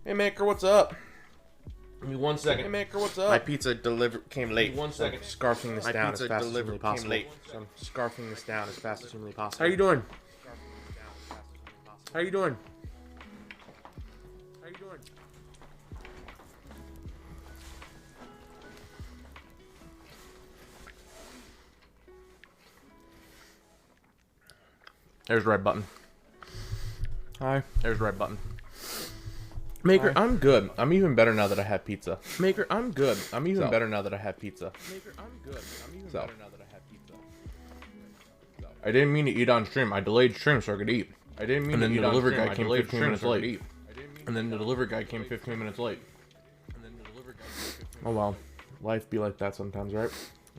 Hey, Maker, what's up? Give me 1 second. Hey, Maker, what's up? My pizza came late. Give me 1 second. Scarfing this down as fast as humanly possible. So I'm scarfing this down as fast as humanly possible. How you doing? How you doing? How you doing? There's the red button. Hi. There's the red button. Maker, Hi. I'm good. I'm even better now that I have pizza. Maker, I'm good. I'm even better now that I have pizza. Maker, I'm good. I'm even better now that I have pizza. I didn't mean to eat on stream. I delayed stream so I could eat. I didn't mean to eat on stream. And then the delivery guy came 15 minutes late. And then the delivery guy came 15 minutes late. Oh well. Life be like that sometimes, right?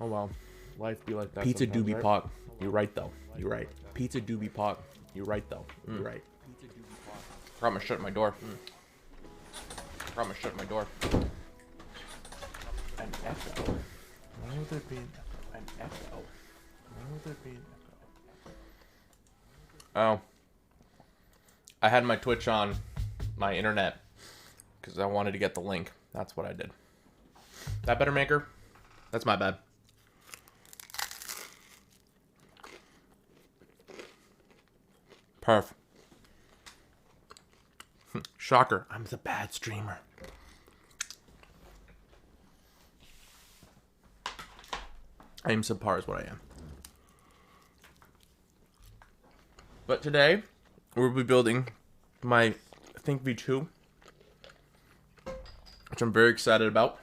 Oh well. Life be like that Pizza sometimes, do be right? pot. You're right, though. You're right. Pizza do be pot. You're right, though. You're right. Promise shut my door. Promise shut my door. An echo. Why would there be an echo? Why would there be an echo? Oh. I had my Twitch on my internet because I wanted to get the link. That's what I did. That better, Maker? That's my bad. Perf. Shocker. I'm the bad streamer. I am subpar is what I am. But today, we'll be building my Think V2, which I'm very excited about.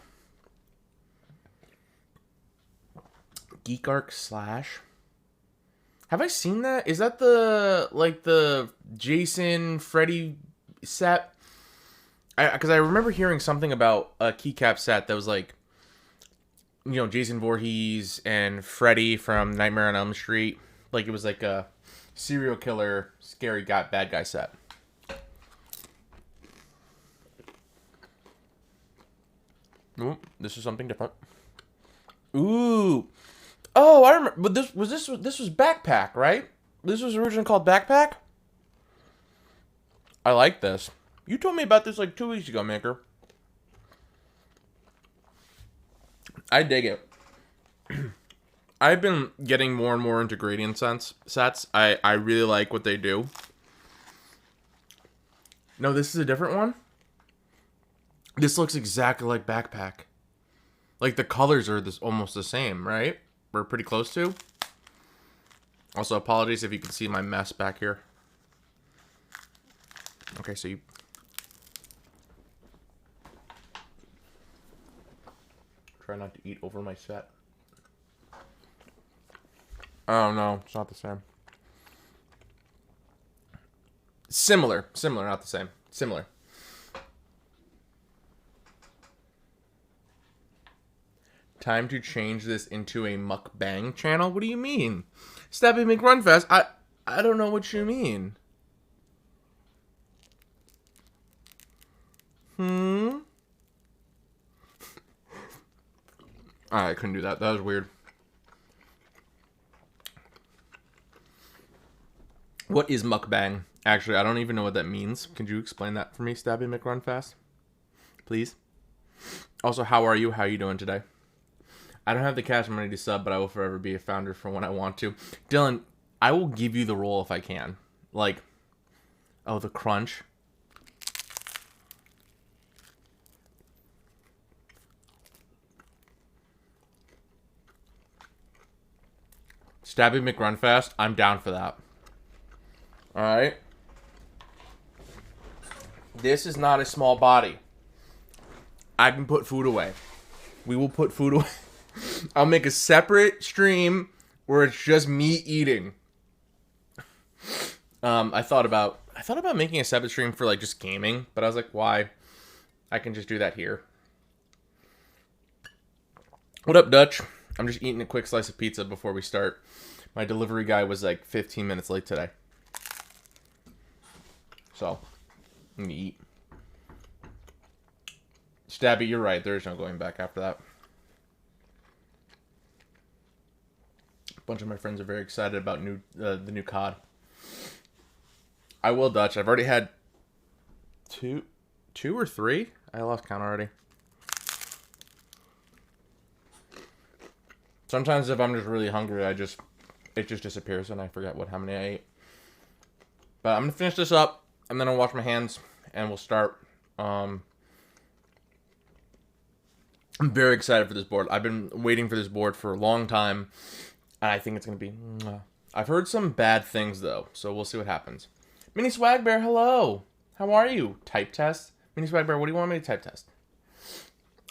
Geek Arc Slash. Have I seen that? Is that the Jason Freddy set? Because I remember hearing something about a keycap set that was like, you know, Jason Voorhees and Freddy from Nightmare on Elm Street. Like it was like a serial killer, scary bad guy set. Ooh, this is something different. Ooh. Oh, I remember. But this was Backpack, right? This was originally called Backpack. I like this. You told me about this like 2 weeks ago, Maker. I dig it. I've been getting more and more into gradient sets. I really like what they do. No, this is a different one. This looks exactly like Backpack. Like the colors are almost the same, right? We're pretty close to. Also, apologies if you can see my mess back here. Okay, so you... Try not to eat over my set. Oh, no. It's not the same. Similar. Similar, not the same. Similar. Time to change this into a mukbang channel? What do you mean? Stabby McRunfest? I don't know what you mean. I couldn't do that. That was weird. What is mukbang? Actually, I don't even know what that means. Could you explain that for me, Stabby McRunfast? Please. Also, how are you? How are you doing today? I don't have the cash money to sub, but I will forever be a founder for when I want to. Dylan, I will give you the role if I can. Like, oh, the crunch. Stabby McRunfast, I'm down for that. Alright? This is not a small body. I can put food away. We will put food away. I'll make a separate stream where it's just me eating. I thought about making a separate stream for like just gaming, but I was like, why? I can just do that here. What up, Dutch? I'm just eating a quick slice of pizza before we start. My delivery guy was like 15 minutes late today. So, I'm gonna eat. Stabby, you're right. There's no going back after that. A bunch of my friends are very excited about the new COD. I will, Dutch. I've already had 2 or 3? I lost count already. Sometimes if I'm just really hungry, it just disappears and I forget how many I ate. But I'm gonna finish this up and then I'll wash my hands and we'll start. I'm very excited for this board. I've been waiting for this board for a long time, and I think it's gonna be. I've heard some bad things though, so we'll see what happens. Mini Swag Bear, hello. How are you? Type test. Mini Swag Bear, what do you want me to type test?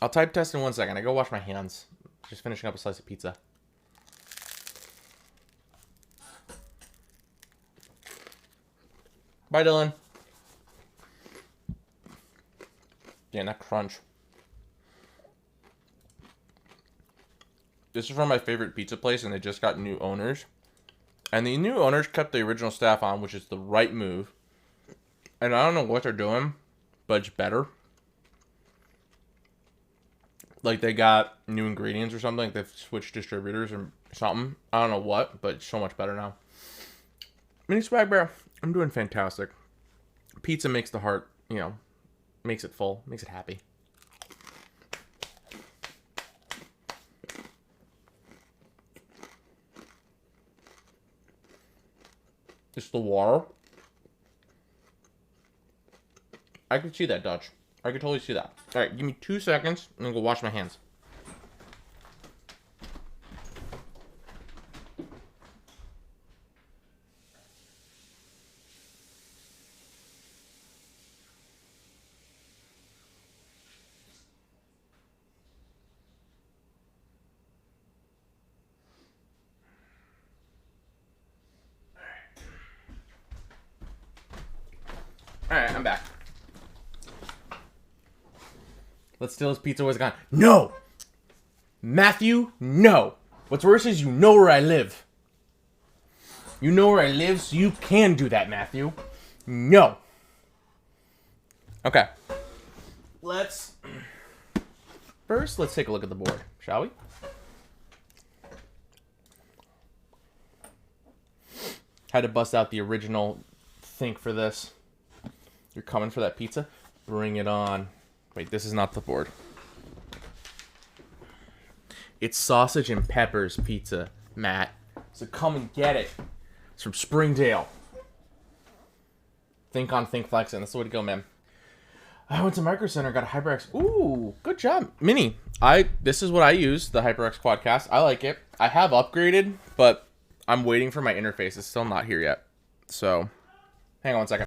I'll type test in 1 second. I go wash my hands. Just finishing up a slice of pizza. Bye, Dylan. Yeah, that crunch. This is from my favorite pizza place, and they just got new owners. And the new owners kept the original staff on, which is the right move. And I don't know what they're doing, but it's better. Like they got new ingredients or something. Like they've switched distributors or something. I don't know what, but it's so much better now. Mini Swag Bear, I'm doing fantastic. Pizza makes the heart, makes it full, makes it happy. It's the water. I could see that, Dutch. I could totally see that. All right, give me 2 seconds, and I'm gonna go wash my hands. All right, I'm back. Let's steal his pizza. Where's it gone? No! Matthew, no! What's worse is you know where I live. You know where I live, so you can do that, Matthew. No. Okay. First, let's take a look at the board, shall we? Had to bust out the original think for this. You're coming for that pizza? Bring it on. Wait, this is not the board. It's sausage and peppers pizza, Matt. So come and get it. It's from Springdale. Think on, think flexing. That's the way to go, man. I went to Micro Center, got a HyperX. Ooh, good job. Mini, this is what I use, the HyperX Quadcast. I like it. I have upgraded, but I'm waiting for my interface. It's still not here yet. So, hang on 1 second.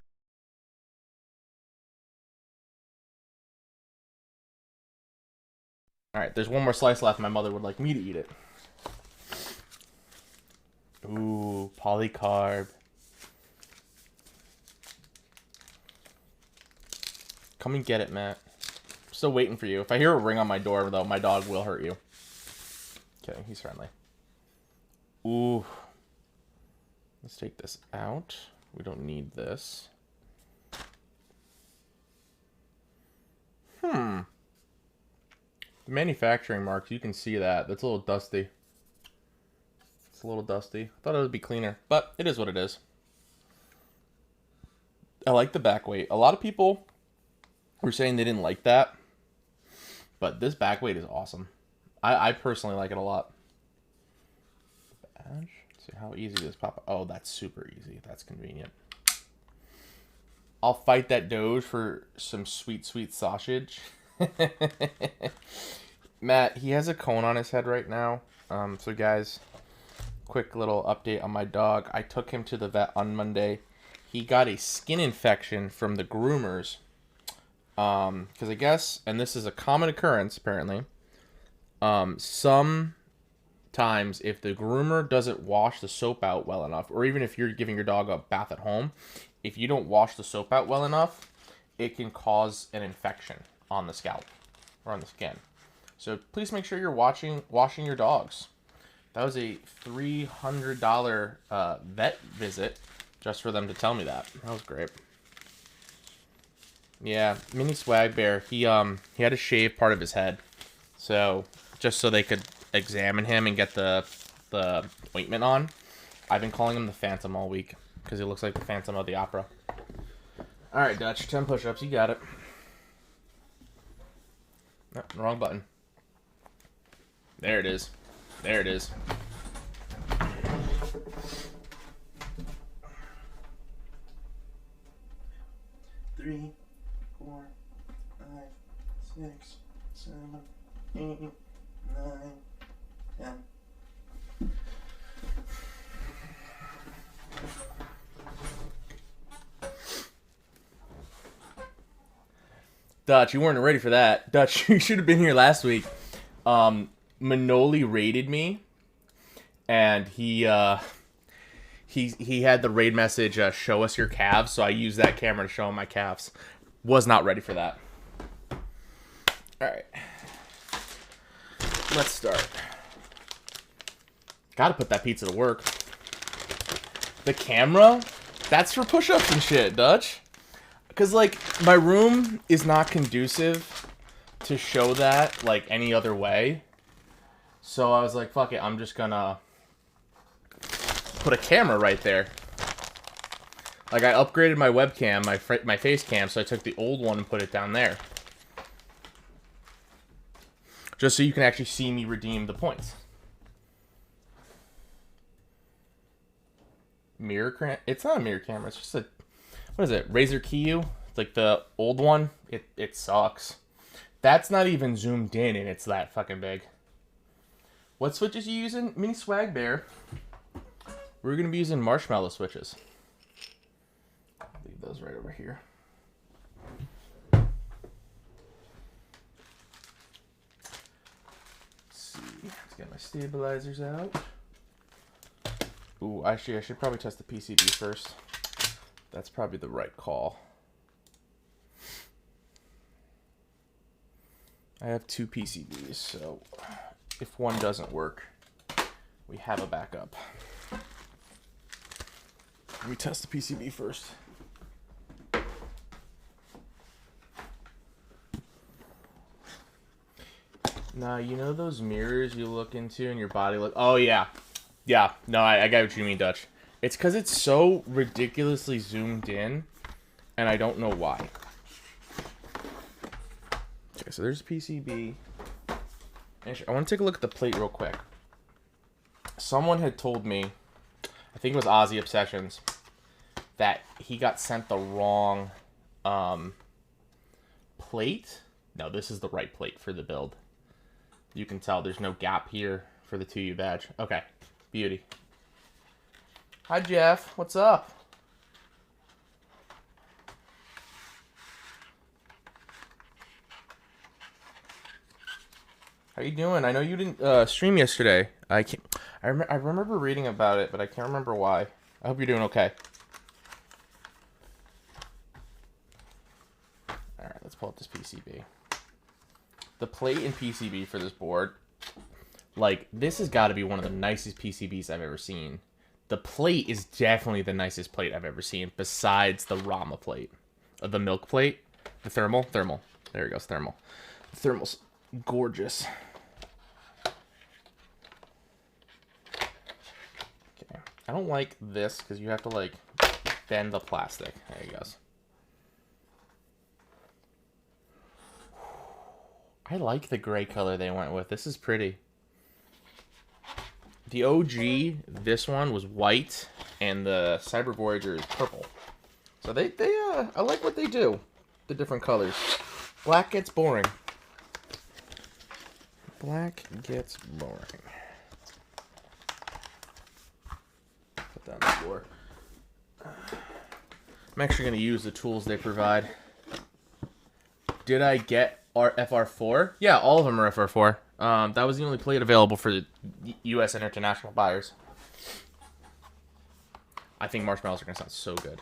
All right, there's one more slice left. My mother would like me to eat it. Ooh, polycarb. Come and get it, Matt. I'm still waiting for you. If I hear a ring on my door, though, my dog will hurt you. Okay, he's friendly. Ooh. Let's take this out. We don't need this. The manufacturing marks, you can see that. That's a little dusty. It's a little dusty. I thought it would be cleaner, but it is what it is. I like the back weight. A lot of people were saying they didn't like that, but this back weight is awesome. I personally like it a lot. Badge. Let's see how easy this pop. Oh, that's super easy. That's convenient. I'll fight that Doge for some sweet, sweet sausage. Matt, he has a cone on his head right now. So guys, quick little update on my dog. I took him to the vet on Monday. He got a skin infection from the groomers. Because I guess, and this is a common occurrence apparently, sometimes if the groomer doesn't wash the soap out well enough, or even if you're giving your dog a bath at home, if you don't wash the soap out well enough, it can cause an infection on the scalp or on the skin. So please make sure you're washing your dogs. That was a $300 vet visit just for them to tell me that. That was great. Yeah, Mini Swag Bear, he had to shave part of his head. So just so they could examine him and get the ointment on. I've been calling him the Phantom all week because he looks like the Phantom of the Opera. All right, Dutch, 10 push-ups, you got it. No, wrong button. There it is. There it is. Three, 4, 5, 6, 7, 8, 9, 10. Dutch, you weren't ready for that. Dutch, you should have been here last week. Manoli raided me, and he had the raid message, show us your calves, so I used that camera to show him my calves. Was not ready for that. Alright. Let's start. Gotta put that pizza to work. The camera? That's for push-ups and shit, Dutch. Because, like, my room is not conducive to show that, like, any other way. So I was like, fuck it, I'm just gonna put a camera right there. Like, I upgraded my webcam, my face cam, so I took the old one and put it down there. Just so you can actually see me redeem the points. Mirror cam? It's not a mirror camera, it's just a... What is it? Razer Kiyu? Like the old one? It sucks. That's not even zoomed in and it's that fucking big. What switches are you using? Mini Swag Bear. We're going to be using marshmallow switches. Leave those right over here. Let's see. Let's get my stabilizers out. Ooh, actually, I should probably test the PCB first. That's probably the right call. I have 2 PCBs, so if one doesn't work, we have a backup. Let me test the PCB first. Now, you know those mirrors you look into and your body look... Oh, yeah. Yeah, no, I got what you mean, Dutch. It's because it's so ridiculously zoomed in, and I don't know why. Okay, so there's PCB. Actually, I want to take a look at the plate real quick. Someone had told me, I think it was Ozzy Obsessions, that he got sent the wrong plate. No, this is the right plate for the build. You can tell there's no gap here for the 2U badge. Okay, beauty. Hi, Jeff. What's up? How you doing? I know you didn't stream yesterday. I remember reading about it, but I can't remember why. I hope you're doing okay. All right, let's pull up this PCB. The plate and PCB for this board, like, this has got to be one of the nicest PCBs I've ever seen. The plate is definitely the nicest plate I've ever seen, besides the Rama plate. The milk plate. The thermal. There it goes, thermal. The thermal's gorgeous. Okay. I don't like this, because you have to, like, bend the plastic. There he goes. I like the gray color they went with. This is pretty. The OG, this one was white, and the Cyber Voyager is purple. So I like what they do. The different colors. Black gets boring. Black gets boring. Put that on the floor. I'm actually going to use the tools they provide. Did I get FR4? Yeah, all of them are FR4. That was the only plate available for the U.S. and international buyers. I think marshmallows are going to sound so good.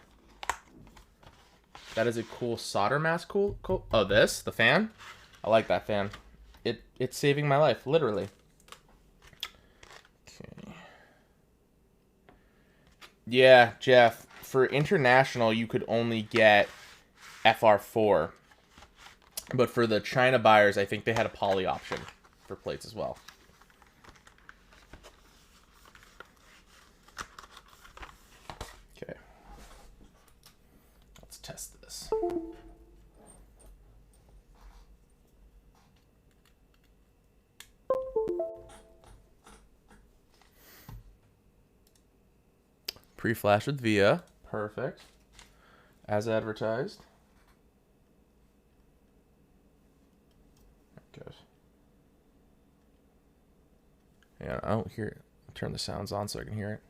That is a cool solder mask. Cool. Oh, the fan? I like that fan. It's saving my life, literally. Okay. Yeah, Jeff. For international, you could only get FR4. But for the China buyers, I think they had a poly option for plates as well. Okay. Let's test this. Pre-flash with Via. Perfect. As advertised. There it goes. Yeah, I don't hear it. Turn the sounds on so I can hear it.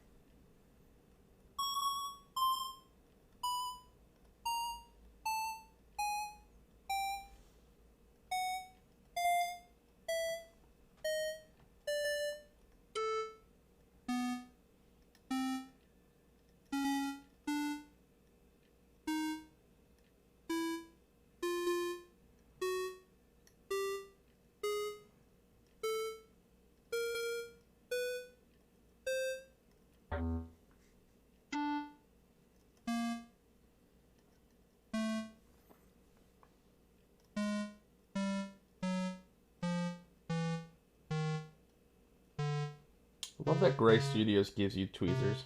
I love that Gray Studios gives you tweezers.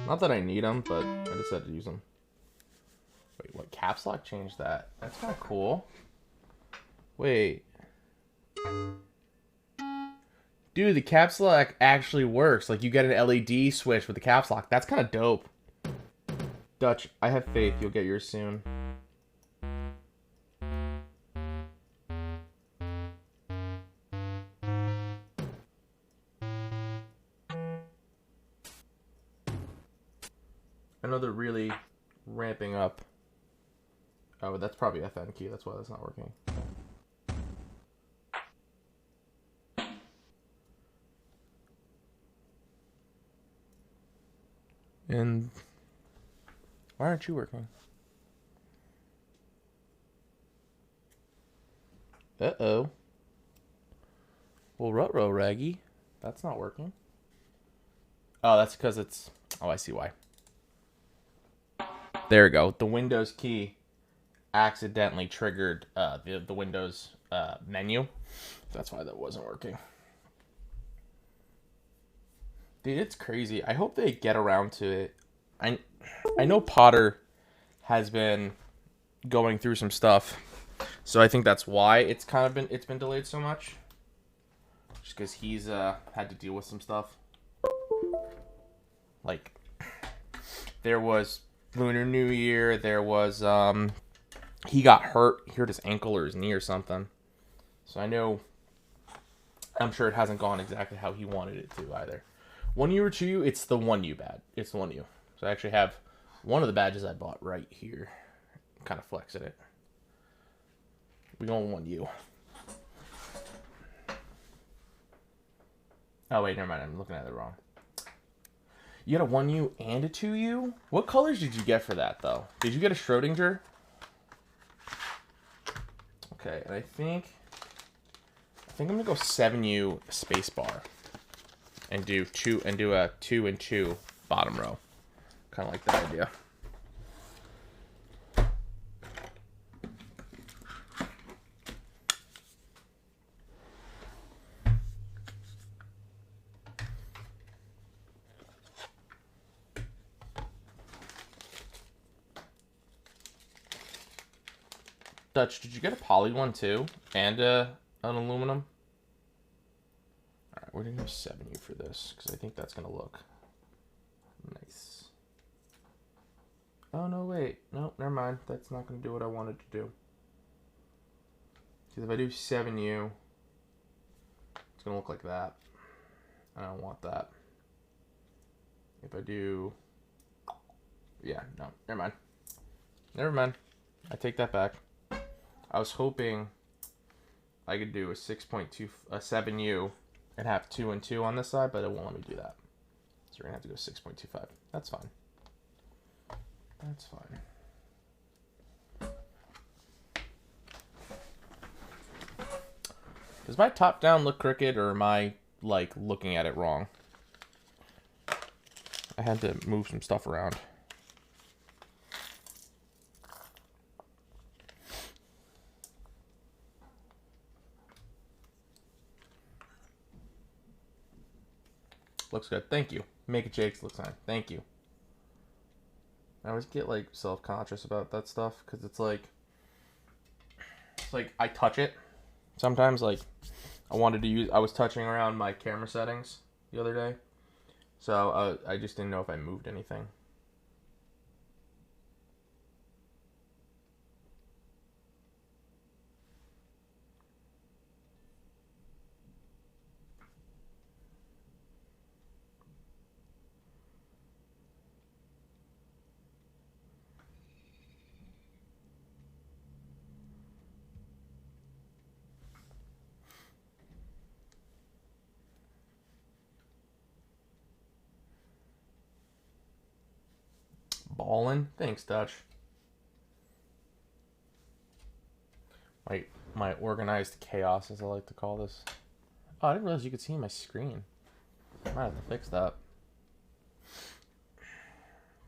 Not that I need them, but I just had to use them. Wait, what? Caps Lock changed that? That's kind of cool. Wait. Dude, the Caps Lock actually works. Like, you get an LED switch with the Caps Lock. That's kind of dope. Dutch, I have faith you'll get yours soon. I know they're really ramping up. Oh, that's probably FNQ. That's why that's not working. And why aren't you working? Uh-oh. Well, ruh-roh, Raggy. That's not working. Oh, that's because it's... Oh, I see why. There we go. The Windows key accidentally triggered the Windows menu. That's why that wasn't working. Dude, it's crazy. I hope they get around to it. I know Potter has been going through some stuff, so I think that's why it's been delayed so much. Just because he's had to deal with some stuff. Like, there was Lunar New Year. There was he got hurt. He hurt his ankle or his knee or something. So I'm sure it hasn't gone exactly how he wanted it to either. 1U or 2U, it's the 1U badge. It's the 1U. So I actually have one of the badges I bought right here. Kind of flexing it. We going 1U. Oh wait, never mind. I'm looking at it wrong. You got a 1U and a 2U? What colors did you get for that though? Did you get a Schrodinger? Okay, and I think I'm gonna go 7U spacebar. And do a 2 and 2 bottom row. Kind of like that idea. Dutch, did you get a poly one too? And an aluminum? Alright, we're going to go 7U for this, because I think that's going to look nice. Oh, no, wait. No, never mind. That's not going to do what I wanted to do. Because if I do 7U, it's going to look like that. I don't want that. If I do... Yeah, no, never mind. Never mind. I take that back. I was hoping I could do a 7U and have 2 and 2 on this side, but it won't let me do that. So we're going to have to go 6.25. That's fine. That's fine. Does my top down look crooked, or am I, like, looking at it wrong? I had to move some stuff around. Looks good. Thank you. Make it Jake's looks fine. Thank you. I always get, like, self-conscious about that stuff, because it's like I touch it. Sometimes, like, I was touching around my camera settings the other day. So I just didn't know if I moved anything. Ballin'? Thanks, Dutch. My organized chaos, as I like to call this. Oh, I didn't realize you could see my screen. I might have to fix that.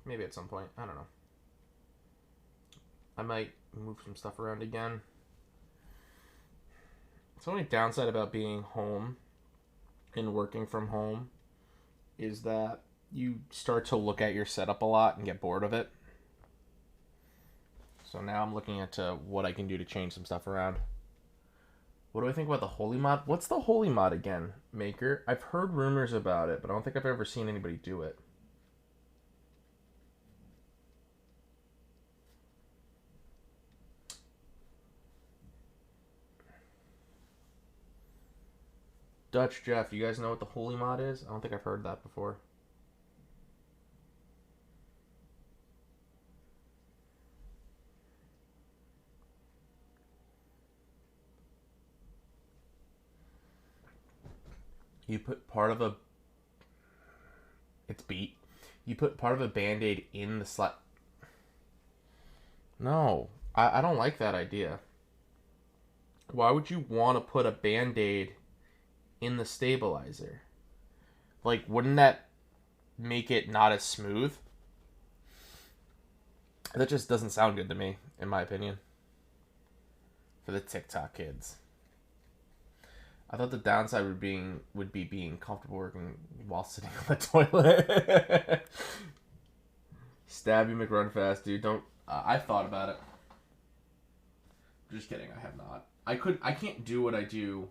Maybe at some point. I don't know. I might move some stuff around again. The only downside about being home and working from home is that you start to look at your setup a lot and get bored of it. So now I'm looking at what I can do to change some stuff around. What do I think about the Holy Mod? What's the Holy Mod again, Maker? I've heard rumors about it, but I don't think I've ever seen anybody do it. Dutch Jeff, you guys know what the Holy Mod is? I don't think I've heard that before. You put part of a... It's beat. You put part of a Band-Aid in the slot. No, I don't like that idea. Why would you want to put a Band-Aid in the stabilizer? Like, wouldn't that make it not as smooth? That just doesn't sound good to me, in my opinion. For the TikTok kids. I thought the downside would be being comfortable working while sitting on the toilet. Stabby McRunfast, dude. Don't. I've thought about it. Just kidding. I have not. I can't do what I do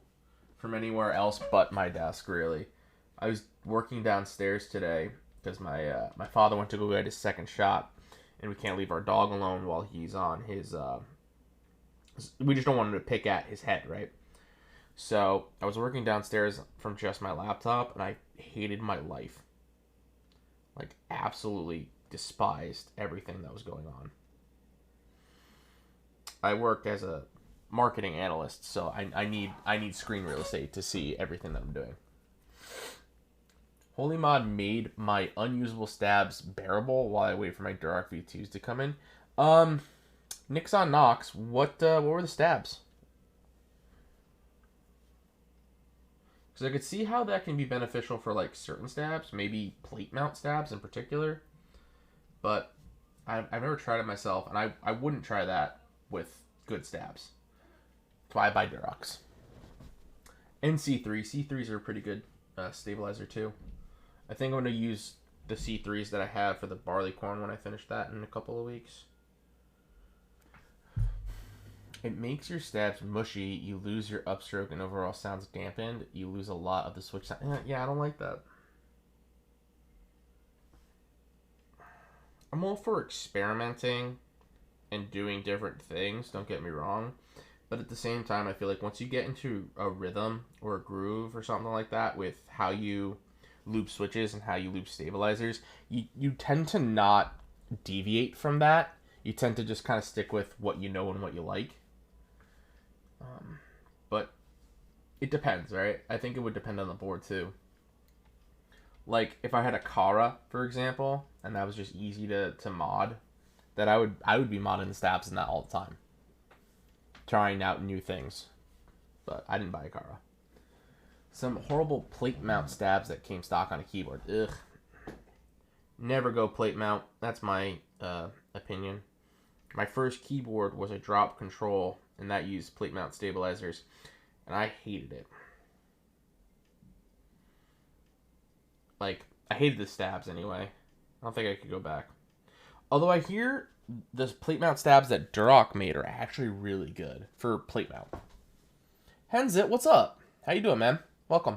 from anywhere else but my desk. Really. I was working downstairs today because my father went to go get his second shot, and we can't leave our dog alone while he's on his. We just don't want him to pick at his head, right? So I was working downstairs from just my laptop, and I hated my life. Like, absolutely despised everything that was going on. I work as a marketing analyst, so I need screen real estate to see everything that I'm doing. Holy Mod made my unusable stabs bearable while I wait for my Duroc V2s to come in. Nixon Knox, what were the stabs? Because I could see how that can be beneficial for like certain stabs, maybe plate mount stabs in particular. But I've never tried it myself, and I wouldn't try that with good stabs. That's why I buy Durocs. And C3. C3s are a pretty good stabilizer too. I think I'm going to use the C3s that I have for the barley corn when I finish that in a couple of weeks. It makes your stabs mushy, you lose your upstroke, and overall sounds dampened. You lose a lot of the switch sound. Yeah, I don't like that. I'm all for experimenting and doing different things, don't get me wrong. But at the same time, I feel like once you get into a rhythm or a groove or something like that with how you loop switches and how you loop stabilizers, you tend to not deviate from that. You tend to just kind of stick with what you know and what you like. But it depends, right? I think it would depend on the board too. Like if I had a Kara, for example, and that was just easy to mod, that I would be modding the stabs in that all the time, trying out new things. But I didn't buy a Kara. Some horrible plate mount stabs that came stock on a keyboard. Ugh. Never go plate mount. That's my opinion. My first keyboard was a drop control, and that used plate mount stabilizers, and I hated it. Like, I hated the stabs anyway. I don't think I could go back. Although I hear the plate mount stabs that Duroc made are actually really good for plate mount. Henzit, what's up? How you doing, man? Welcome.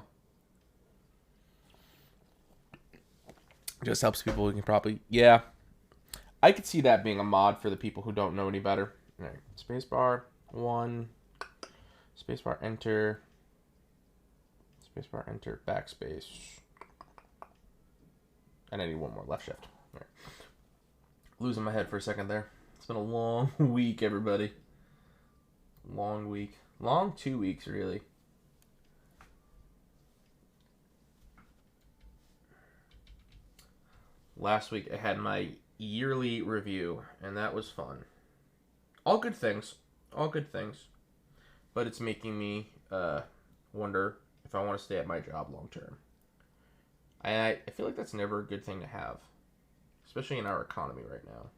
Just helps people who can probably... Yeah. I could see that being a mod for the people who don't know any better. All right. Spacebar, 1. Spacebar, enter. Spacebar, enter, backspace. And I need one more, left shift. All right. Losing my head for a second there. It's been a long week, everybody. Long week. Long 2 weeks, really. Last week I had my yearly review, and that was fun. All good things. All good things. But it's making me wonder if I want to stay at my job long term. I feel like that's never a good thing to have, especially in our economy right now.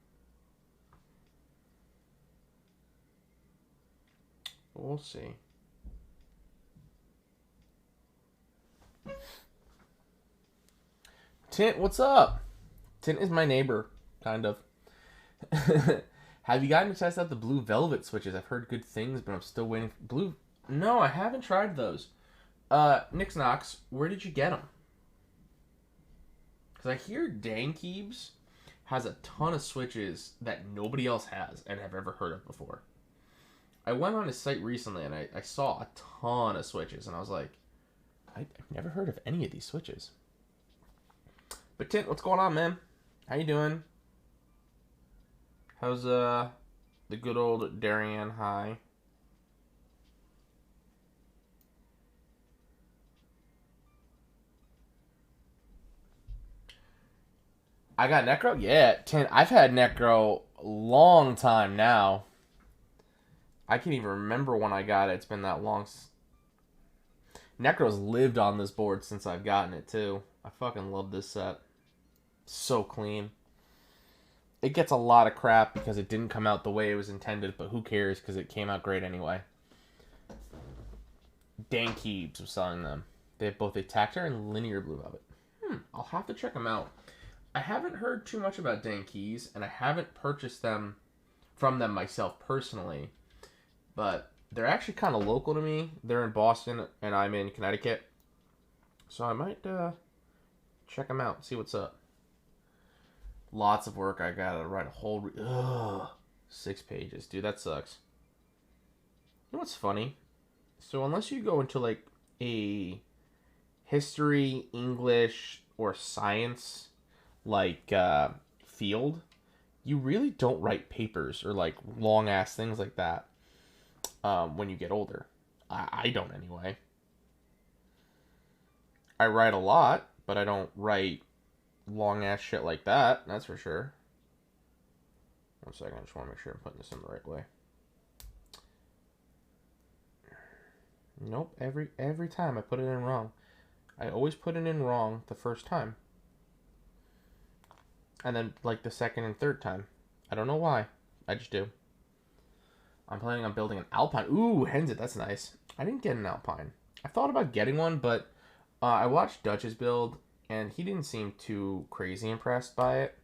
But we'll see. Tint, what's up? Tint is my neighbor, kind of. Have you gotten to test out the blue velvet switches? I've heard good things, but I'm still waiting for blue. No, I haven't tried those. Nix Knox, where did you get them? Because I hear Dankeebs has a ton of switches that nobody else has and have ever heard of before. I went on his site recently and I saw a ton of switches and I was like, I've never heard of any of these switches. But Tint, what's going on, man? How you doing? How's the good old Darien High? I got Necro? Yeah, Tint. I've had Necro a long time now. I can't even remember when I got it. It's been that long. Necro's lived on this board since I've gotten it, too. I fucking love this set. So clean. It gets a lot of crap because it didn't come out the way it was intended, but who cares because it came out great anyway. Dankeebs was selling them. They have both a Tactor and linear blue velvet. I'll have to check them out. I haven't heard too much about Dankees, and I haven't purchased them from them myself personally, but they're actually kind of local to me. They're in Boston, and I'm in Connecticut, so I might check them out, see what's up. Lots of work. I gotta write a whole 6 pages. Dude, that sucks. You know what's funny? So unless you go into like a history, English, or science like field, you really don't write papers or like long ass things like that when you get older. I don't anyway. I write a lot, but I don't write long ass shit like that, that's for sure. One second, I just want to make sure I'm putting this in the right way. Nope, every time I put it in wrong. I always put it in wrong the first time. And then like the second and third time. I don't know why. I just do. I'm planning on building an Alpine. Ooh, Henzit, that's nice. I didn't get an Alpine. I thought about getting one, but I watched Dutch's build and he didn't seem too crazy impressed by it.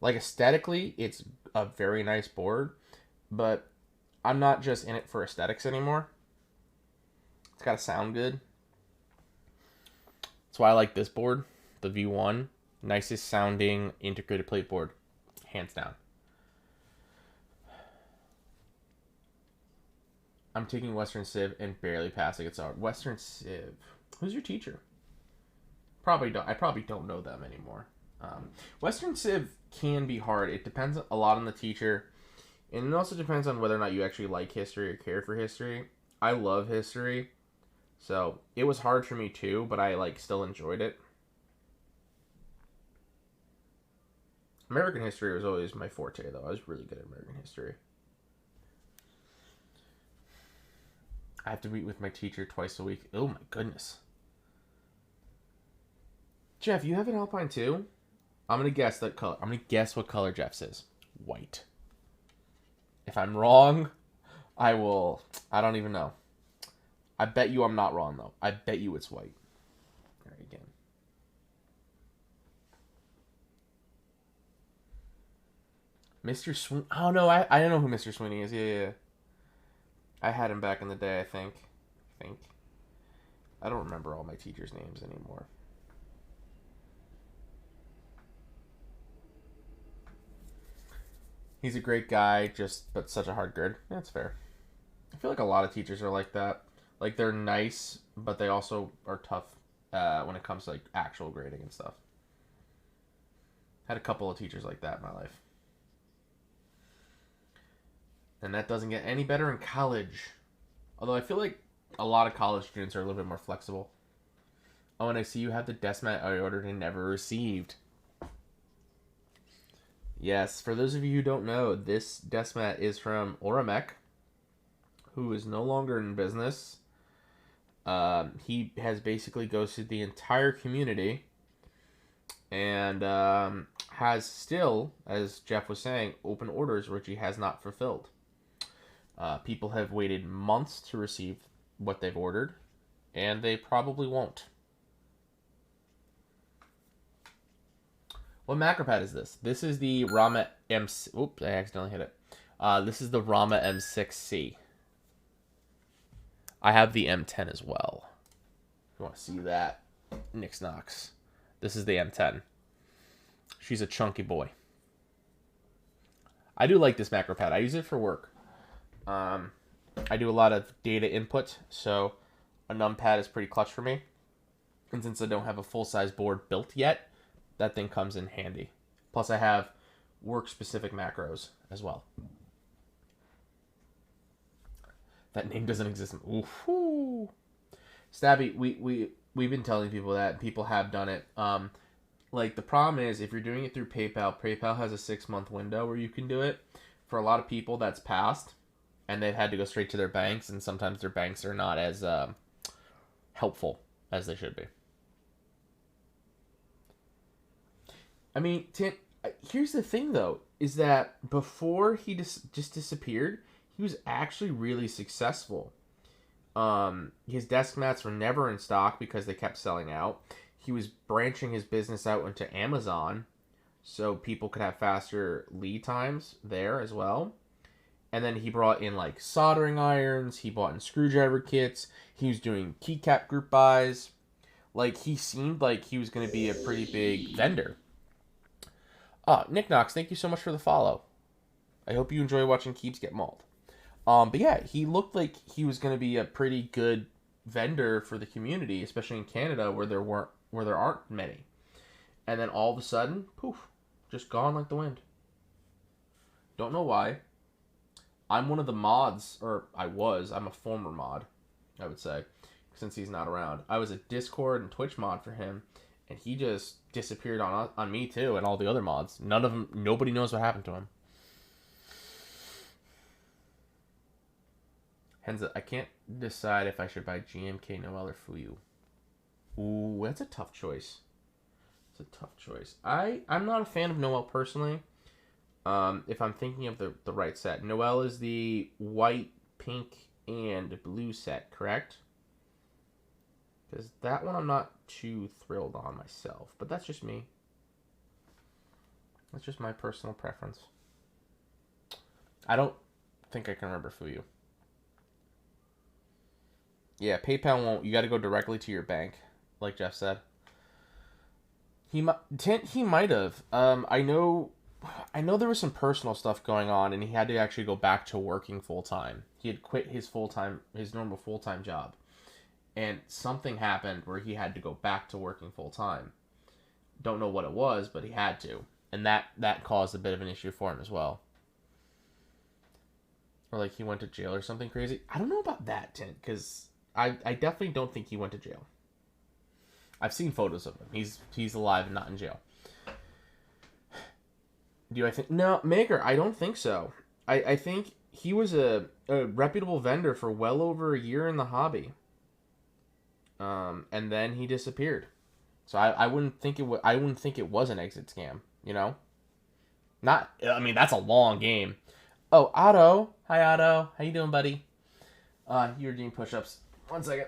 Like, aesthetically, it's a very nice board, but I'm not just in it for aesthetics anymore. It's got to sound good. That's why I like this board, the V1. Nicest sounding integrated plate board, hands down. I'm taking Western Civ and barely passing it out. Western Civ. Who's your teacher? I probably don't know them anymore. Western Civ can be hard. It depends a lot on the teacher. And it also depends on whether or not you actually like history or care for history. I love history. So it was hard for me too, but I still enjoyed it. American history was always my forte though. I was really good at American history. I have to meet with my teacher twice a week. Oh my goodness. Jeff, you have an Alpine too? I'm going to guess that color. I'm going to guess what color Jeff's is. White. If I'm wrong, I don't even know. I bet you I'm not wrong, though. I bet you it's white. All right, again. Mr. Sweeney. Oh, no, I know who Mr. Sweeney is. Yeah. I had him back in the day, I think. I don't remember all my teachers' names anymore. He's a great guy, but such a hard grade. That's fair. I feel like a lot of teachers are like that. Like they're nice, but they also are tough when it comes to like actual grading and stuff. Had a couple of teachers like that in my life. And that doesn't get any better in college. Although I feel like a lot of college students are a little bit more flexible. Oh, and I see you have the desk mat I ordered and never received. Yes, for those of you who don't know, this desk mat is from Mech, who is no longer in business. He has basically ghosted the entire community and has still, as Jeff was saying, open orders which he has not fulfilled. People have waited months to receive what they've ordered, and they probably won't. What macropad is this? This is the Rama M. Oops, I accidentally hit it. This is the Rama M6C. I have the M10 as well. If you want to see that, Nix Knox. This is the M10. She's a chunky boy. I do like this macropad. I use it for work. I do a lot of data input, so a numpad is pretty clutch for me. And since I don't have a full-size board built yet, that thing comes in handy. Plus, I have work-specific macros as well. That name doesn't exist. Ooh. Stabby, we've been telling people that, and people have done it. Like, the problem is, if you're doing it through PayPal, PayPal has a 6-month window where you can do it. For a lot of people, that's passed, and they've had to go straight to their banks, and sometimes their banks are not as helpful as they should be. I mean, here's the thing, though, is that before he just disappeared, he was actually really successful. His desk mats were never in stock because they kept selling out. He was branching his business out into Amazon so people could have faster lead times there as well. And then he brought in like soldering irons. He bought in screwdriver kits. He was doing keycap group buys. Like, he seemed like he was going to be a pretty big vendor. Nick Knox, thank you so much for the follow. I hope you enjoy watching Keeps get mauled. But yeah, he looked like he was going to be a pretty good vendor for the community, especially in Canada where there aren't many. And then all of a sudden, poof, just gone like the wind. Don't know why. I'm one of the mods, or I'm a former mod, I would say, since he's not around. I was a Discord and Twitch mod for him, and he just disappeared on me too, and all the other mods. Nobody knows what happened to him. Henza, I can't decide if I should buy GMK, Noel, or Fuyu. Ooh, that's a tough choice. It's a tough choice. I'm not a fan of Noel personally. If I'm thinking of the right set. Noel is the white, pink, and blue set, correct? Because that one I'm not too thrilled on myself. But that's just me. That's just my personal preference. I don't think I can remember Fuyu. Yeah, PayPal won't. You got to go directly to your bank, like Jeff said. He might have. I know there was some personal stuff going on, and he had to actually go back to working full time. He had quit his normal full time job, and something happened where he had to go back to working full time. Don't know what it was, but he had to, and that caused a bit of an issue for him as well. Or like he went to jail or something crazy. I don't know about that, Tint, because I definitely don't think he went to jail. I've seen photos of him. He's alive and not in jail. Do I think... No, Maker, I don't think so. I think he was a reputable vendor for well over a year in the hobby. And then he disappeared. So I wouldn't think it was an exit scam, you know? That's a long game. Oh, Otto. Hi, Otto. How you doing, buddy? You're doing push-ups. 1 second.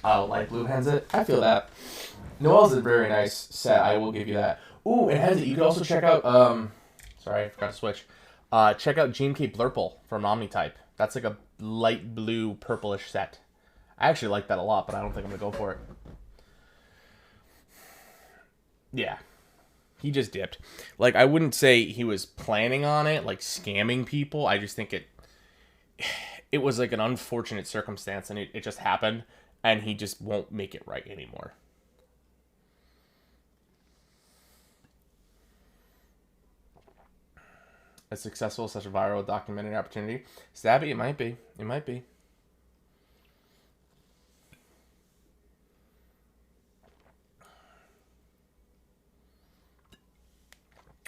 Oh, light blue hands it. I feel that. Noel's a very nice set. I will give you that. Ooh, and Henry, you can also check out, sorry, I forgot to switch. Check out GMK Blurple from Omnitype. That's like a light blue purplish set. I actually like that a lot, but I don't think I'm going to go for it. Yeah. He just dipped. Like, I wouldn't say he was planning on it, like scamming people. I just think it was like an unfortunate circumstance, and it just happened, and he just won't make it right anymore. As successful as such a viral documentary opportunity. Stabby, it might be. It might be.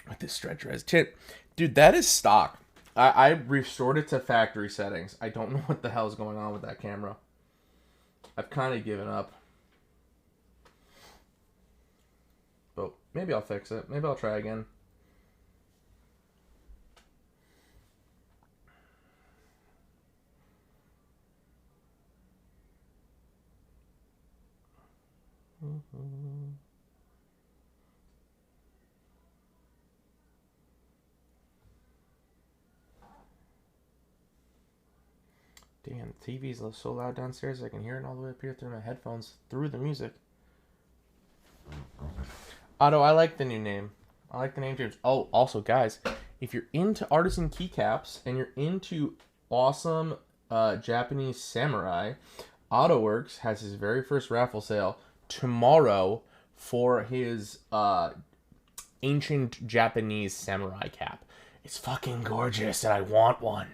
With this stretch res. Dude, that is stock. I restored it to factory settings. I don't know what the hell is going on with that camera. I've kind of given up. But maybe I'll fix it. Maybe I'll try again. Damn, the TV's so loud downstairs I can hear it all the way up here through my headphones, through the music. Otto, I like the new name. I like the name James. Oh, also, guys, if you're into artisan keycaps and you're into awesome Japanese samurai, AutoWorks has his very first raffle sale tomorrow for his ancient Japanese samurai cap. It's fucking gorgeous, and I want one.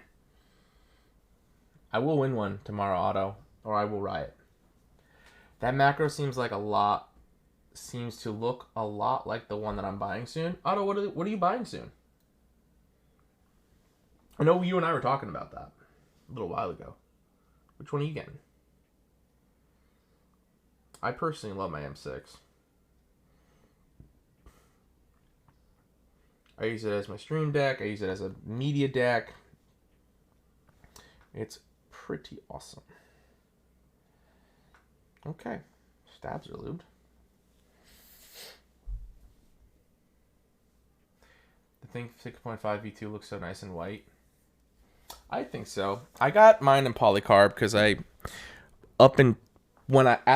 I will win one tomorrow, Otto, or I will riot. That macro seems to look a lot like the one that I'm buying soon. Otto, what are you buying soon? I know you and I were talking about that a little while ago. Which one are you getting? I personally love my M6. I use it as my stream deck. I use it as a media deck. It's pretty awesome. Okay. Stabs are lubed. The Think 6.5 V2 looks so nice and white. I think so. I got mine in polycarb because at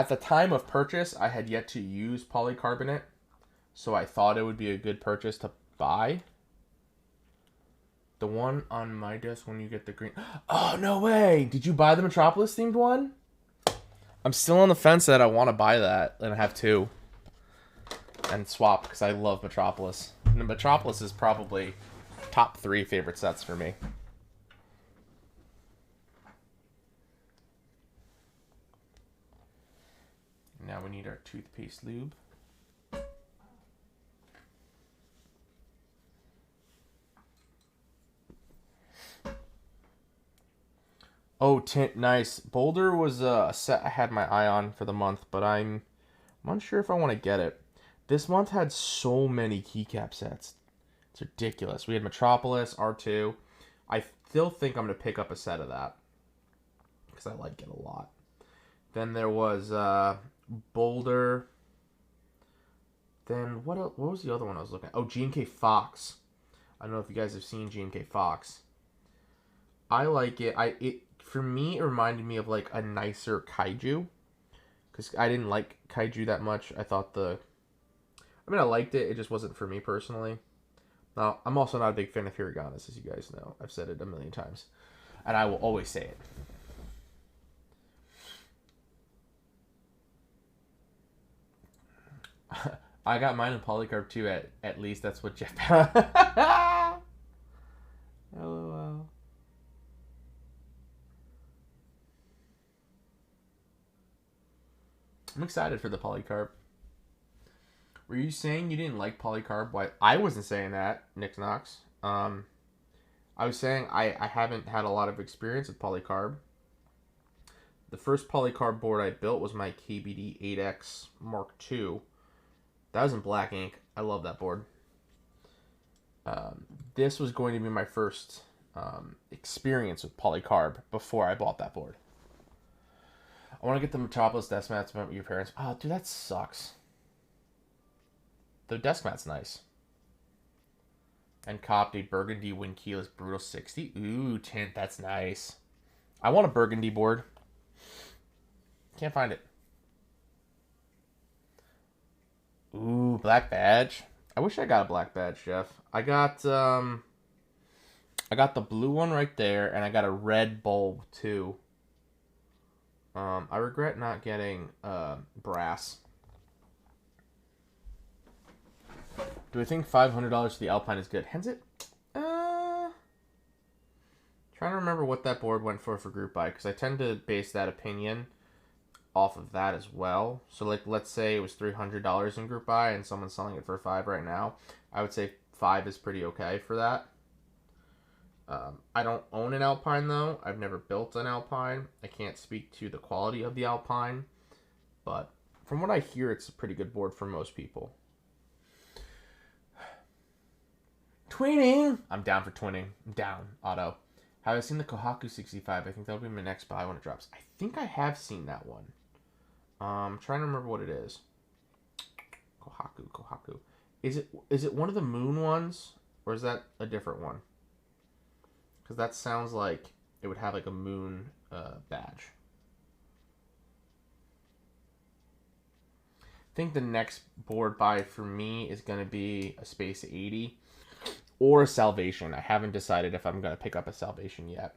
the time of purchase, I had yet to use polycarbonate, so I thought it would be a good purchase to buy. The one on my desk when you get the green. Oh, no way! Did you buy the Metropolis themed one? I'm still on the fence that I want to buy that and have two. And swap, because I love Metropolis. And Metropolis is probably top 3 favorite sets for me. Now we need our toothpaste lube. Oh, tint, nice. Boulder was a set I had my eye on for the month, but I'm unsure if I want to get it. This month had so many keycap sets. It's ridiculous. We had Metropolis, R2. I still think I'm going to pick up a set of that because I like it a lot. Then there was Boulder. Then what was the other one I was looking at? Oh, GMK Fox. I don't know if you guys have seen GMK Fox. I like it. For me, it reminded me of like a nicer Kaiju. Because I didn't like Kaiju that much. I liked it. It just wasn't for me personally. Now, I'm also not a big fan of Hiraganas, as you guys know. I've said it a million times. And I will always say it. I got mine in polycarb too, at least that's what Jeff... LOL. I'm excited for the polycarb. Were you saying you didn't like polycarb? Why? I wasn't saying that, Nick Knox. I was saying I haven't had a lot of experience with polycarb. The first polycarb board I built was my KBD 8X Mark II. That was in black ink. I love that board. This was going to be my first experience with polycarb before I bought that board. I want to get the Metropolis desk mats about your parents. Oh, dude, that sucks. The desk mat's nice. And copped a burgundy wing keyless brutal 60. Ooh, tint. That's nice. I want a burgundy board. Can't find it. Ooh, black badge. I wish I got a black badge, Jeff. I got the blue one right there, and I got a red bulb too. I regret not getting brass. Do I think $500 for the Alpine is good? Hence it. Trying to remember what that board went for group buy, because I tend to base that opinion off of that as well. So like, let's say it was $300 in group buy and someone's selling it for $5 right now. I would say $5 is pretty okay for that. I don't own an Alpine though. I've never built an Alpine. I can't speak to the quality of the Alpine, but from what I hear, it's a pretty good board for most people. Twinning! I'm down for twinning. I'm down, Otto. Have I seen the Kohaku 65? I think that'll be my next buy when it drops. I think I have seen that one. I'm trying to remember what it is. Kohaku. Is it one of the moon ones? Or is that a different one? Because that sounds like it would have like a moon badge. I think the next board buy for me is going to be a Space 80 or a Salvation. I haven't decided if I'm going to pick up a Salvation yet.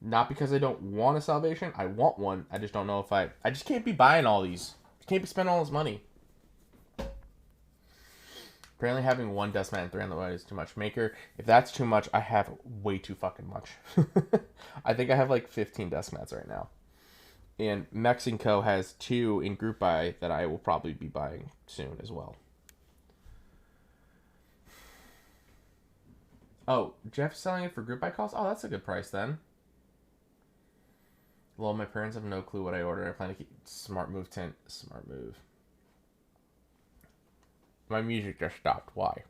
Not because I don't want a Salvation. I want one. I just don't know if I just can't be buying all these. Can't be spending all this money. Apparently having one Dustman and 3 on the way is too much. Maker, if that's too much, I have way too fucking much. I think I have like 15 Dustmats right now. And Mechs & Co. has 2 in group buy that I will probably be buying soon as well. Oh, Jeff's selling it for group buy cost? Oh, that's a good price then. Well, my parents have no clue what I ordered. I plan to keep smart move tint. Smart move. My music just stopped. Why?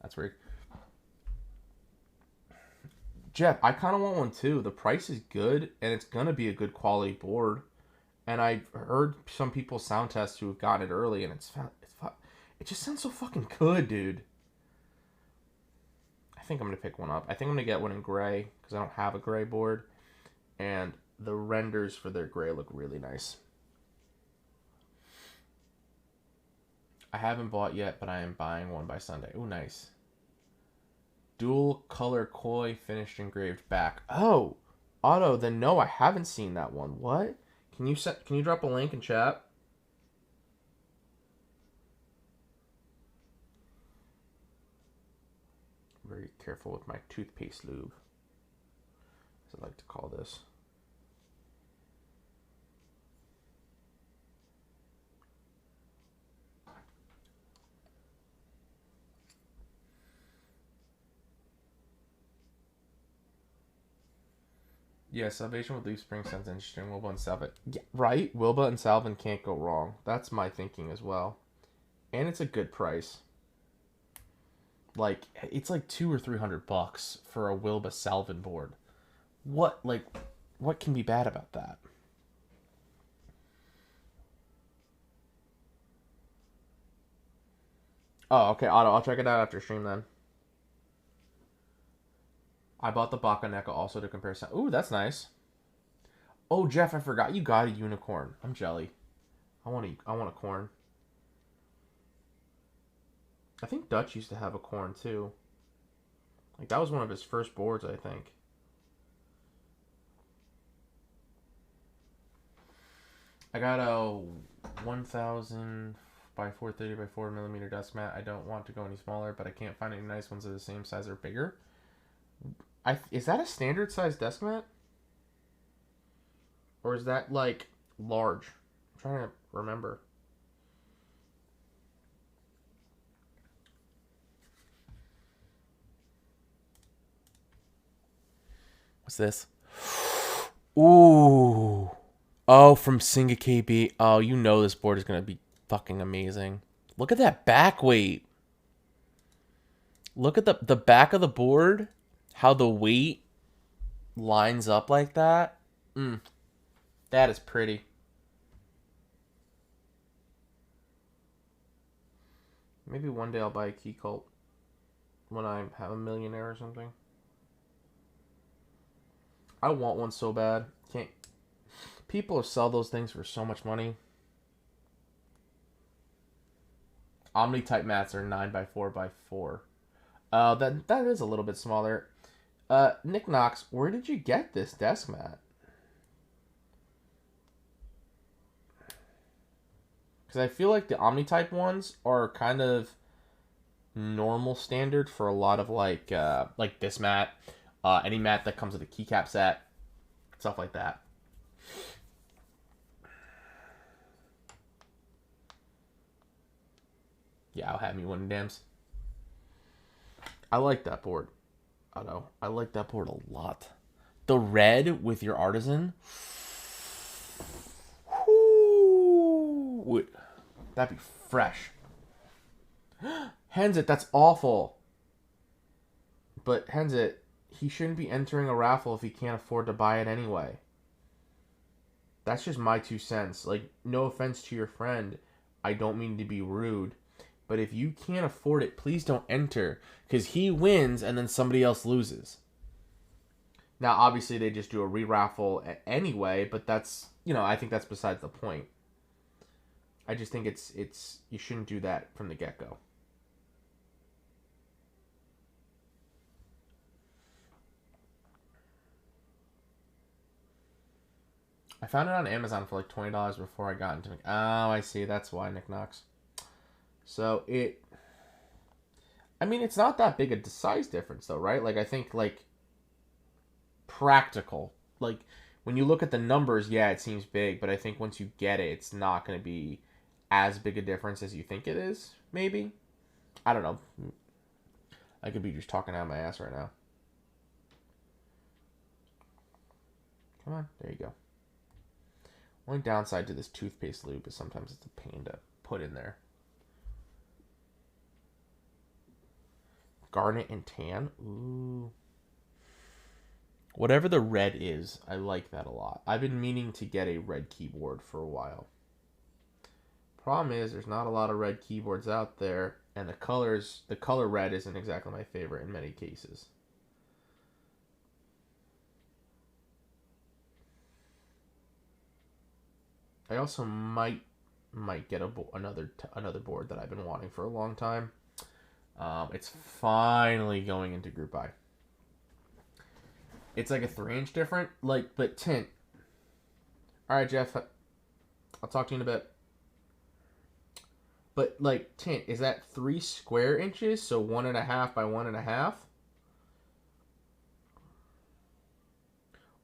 That's weird. Jeff, I kind of want one too. The price is good, and it's going to be a good quality board. And I've heard some people sound test who have gotten it early, and it just sounds so fucking good, dude. I think I'm going to pick one up. I think I'm going to get one in gray, because I don't have a gray board. And the renders for their gray look really nice. I haven't bought yet, but I am buying one by Sunday. Ooh, nice. Dual color koi finished engraved back. Oh, Otto, then no, I haven't seen that one. What? Can you drop a link in chat? Very careful with my toothpaste lube, as I like to call this. Yeah, Salvation with Leaf Spring sounds interesting. Wilba and Salvin. Yeah, right? Wilba and Salvin can't go wrong. That's my thinking as well. And it's a good price. Like, it's like $200 or $300 for a Wilba Salvin board. What can be bad about that? Oh, okay, Otto, I'll check it out after stream then. I bought the Baka NECA also to compare. Ooh, that's nice. Oh, Jeff, I forgot you got a unicorn. I'm jelly. I want a corn. I think Dutch used to have a corn too. Like, that was one of his first boards, I think. I got a 1000 by 430 by 4 millimeter dust mat. I don't want to go any smaller, but I can't find any nice ones of the same size or bigger. Is that a standard size desk mat? Or is that like large? I'm trying to remember. What's this? Ooh. Oh, from Singa KB. Oh, you know this board is going to be fucking amazing. Look at that back weight. Look at the back of the board. How the weight lines up like that. That is pretty. Maybe one day I'll buy a key cult when I have a millionaire or something. I want one so bad. Can't. People sell those things for so much money. Omni type mats are 9x4x4. That is a little bit smaller. Nick Knox, where did you get this desk mat? Because I feel like the Omni type ones are kind of normal standard for a lot of like this mat, any mat that comes with a keycap set, stuff like that. Yeah, I'll have me one, Dams. I like that board. I know. I like that board a lot. The red with your artisan. Whoo, that'd be fresh. Henzit, that's awful. But Henzit, he shouldn't be entering a raffle if he can't afford to buy it anyway. That's just my 2 cents. Like, no offense to your friend. I don't mean to be rude. But if you can't afford it, please don't enter. Because he wins and then somebody else loses. Now, obviously, they just do a re-raffle anyway. But that's, I think that's besides the point. I just think it's you shouldn't do that from the get-go. I found it on Amazon for like $20 before I got into it. Oh, I see. That's why, Nick Knox. So it's not that big a size difference though, right? Like I think like practical. Like when you look at the numbers, yeah, it seems big, but I think once you get it, it's not going to be as big a difference as you think it is, maybe. I don't know. I could be just talking out of my ass right now. Come on, there you go. Only downside to this toothpaste lube is sometimes it's a pain to put in there. Garnet and tan. Ooh. Whatever the red is, I like that a lot. I've been meaning to get a red keyboard for a while. Problem is, there's not a lot of red keyboards out there, and the color red isn't exactly my favorite in many cases. I also might get another board that I've been wanting for a long time. It's finally going into group buy. It's like a 3-inch different, but tint. All right, Jeff. I'll talk to you in a bit. But tint, is that 3 square inches? So 1.5 by 1.5?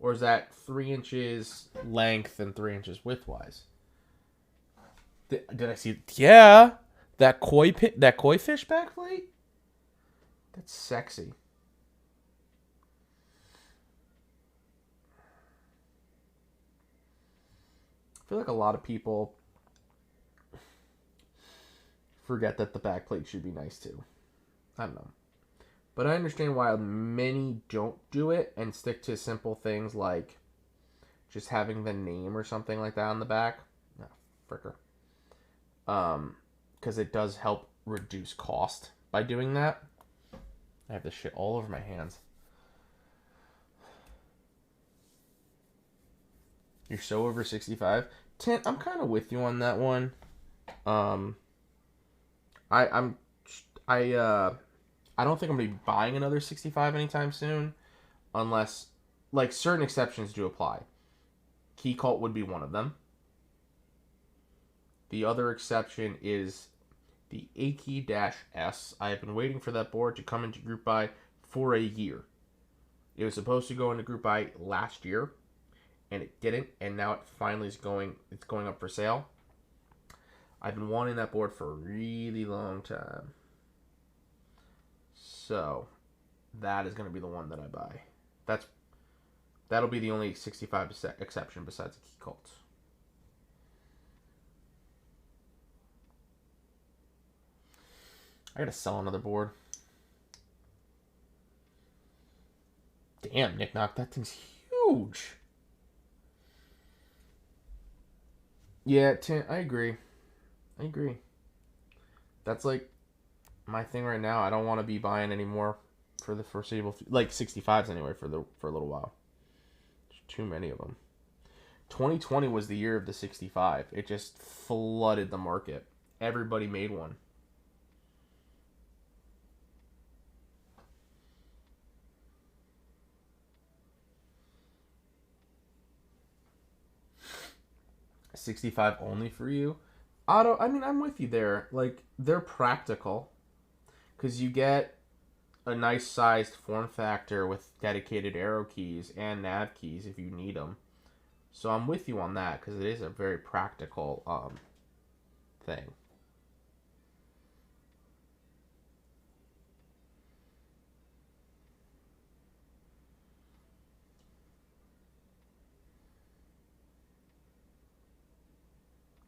Or is that 3 inches length and 3 inches widthwise? Did I see? Yeah, that koi fish backplate. That's sexy. I feel like a lot of people forget that the backplate should be nice too. I don't know. But I understand why many don't do it and stick to simple things like just having the name or something like that on the back. No, fricker. Because it does help reduce cost by doing that. I have this shit all over my hands. You're so over 65. Tint, I'm kind of with you on that one. I don't think I'm gonna be buying another 65 anytime soon, unless certain exceptions do apply. Key Cult would be one of them. The other exception is the Aki-S. I have been waiting for that board to come into group buy for a year. It was supposed to go into group buy last year, and it didn't, and now it finally is going up for sale. I've been wanting that board for a really long time. So, that is going to be the one that I buy. That'll be the only 65 exception besides the Key Cult. I gotta sell another board. Damn, Nick Knock, that thing's huge. Yeah, I agree. That's my thing right now. I don't want to be buying any more for the foreseeable, like 65s anyway, for a little while. There's too many of them. 2020 was the year of the 65. It just flooded the market. Everybody made one. $65 only for you. I mean, I'm with you there. Like, they're practical because you get a nice sized form factor with dedicated arrow keys and nav keys if you need them. So I'm with you on that because it is a very practical thing.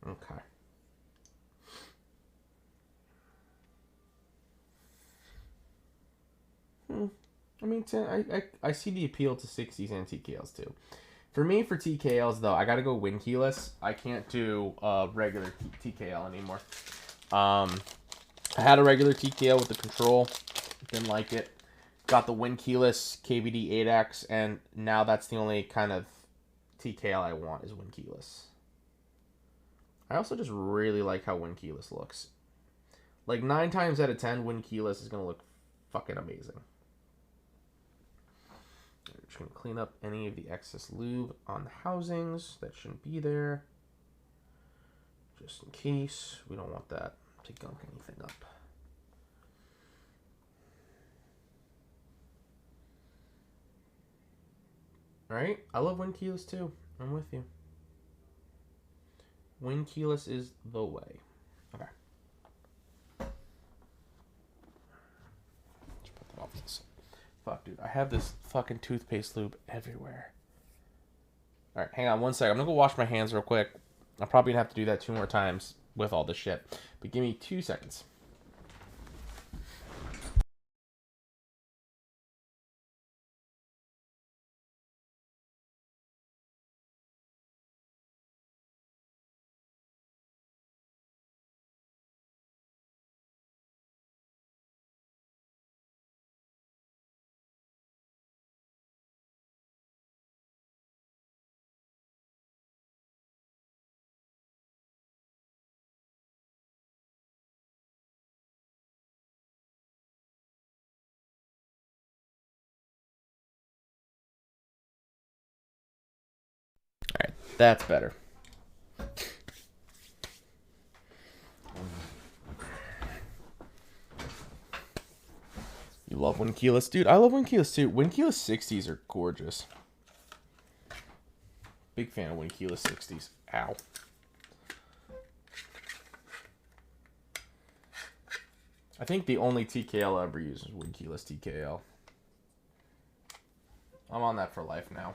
Okay. I mean, I see the appeal to 60s and TKLs too. For me, for TKLs though, I gotta go win keyless. I can't do regular TKL anymore. I had a regular TKL with the control, didn't like it. Got the win keyless KVD 8X, and now that's the only kind of TKL I want is win keyless. I also just really like how win keyless looks. Like 9 times out of 10, win keyless is gonna look fucking amazing. I'm just gonna clean up any of the excess lube on the housings that shouldn't be there, just in case. We don't want that to gunk anything up. Alright, I love win keyless too. I'm with you. Win keyless is the way. Okay. Let's put that off to the side. Fuck, dude. I have this fucking toothpaste lube everywhere. Alright, hang on one second. I'm gonna go wash my hands real quick. I'm probably gonna have to do that 2 more times with all this shit. But give me 2 seconds. Alright, that's better. You love win keyless? Dude, I love win keyless too. Win keyless 60s are gorgeous. Big fan of win keyless 60s. Ow. I think the only TKL I ever use is win keyless TKL. I'm on that for life now.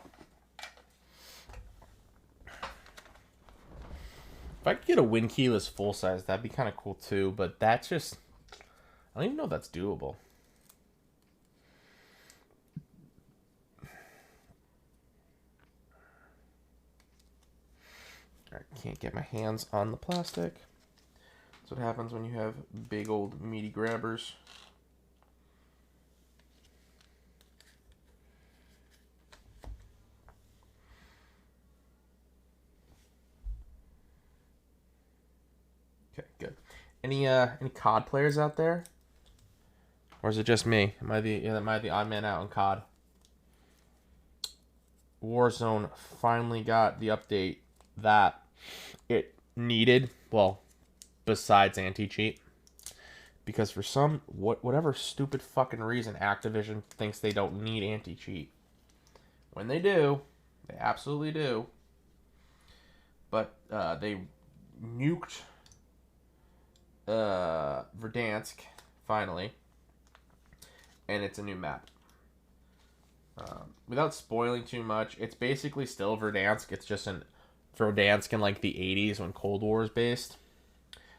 If I could get a win keyless full size, that'd be kind of cool too, but that's just... I don't even know if that's doable. Alright, can't get my hands on the plastic. That's what happens when you have big old meaty grabbers. Okay, good. Any COD players out there? Or is it just me? Am I the odd man out in COD? Warzone finally got the update that it needed. Well, besides anti-cheat, because for some whatever stupid fucking reason, Activision thinks they don't need anti-cheat. When they do, they absolutely do. But they nuked Verdansk finally, and it's a new map. Without spoiling too much, it's basically still Verdansk. It's just an Verdansk in like the 80s when Cold War is based.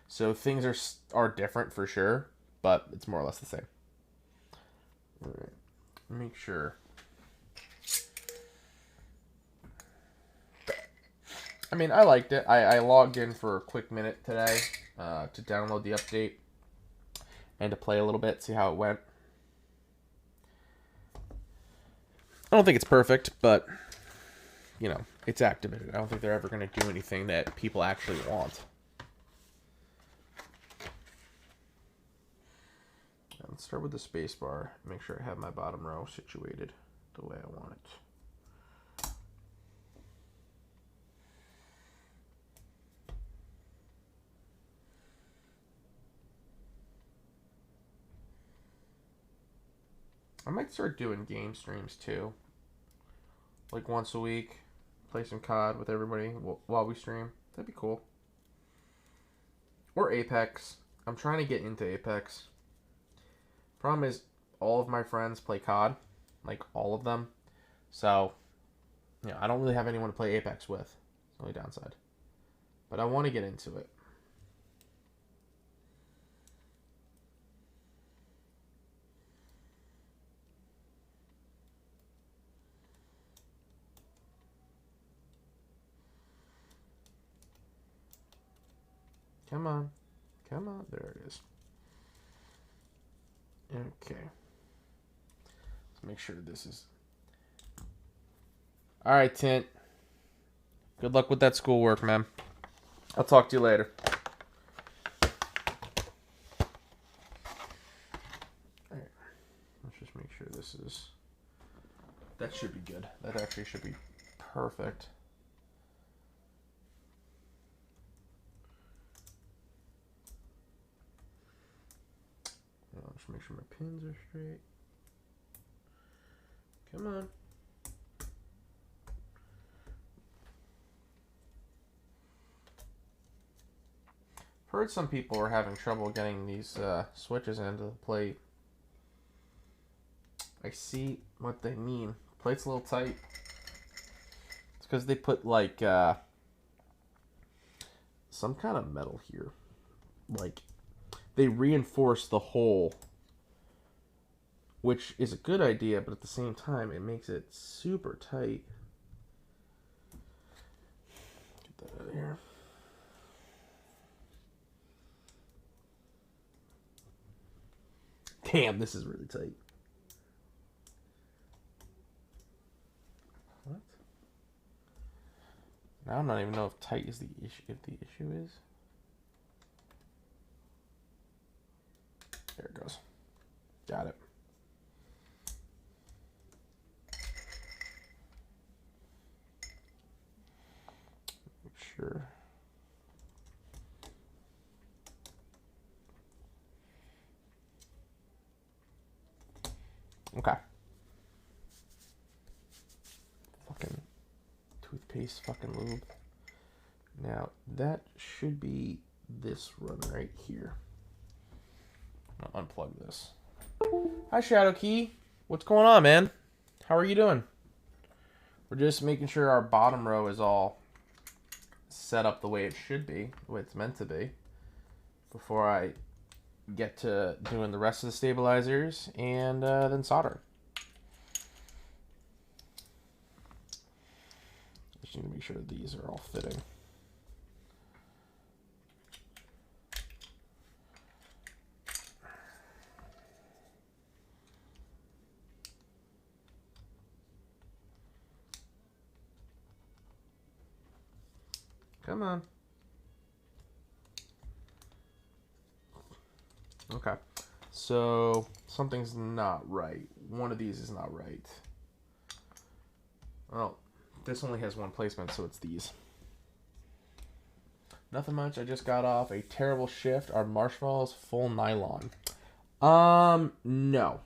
So things are different for sure, but it's more or less the same. All right. Make sure. I mean, I liked it. I logged in for a quick minute today to download the update. and to play a little bit, see how it went. I don't think it's perfect, but, you know, it's activated. I don't think they're ever going to do anything that people actually want. Let's start with the space bar. Make sure I have my bottom row situated the way I want it. I might start doing game streams too. Like once a week. Play some COD with everybody while we stream. That'd be cool. Or Apex. I'm trying to get into Apex. Problem is, all of my friends play COD. Like, all of them. So, you know, I don't really have anyone to play Apex with. It's the only downside. But I want to get into it. Come on. Come on. There it is. Okay. Let's make sure this is... Alright, Tint. Good luck with that schoolwork, man. I'll talk to you later. Alright. Let's just make sure this is... That should be good. That actually should be perfect. I'll just make sure my pins are straight. Come on. I've heard some people are having trouble getting these switches into the plate. I see what they mean. Plate's a little tight. It's because they put like some kind of metal here. Like they reinforce the hole, which is a good idea, but at the same time it makes it super tight. Get that out of here. Damn, this is really tight. What? Now I don't even know if tight is the issue. If the issue is, there it goes. Got it. Make sure. Okay. Fucking toothpaste, fucking lube. Now, that should be this run right here. I'll unplug this. Hi, Shadow Key. What's going on, man? How are you doing? We're just making sure our bottom row is all set up the way it should be, the way it's meant to be, before I get to doing the rest of the stabilizers and then solder. Just need to make sure these are all fitting. Come on. Okay. So something's not right. One of these is not right. Well, this only has one placement, so it's these. Nothing much. I just got off a terrible shift. Are marshmallows full nylon? No.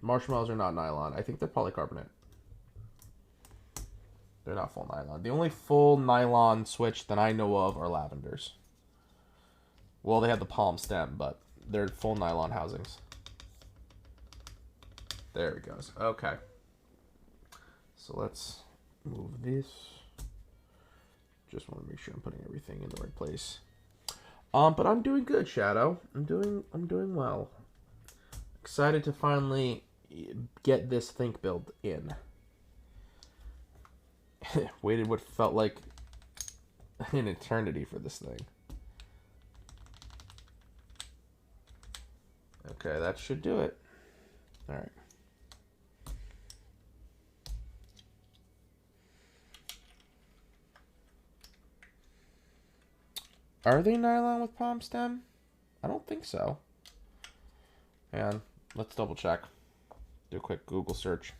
Marshmallows are not nylon. I think they're polycarbonate. They're not full nylon. The only full nylon switch that I know of are lavenders. Well, they have the palm stem, but they're full nylon housings. There it goes. Okay. So let's move this. Just want to make sure I'm putting everything in the right place. But I'm doing good, Shadow. I'm doing well. Excited to finally get this think build in. Waited what felt like an eternity for this thing. Okay, that should do it. All right. Are they nylon with palm stem? I don't think so. And let's double check. Do a quick Google search.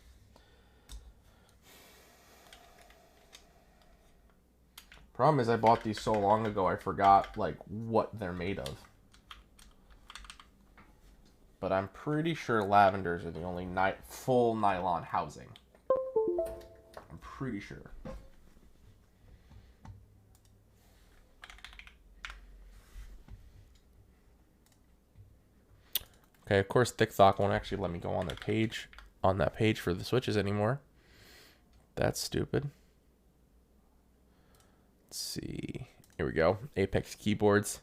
Problem is I bought these so long ago I forgot like what they're made of. But I'm pretty sure lavenders are the only full nylon housing. I'm pretty sure. Okay, of course Thick Thought won't actually let me go on their page, on that page for the switches anymore. That's stupid. Let's see. Here we go. Apex keyboards.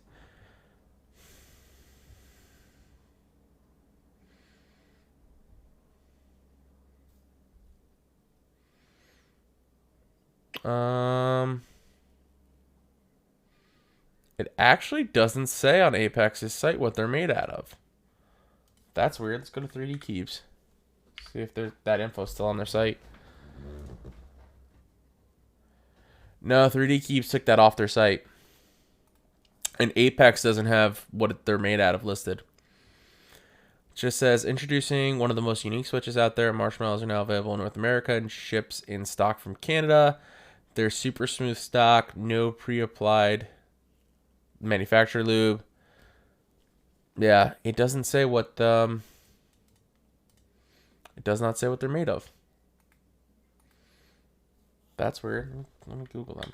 It actually doesn't say on Apex's site what they're made out of. That's weird. Let's go to 3D Keeps. See if that info's still on their site. No, 3D Keeps took that off their site. And Apex doesn't have what they're made out of listed. It just says, introducing one of the most unique switches out there. Marshmallows are now available in North America and ships in stock from Canada. They're super smooth stock, no pre-applied manufacturer lube. Yeah, it doesn't say what it does not say what they're made of. That's weird. Let me Google them.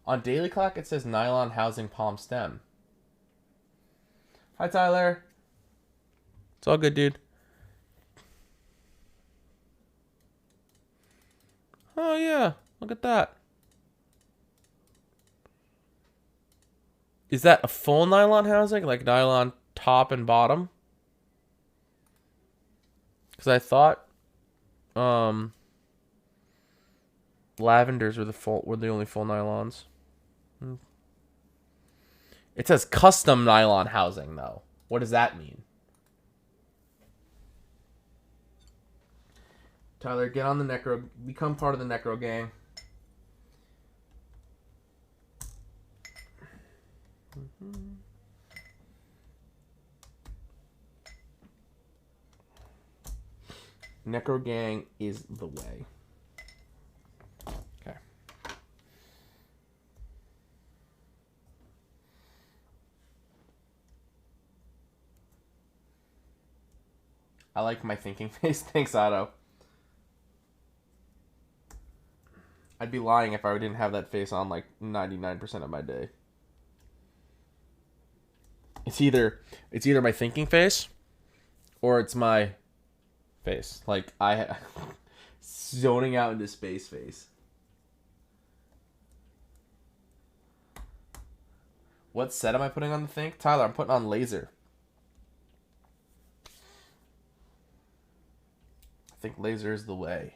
On Daily Clock, it says nylon housing palm stem. Hi, Tyler. It's all good, dude. Oh, yeah. Look at that. Is that a full nylon housing? Like nylon top and bottom? Because I thought lavenders were the only full nylons. It says custom nylon housing, though. What does that mean? Tyler, get on the Necro. Become part of the Necro gang. Necro gang is the way. Okay. I like my thinking face. Thanks, Otto. I'd be lying if I didn't have that face on like 99% of my day. It's either my thinking face or it's my face. Like zoning out into space face. What set am I putting on the Think? Tyler, I'm putting on laser. I think laser is the way.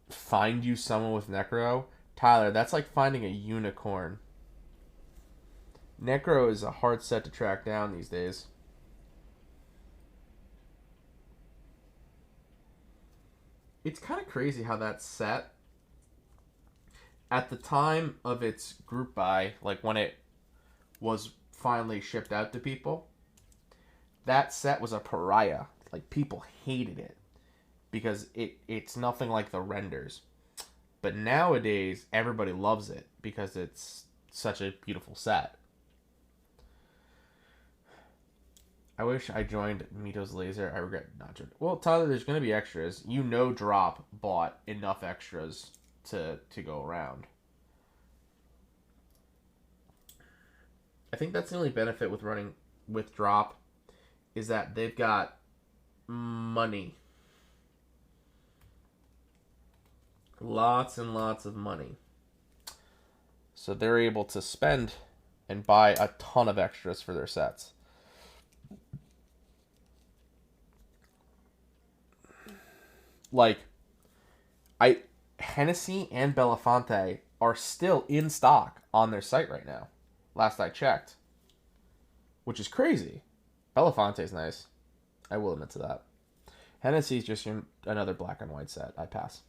Find you someone with Necro? Tyler, that's like finding a unicorn. Necro is a hard set to track down these days. It's kind of crazy how that set, at the time of its group buy, like when it was finally shipped out to people, that set was a pariah. Like, people hated it because it's nothing like the renders. But nowadays, everybody loves it because it's such a beautiful set. I wish I joined Mito's Laser. I regret not joining. Well, Tyler, there's going to be extras. You know Drop bought enough extras to go around. I think that's the only benefit with running with Drop is that they've got money. Lots and lots of money. So they're able to spend and buy a ton of extras for their sets. Like, I Hennessy and Belafonte are still in stock on their site right now. Last I checked, which is crazy. Belafonte's nice. I will admit to that. Hennessy's just another black and white set. I pass.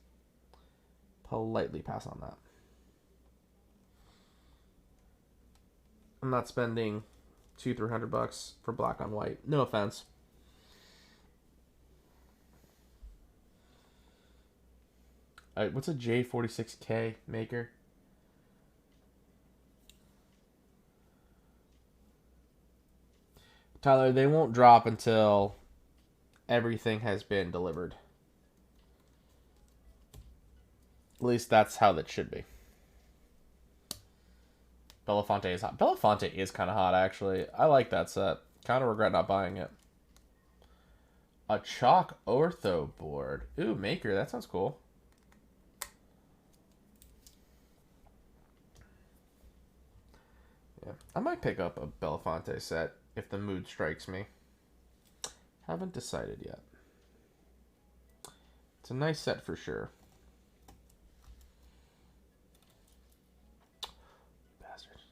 Politely pass on that. I'm not spending $200-300 for black on white. No offense. Alright, what's a J46K maker? Tyler, they won't drop until everything has been delivered. At least that's how that should be. Belafonte is hot. Belafonte is kind of hot, actually. I like that set. Kind of regret not buying it. A chalk ortho board. Ooh, maker. That sounds cool. Yeah, I might pick up a Belafonte set if the mood strikes me. Haven't decided yet. It's a nice set for sure. Bastards.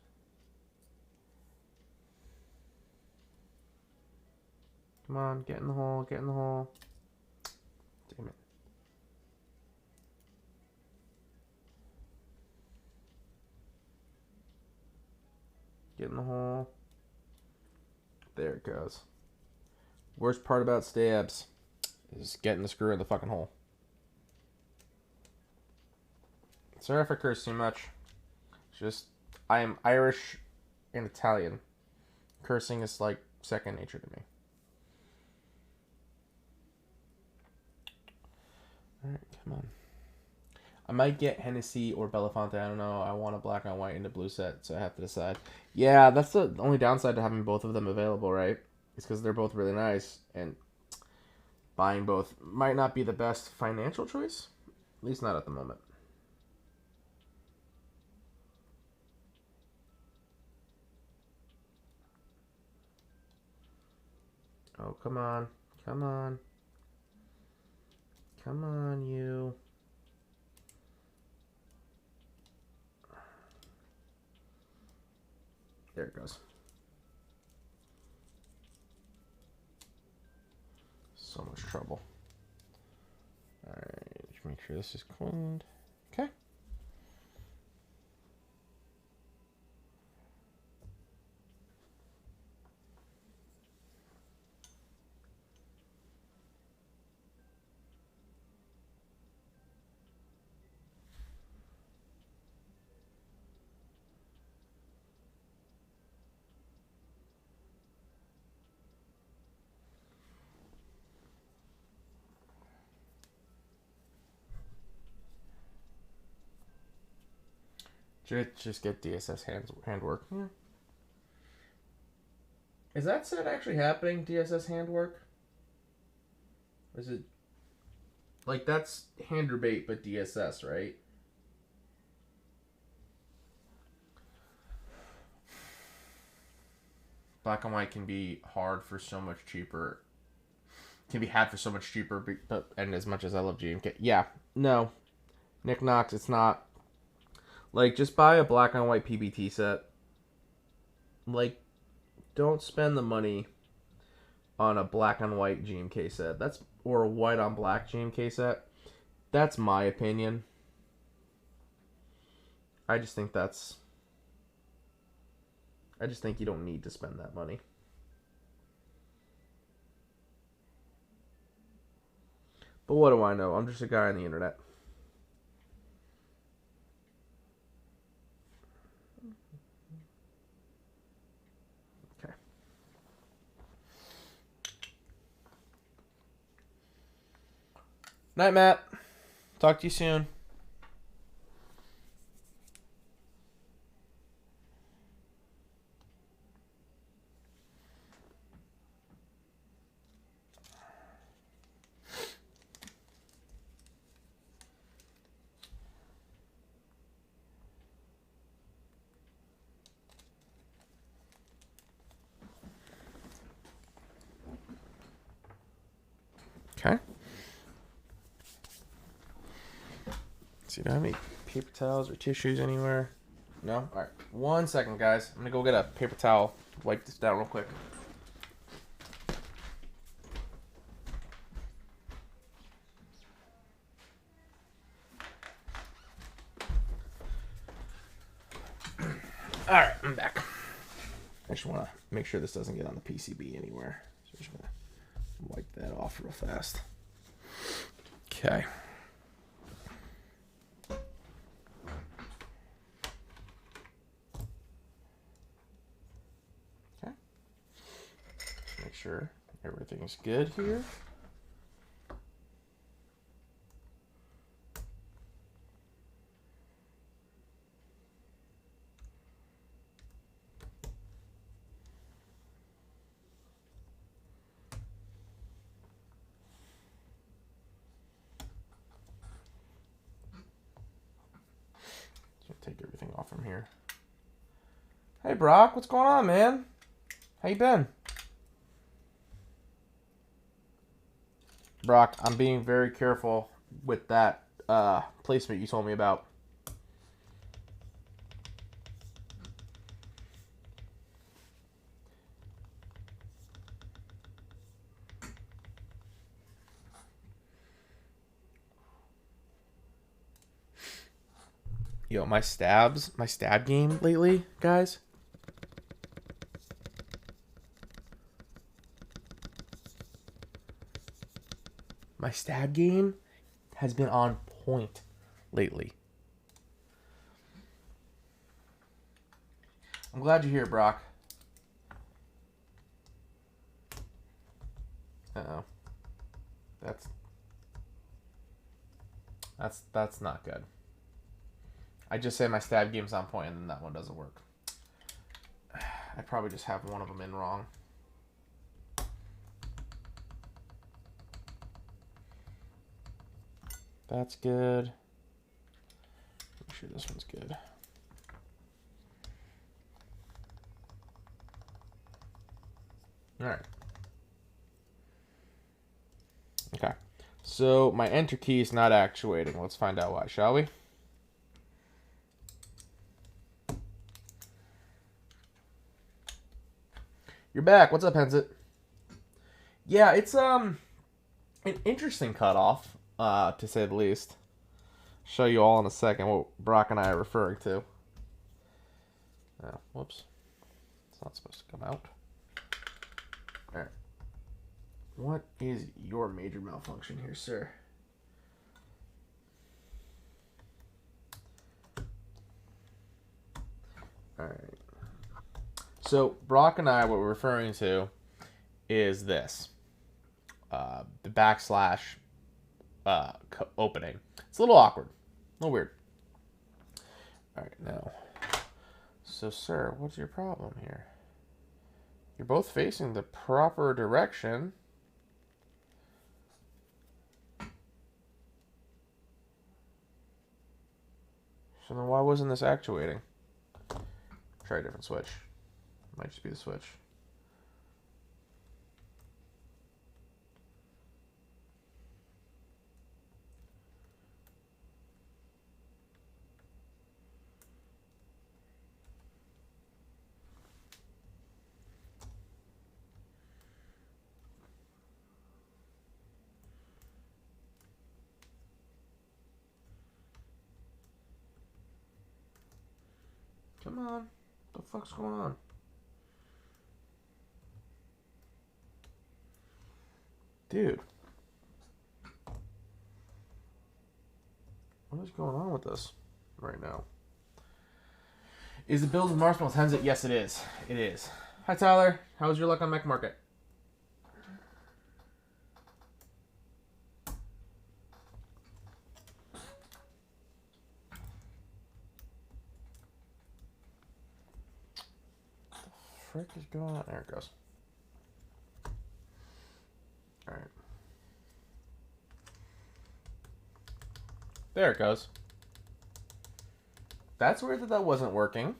Come on, get in the hole, get in the hole. Damn it. Get in the hole. There it goes. Worst part about stabs is getting the screw in the fucking hole. Sorry if I curse too much. It's just, I am Irish and Italian. Cursing is like second nature to me. Alright, come on. I might get Hennessy or Belafonte. I don't know. I want a black on white and a blue set, so I have to decide. Yeah, that's the only downside to having both of them available, right? It's because they're both really nice, and buying both might not be the best financial choice. At least not at the moment. Oh, come on. Come on. Come on, you. There it goes. So much trouble. Alright, let's make sure this is cleaned. Okay. Just get DSS handwork. Yeah. Is that set actually happening, DSS handwork? Or is it... Like, that's hander bait, but DSS, right? Black and white can be hard for so much cheaper. Can be had for so much cheaper, but and as much as I love GMK. Yeah, no. Nick Knox, it's not. Like, just buy a black and white PBT set. Like, don't spend the money on a black and white GMK set. That's or a white on black GMK set. That's my opinion. I just think you don't need to spend that money. But what do I know? I'm just a guy on the internet. Okay. Night, Matt. Talk to you soon. Okay. see, do I have any paper towels or tissues anywhere? No? Alright. 1 second, guys. I'm gonna go get a paper towel. Wipe this down real quick. Alright, I'm back. I just want to make sure this doesn't get on the PCB anywhere. So I'm just going to wipe that off real fast. Okay. Okay. Make sure everything's good here. Take everything off from here. Hey Brock, what's going on, man? How you been? Brock, I'm being very careful with that placement you told me about. Yo, my stab game lately, guys. My stab game has been on point lately. I'm glad you're here, Brock. Uh-oh. That's not good. I just say my stab game's on point and then that one doesn't work. I probably just have one of them in wrong. That's good. Make sure this one's good. All right. Okay. So my enter key is not actuating. Let's find out why, shall we? You're back. What's up, Hensit? Yeah, it's an interesting cutoff, to say the least. Show you all in a second what Brock and I are referring to. Oh, whoops. It's not supposed to come out. Alright. What is your major malfunction here, sir? Alright. So, Brock and I, what we're referring to is this. The backslash opening. It's a little awkward. A little weird. Alright, now. So, sir, what's your problem here? You're both facing the proper direction. So then why wasn't this actuating? Try a different switch. Might just be the switch. Come on. What the fuck's going on? Dude. What is going on with this right now? Is the build with marshmallows Hensit? Yes, it is. It is. Hi, Tyler. How was your luck on Mech Market? What the frick is going on? There it goes. Alright. There it goes. That's weird that wasn't working.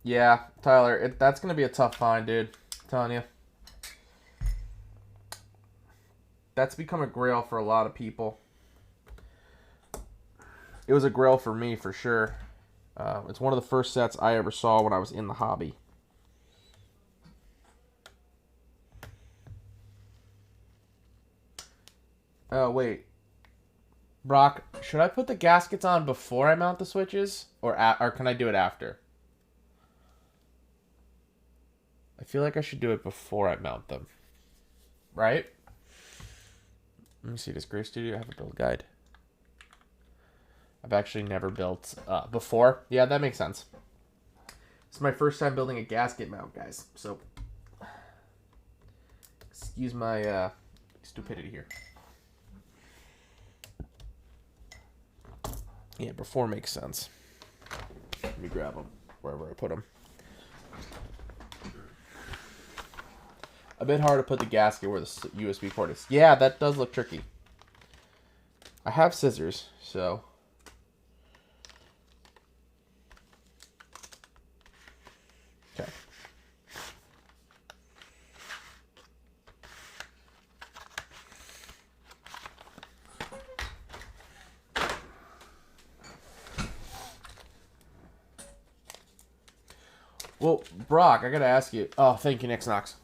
Yeah, Tyler, that's going to be a tough find, dude. I'm telling you. That's become a grail for a lot of people. It was a grail for me, for sure. It's one of the first sets I ever saw when I was in the hobby. Oh, wait. Brock, should I put the gaskets on before I mount the switches? Or can I do it after? I feel like I should do it before I mount them. Right? Let me see. Does Gray Studio have a build guide? I've actually never built before. Yeah, that makes sense. It's my first time building a gasket mount, guys. So, excuse my stupidity here. Yeah, before makes sense. Let me grab them wherever I put them. A bit hard to put the gasket where the USB port is. Yeah, that does look tricky. I have scissors, so... Okay. Well, Brock, I gotta ask you. Oh, thank you, Nick Knox.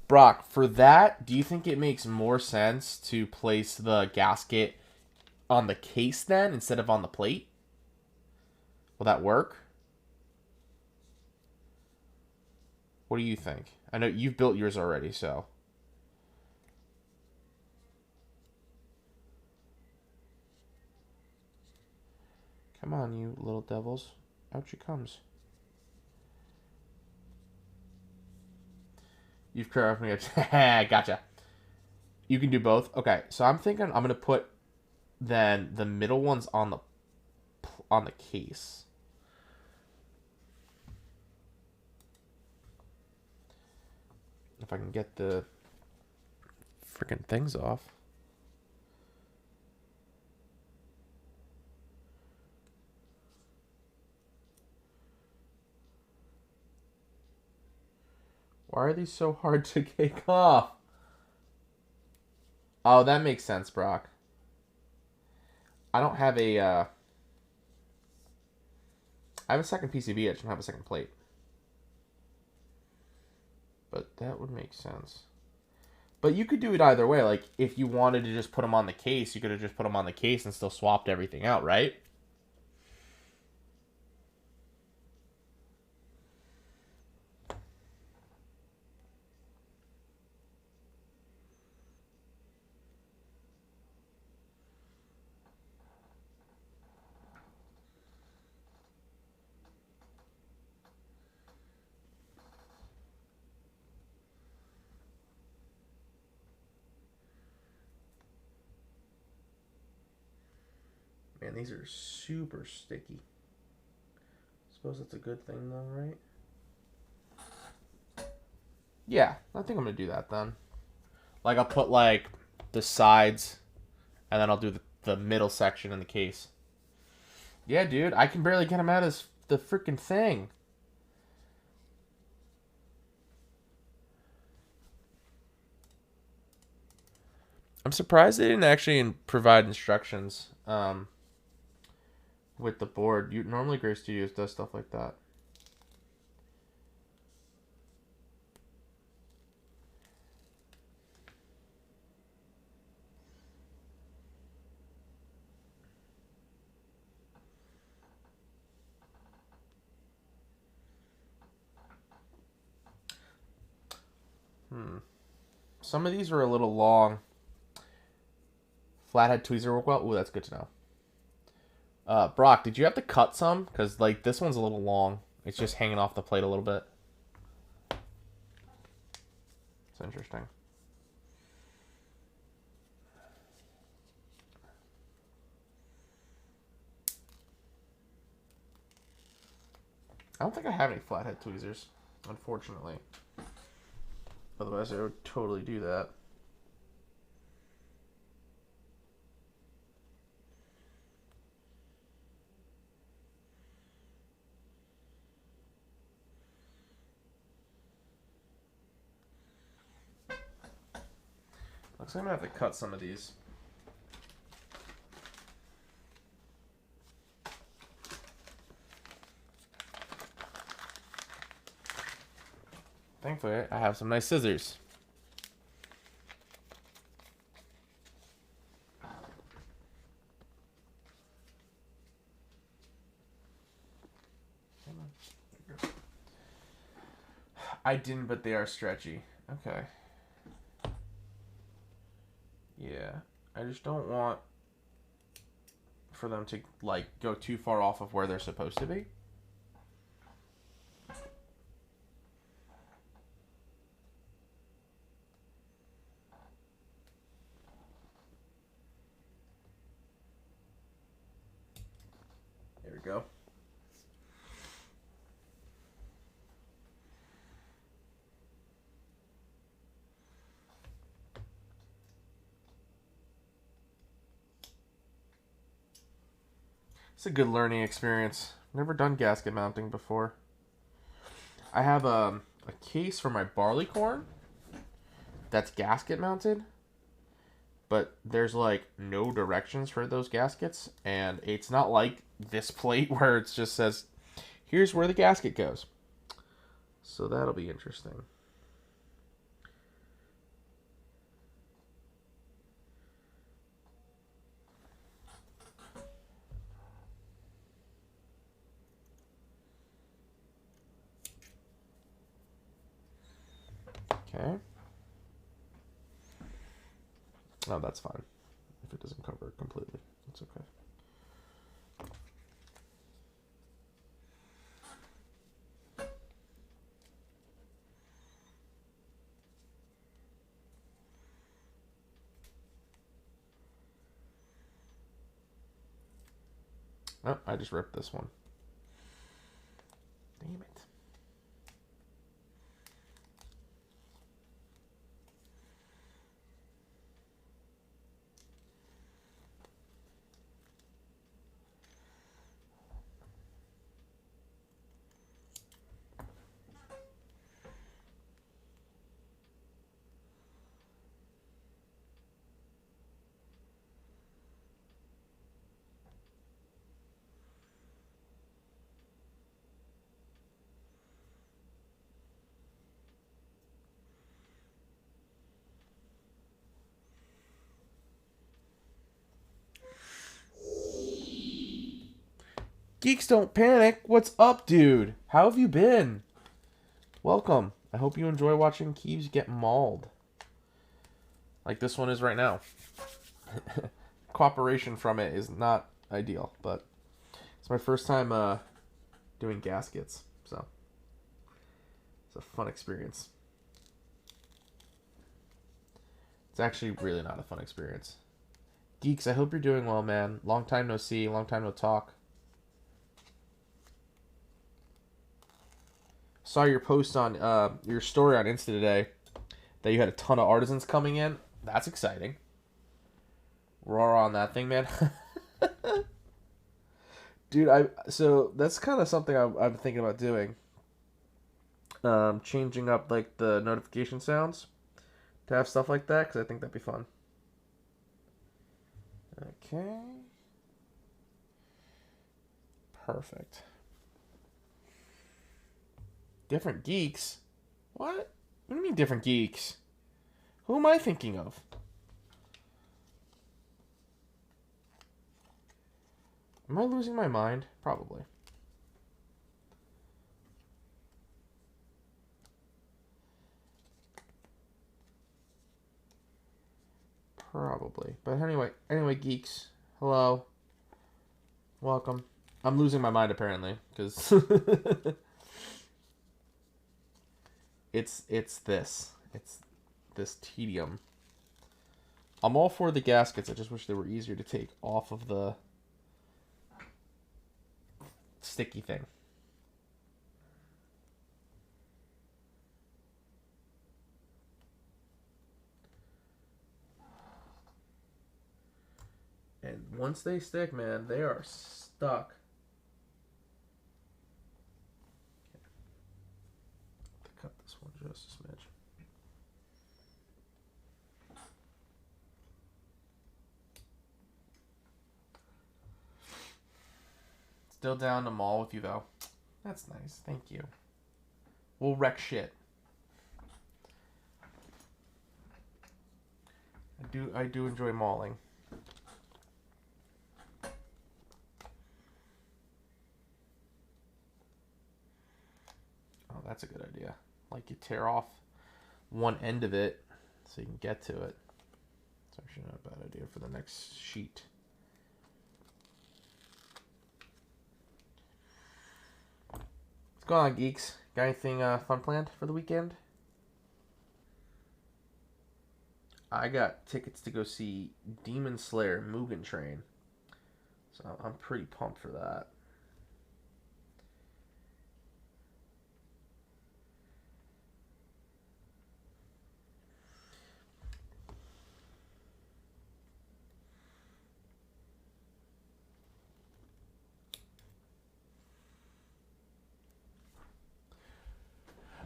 Brock, for that, do you think it makes more sense to place the gasket on the case then instead of on the plate? Will that work? What do you think? I know you've built yours already, so. Come on, you little devils. Out she comes. You've corrected me. Gotcha. You can do both? Okay, so I'm thinking I'm going to put then the middle ones on the case. If I can get the freaking things off. Why are these so hard to take off? Oh, that makes sense, Brock. I don't have a... I have a second PCB. I just don't have a second plate. But that would make sense. But you could do it either way. Like, if you wanted to just put them on the case, you could have just put them on the case and still swapped everything out, right? Man, these are super sticky. Suppose that's a good thing though, right? Yeah, I think I'm gonna do that then. Like, I'll put like the sides, and then I'll do the middle section in the case. Yeah, dude, I can barely get them out of the freaking thing. I'm surprised they didn't actually provide instructions with the board. Normally Gray Studios does stuff like that. Some of these are a little long. Flathead tweezer work well? Ooh, that's good to know. Brock, did you have to cut some? Because, like, this one's a little long. It's just hanging off the plate a little bit. It's interesting. I don't think I have any flathead tweezers, unfortunately. Otherwise, I would totally do that. Looks like I'm gonna have to cut some of these. Thankfully, I have some nice scissors. I didn't, but they are stretchy. Okay. Yeah. I just don't want for them to, like, go too far off of where they're supposed to be. There we go. It's a good learning experience. Never done gasket mounting before. I have a case for my barley corn that's gasket mounted, but there's like no directions for those gaskets, and it's not like this plate where it just says, here's where the gasket goes. So that'll be interesting. Okay. Oh, that's fine. If it doesn't cover it completely, it's okay. Oh, I just ripped this one. Damn it. Geeks don't panic. What's up, dude? How have you been? Welcome. I hope you enjoy watching Keeves get mauled. Like this one is right now. Cooperation from it is not ideal, but it's my first time doing gaskets, so it's a fun experience. It's actually really not a fun experience. Geeks, I hope you're doing well, man. Long time no see, long time no talk. Saw your post on your story on Insta today that you had a ton of artisans coming in. That's exciting. Roar on that thing, man. Dude, so that's kind of something I'm thinking about doing. Changing up like the notification sounds to have stuff like that, because I think that'd be fun. Okay. Perfect. Different geeks? What? What do you mean different geeks? Who am I thinking of? Am I losing my mind? Probably. Probably. But anyway, geeks. Hello. Welcome. I'm losing my mind apparently, because it's this. It's this tedium. I'm all for the gaskets. I just wish they were easier to take off of the sticky thing. And once they stick, man, they are stuck. Cut this one just a smidge. Still down to mall with you though. That's nice. Thank you. We'll wreck shit. I do enjoy mauling. Oh, that's a good idea. Like you tear off one end of it so you can get to it. It's actually not a bad idea for the next sheet. What's going on, geeks? Got anything fun planned for the weekend? I got tickets to go see Demon Slayer Mugen Train. So I'm pretty pumped for that.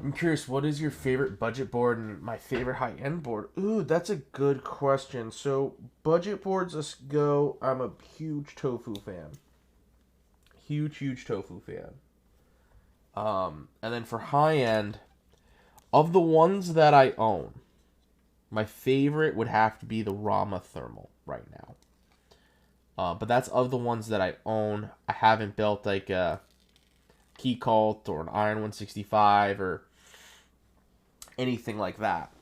I'm curious, what is your favorite budget board and my favorite high-end board? Ooh, that's a good question. So, budget boards, let's go. I'm a huge Tofu fan. Huge Tofu fan. And then for high-end, of the ones that I own, my favorite would have to be the Rama Thermal right now. But that's of the ones that I own. I haven't built like a Key Cult or an Iron 165 or anything like that.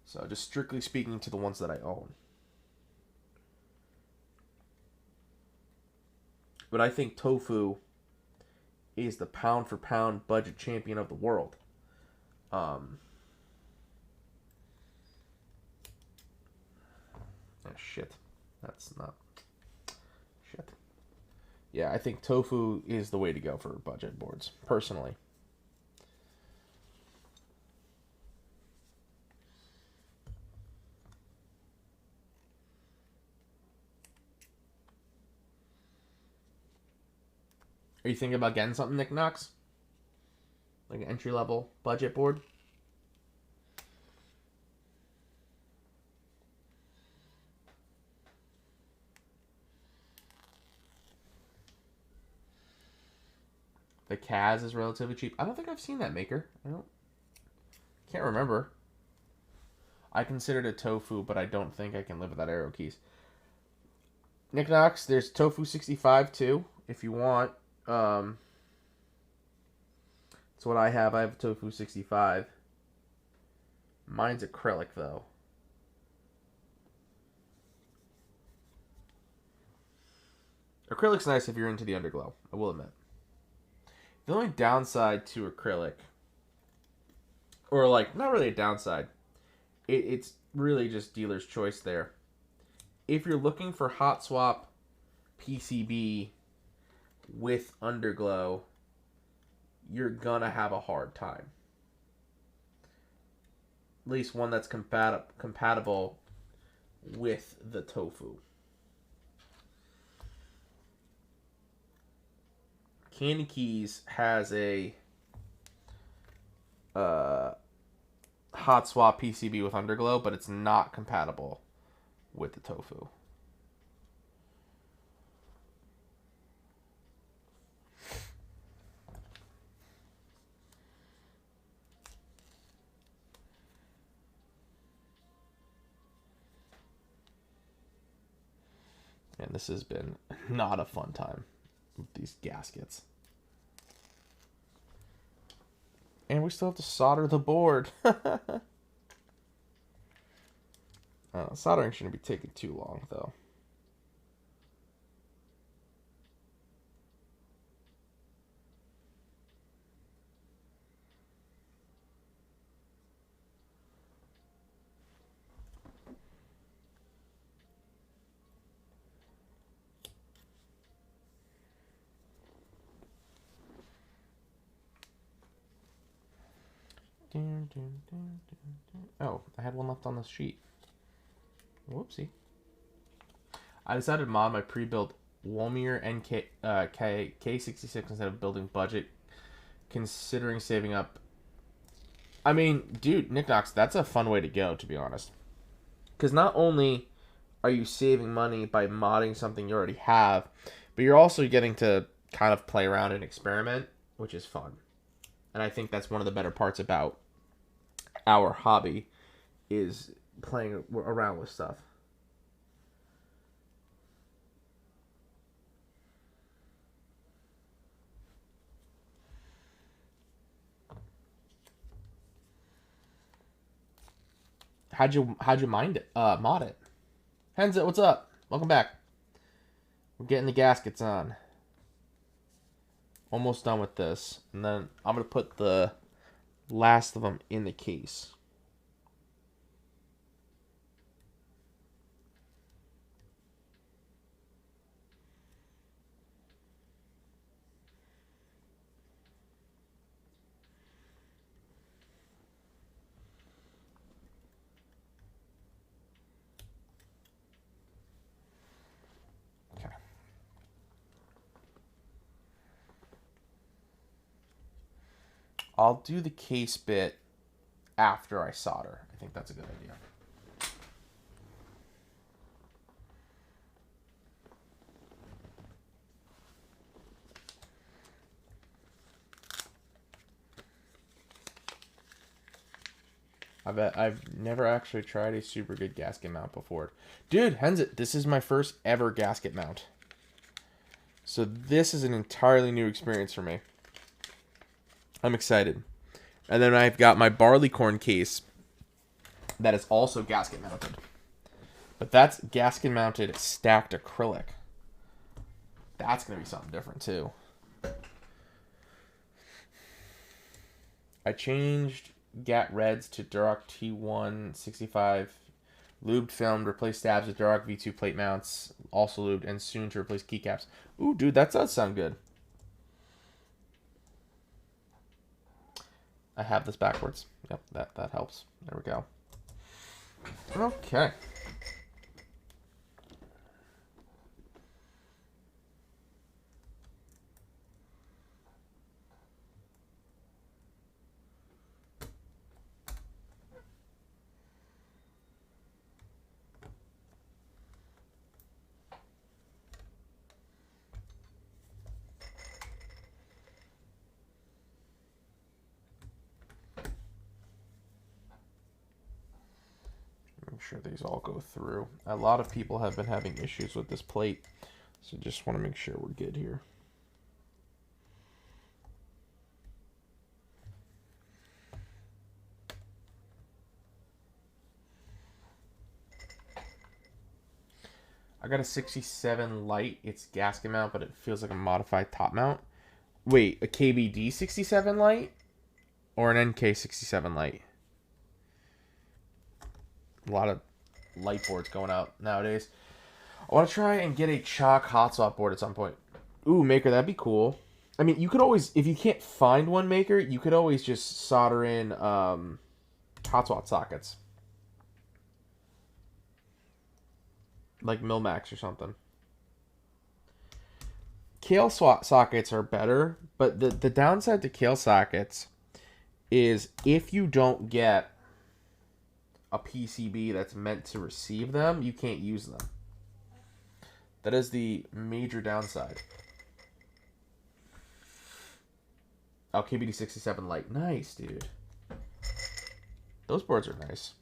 So just strictly speaking to the ones that I own. But I think Tofu is the pound for pound budget champion of the world. Oh shit. That's not shit. Yeah, I think Tofu is the way to go for budget boards, personally. Are you thinking about getting something, Nick Knox? Like an entry-level budget board? The Kaz is relatively cheap. I don't think I've seen that maker. Can't remember. I considered it Tofu, but I don't think I can live without arrow keys. Nick Knox, there's Tofu 65 too, if you want. That's what I have. I have Tofu 65. Mine's acrylic, though. Acrylic's nice if you're into the underglow, I will admit. The only downside to acrylic, or like, not really a downside, it's really just dealer's choice there. If you're looking for hot swap PCB with underglow, you're gonna have a hard time. At least one that's compatible with the Tofu. Candy Keys has a hot swap PCB with underglow, but it's not compatible with the Tofu. And this has been not a fun time with these gaskets. And we still have to solder the board. Soldering shouldn't be taking too long, though. Oh, I had one left on this sheet. Whoopsie. I decided to mod my pre-built Wolmir NK K66 instead of building budget, considering saving up. I mean, dude, Nick Knox, that's a fun way to go, to be honest. Because not only are you saving money by modding something you already have, but you're also getting to kind of play around and experiment, which is fun. And I think that's one of the better parts about our hobby is playing around with stuff. How'd you mod it? Henza, what's up? Welcome back. We're getting the gaskets on. Almost done with this. And then I'm going to put the last of them in the case. Okay. I'll do the case bit after I solder. I think that's a good idea. I've never actually tried a super good gasket mount before. Dude, Henza, this is my first ever gasket mount. So this is an entirely new experience for me. I'm excited. And then I've got my barleycorn case that is also gasket mounted. But that's gasket mounted stacked acrylic. That's going to be something different too. I changed Gat Reds to Duroc T1 65 lubed filmed, replaced stabs with Duroc V2 plate mounts, also lubed, and soon to replace keycaps. Ooh, dude, that does sound good. I have this backwards. Yep, that helps. There we go. Okay. Make sure these all go through. A lot of people have been having issues with this plate, so just want to make sure we're good here. I got a 67 light. It's gasket mount, but it feels like a modified top mount. Wait, a KBD 67 light or an NK 67 light? A lot of light boards going out nowadays. I want to try and get a chalk hot swap board at some point. Ooh, Maker, that'd be cool. I mean, you could always, if you can't find one, Maker, you could always just solder in hot swap sockets. Like Mechs or something. Kale sockets are better, but the downside to kale sockets is if you don't get a PCB that's meant to receive them, you can't use them. That is the major downside. Oh, KBD 67 light. Nice, dude. Those boards are nice.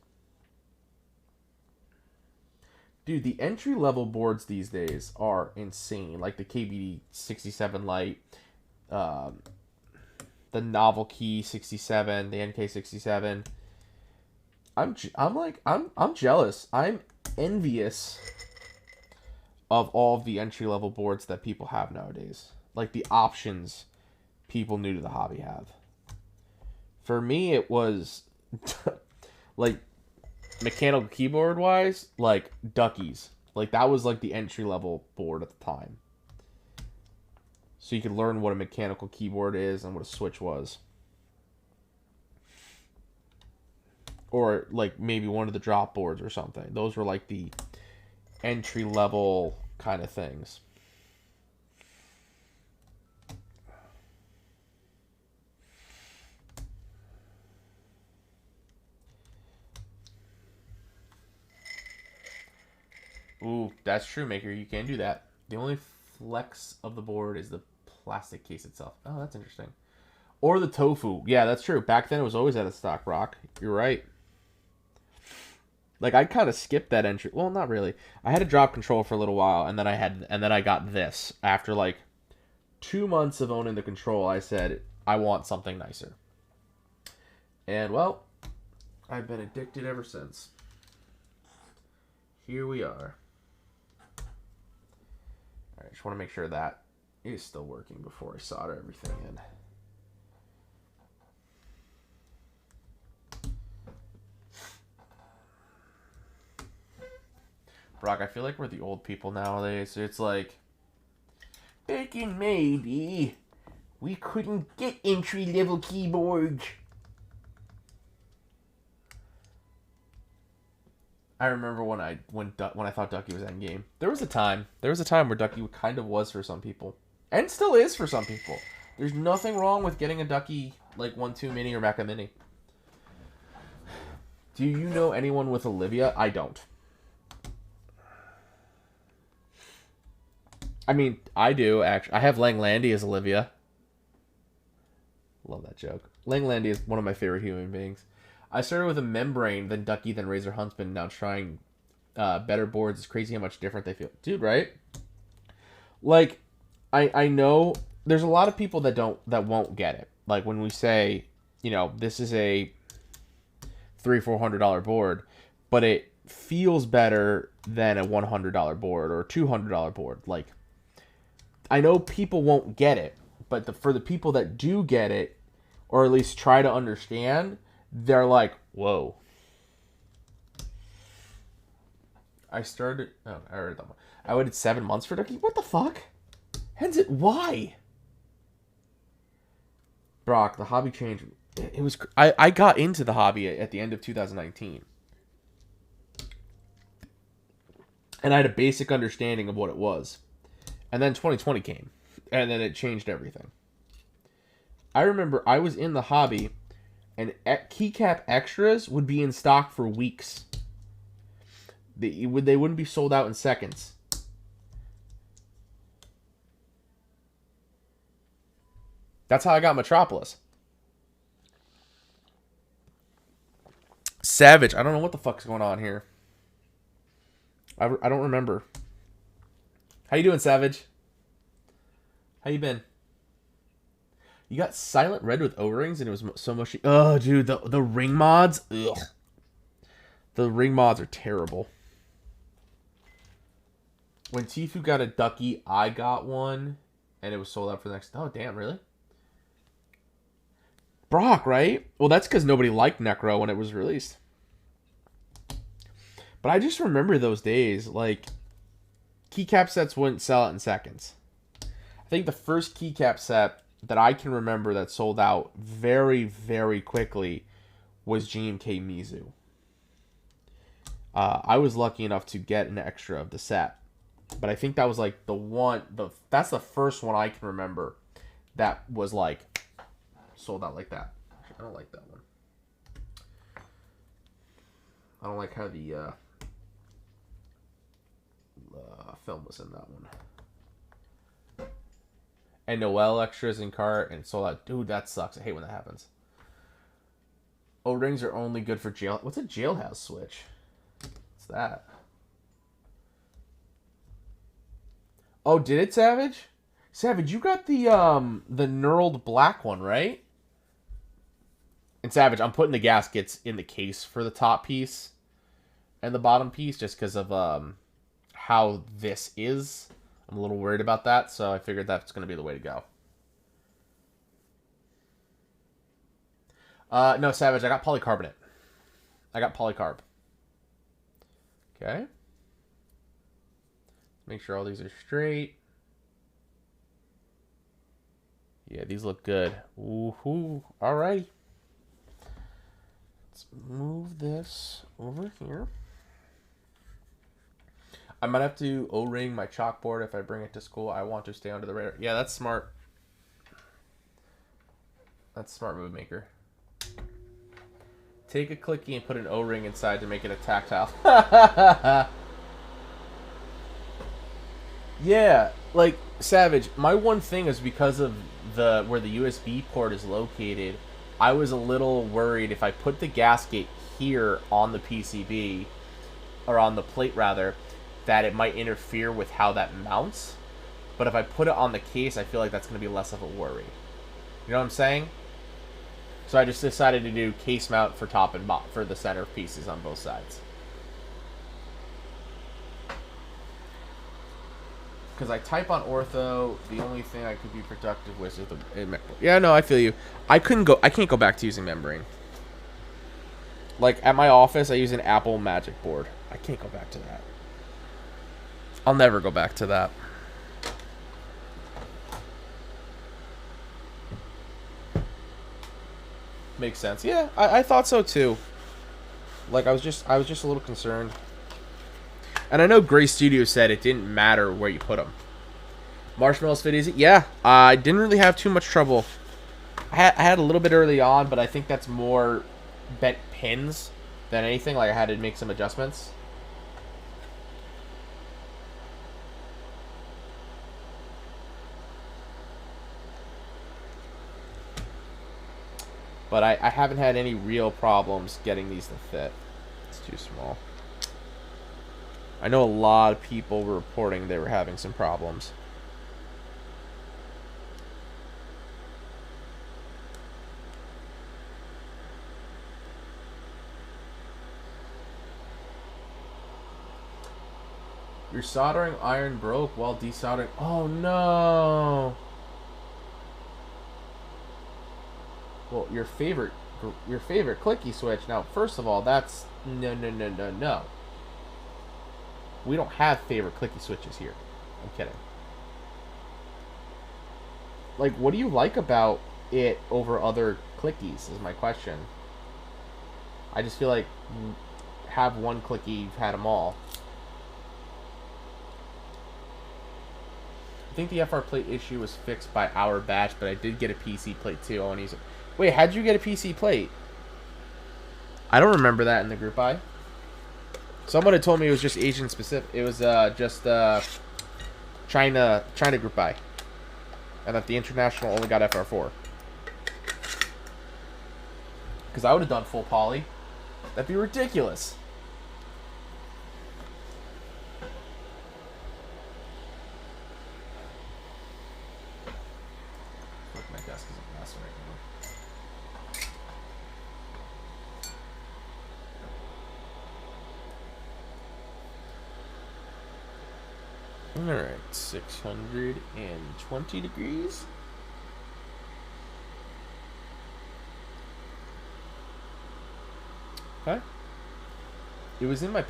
Dude, the entry-level boards these days are insane. Like the KBD 67 light, the Novel Key 67, the NK 67. I'm jealous. I'm envious of all of the entry-level boards that people have nowadays. Like the options people new to the hobby have. For me, it was like mechanical keyboard wise, like Duckies. Like that was like the entry-level board at the time. So you could learn what a mechanical keyboard is and what a switch was. Or like maybe one of the drop boards or something. Those were like the entry level kind of things. Ooh, that's true, Maker. You can do that. The only flex of the board is the plastic case itself. Oh, that's interesting. Or the tofu. Yeah, that's true. Back then it was always out of stock, Brock. You're right. Like I kind of skipped that entry. Well, not really. I had a drop control for a little while, and then I got this. After like 2 months of owning the control, I said I want something nicer. And well, I've been addicted ever since. Here we are. Alright, just want to make sure that is still working before I solder everything in. Brock, I feel like we're the old people nowadays. It's like, back in maybe we couldn't get entry-level keyboards. I remember when I thought Ducky was endgame. There was a time where Ducky kind of was for some people, and still is for some people. There's nothing wrong with getting a Ducky like 1-2 Mini or Mecha Mini. Do you know anyone with Olivia? I don't. I mean, I do actually. I have Langlandy as Olivia. Love that joke. Langlandy is one of my favorite human beings. I started with a membrane, then Ducky, then Razor Huntsman. Now trying better boards. It's crazy how much different they feel, dude. Right? Like, I know there's a lot of people that won't get it. Like when we say, you know, this is a $300-400 board, but it feels better than a $100 board or $200 board. Like, I know people won't get it, but for the people that do get it, or at least try to understand, they're like, whoa. I started... Oh, I heard that one. I waited 7 months for Ducky? What the fuck? Hence it... Why? Brock, the hobby changed. It was... I got into the hobby at the end of 2019. And I had a basic understanding of what it was. And then 2020 came. And then it changed everything. I remember I was in the hobby... and keycap extras would be in stock for weeks. They wouldn't be sold out in seconds. That's how I got Metropolis. Savage. I don't know what the fuck's going on here. I don't remember. How you doing, Savage? How you been? You got Silent Red with O-rings, and it was so mushy. Oh, dude, the ring mods. Ugh. The ring mods are terrible. When Tfue got a Ducky, I got one, and it was sold out for the next... Oh, damn, really? Brock, right? Well, that's because nobody liked Necro when it was released. But I just remember those days. Like, keycap sets wouldn't sell out in seconds. I think the first keycap set that I can remember that sold out very, very quickly was GMK Mizu. I was lucky enough to get an extra of the set. But I think that was like that's the first one I can remember that was like sold out like that. I don't like that one. I don't like how the film was in that one. And Noel extras in cart and sold out. Dude, that sucks. I hate when that happens. O-rings are only good for jail. What's a jailhouse switch? What's that? Oh, did it, Savage? Savage, you got the knurled black one, right? And Savage, I'm putting the gaskets in the case for the top piece and the bottom piece just because of how this is. I'm a little worried about that, so I figured that's going to be the way to go. No, Savage, I got polycarbonate. I got polycarb. Okay. Make sure all these are straight. Yeah, these look good. Woohoo. Alrighty. Let's move this over here. I might have to O-ring my chalkboard if I bring it to school. I want to stay under the radar. Yeah, that's smart. That's a smart move maker. Take a clicky and put an O-ring inside to make it a tactile. Yeah, like Savage. My one thing is because of the where the USB port is located. I was a little worried if I put the gasket here on the PCB or on the plate rather, that it might interfere with how that mounts. But if I put it on the case, I feel like that's going to be less of a worry. You know what I'm saying? So I just decided to do case mount for top and bottom for the center pieces on both sides. Because I type on ortho, the only thing I could be productive with is the yeah. No, I feel you. I can't go back to using membrane. Like at my office, I use an Apple Magic Board. I can't go back to that. I'll never go back to that. Makes sense. Yeah, I thought so too. Like I was just a little concerned. And I know Gray Studio said it didn't matter where you put them. Marshmallows fit easy. Yeah, I didn't really have too much trouble. I had a little bit early on, but I think that's more bent pins than anything. Like I had to make some adjustments. But I haven't had any real problems getting these to fit. It's too small. I know a lot of people were reporting they were having some problems. Your soldering iron broke while desoldering. Oh no! Well, your favorite clicky switch. Now, first of all, that's no. We don't have favorite clicky switches here. I'm kidding. Like, what do you like about it over other clickies? Is my question. I just feel like have one clicky, you've had them all. I think the FR plate issue was fixed by our batch, but I did get a PC plate too. I want to use it. Wait, how'd you get a PC plate? I don't remember that in the group buy. Someone had told me it was just Asian specific. It was just China group buy, and that the international only got FR4. Because I would have done full poly. That'd be ridiculous. Look, my desk is a mess right now. Alright, 620 degrees. Okay. It was in my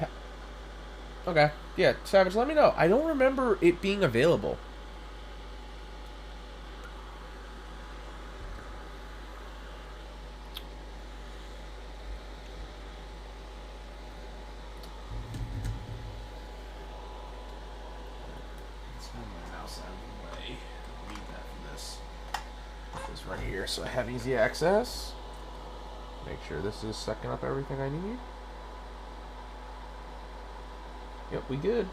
Okay. Yeah, Savage, let me know. I don't remember it being available. Let's move my mouse out of the way. I'll need that for this. Put this right here so I have easy access. Make sure this is sucking up everything I need. Yep, we good.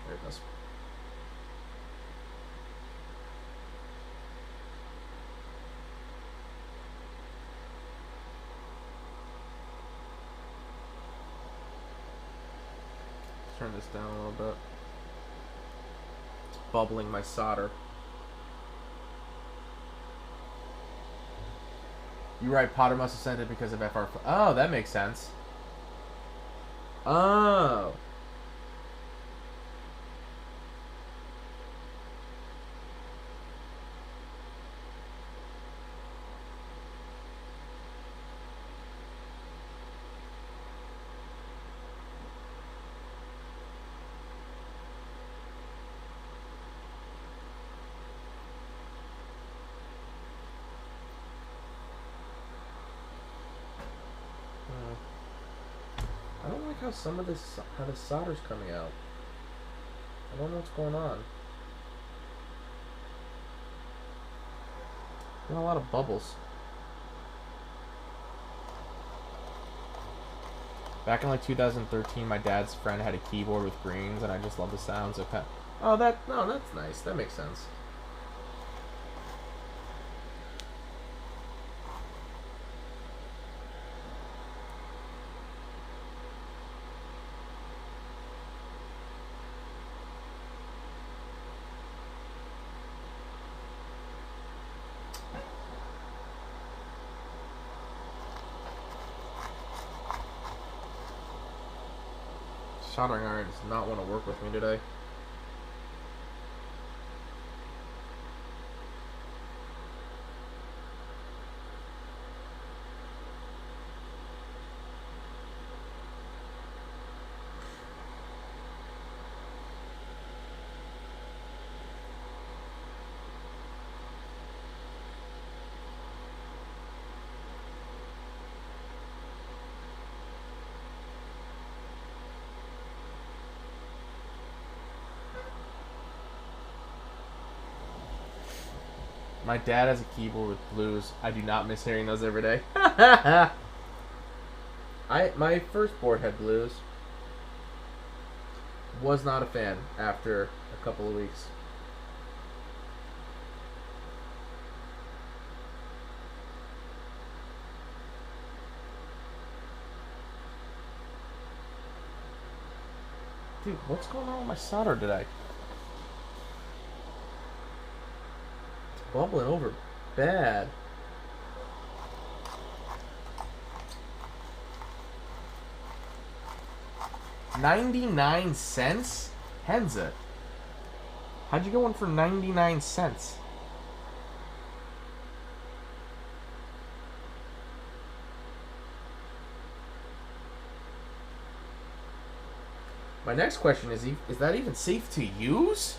There it goes. Turn this down a little bit. It's bubbling my solder. You're right, Potter must have sent it because of FR. Oh, that makes sense. Oh. how some of this, how the solder's coming out. I don't know what's going on. Got a lot of bubbles. Back in like 2013, my dad's friend had a keyboard with greens, and I just love the sounds of that. Oh, that's nice. That makes sense. Soldering iron does not want to work with me today. My dad has a keyboard with blues. I do not miss hearing those every day. My first board had blues. Was not a fan after a couple of weeks. Dude, what's going on with my solder today? Bubbling over bad. $0.99? Henza. How'd you get one for 99 cents? My next question is that even safe to use?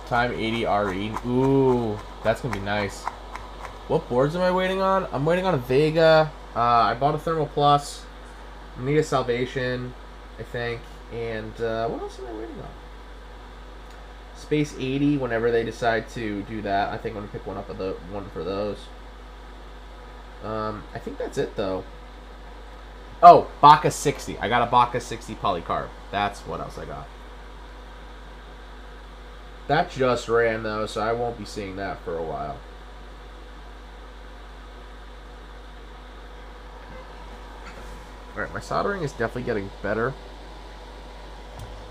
Time 80 RE. Ooh, that's gonna be nice. What boards am I waiting on? I'm waiting on a Vega. I bought a Thermal Plus. I need a Salvation, I think. And what else am I waiting on? Space 80. Whenever they decide to do that, I think I'm gonna pick one up of the one for those. I think that's it though. Oh, Baca 60. I got a Baca 60 polycarb. That's what else I got. That just ran though, so I won't be seeing that for a while. Alright, my soldering is definitely getting better.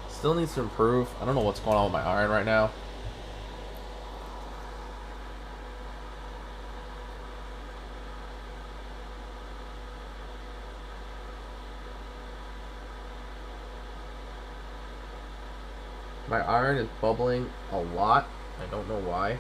Still needs to improve. I don't know what's going on with my iron right now. My iron is bubbling a lot. I don't know why.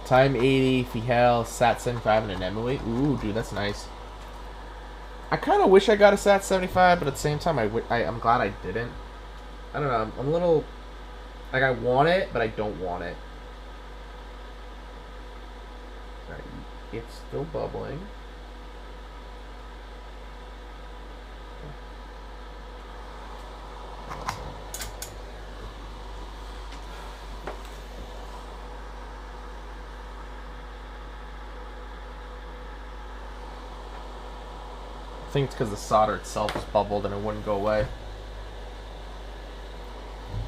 Time 80, Fihel, Sat 75, and an Emily. Ooh, dude, that's nice. I kind of wish I got a Sat 75, but at the same time, I'm glad I didn't. I don't know. I'm a little... Like, I want it, but I don't want it. Alright. It's still bubbling. I think it's because the solder itself is bubbled and it wouldn't go away.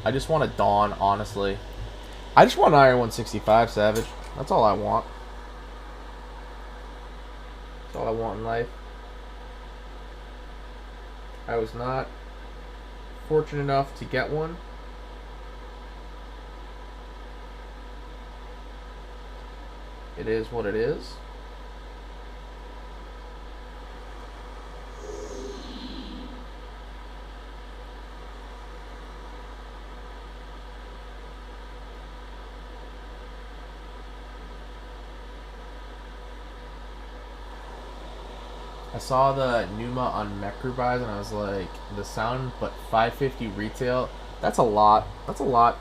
I just want a Dawn, honestly. I just want an Iron 165, Savage. That's all I want. That's all I want in life. I was not fortunate enough to get one. It is what it is. I saw the Numa on Mech buys and I was like, the sound, but $550 retail. That's a lot. That's a lot.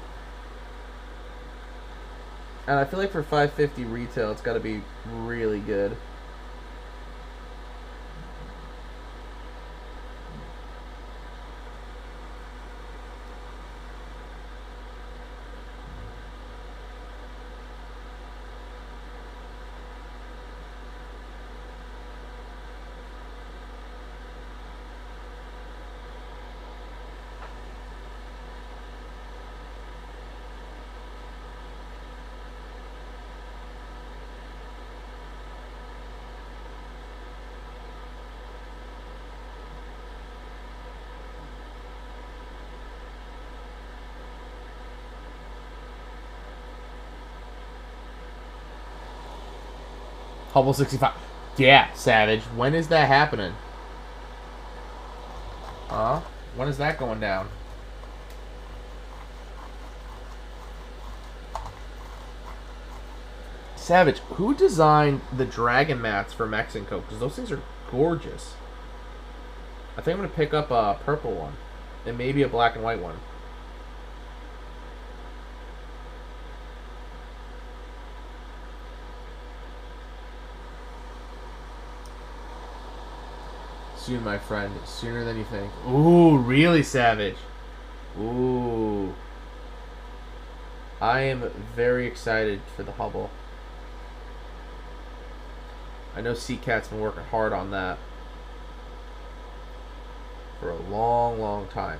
And I feel like for $550 retail, it's got to be really good. Hubble 65. Yeah, Savage. When is that happening? Huh? When is that going down? Savage, who designed the dragon mats for Mechs & Co? Because those things are gorgeous. I think I'm going to pick up a purple one. And maybe a black and white one. Soon, my friend. Sooner than you think. Ooh, really, Savage? Ooh. I am very excited for the Hubble. I know C-Cat's been working hard on that for a long, long time.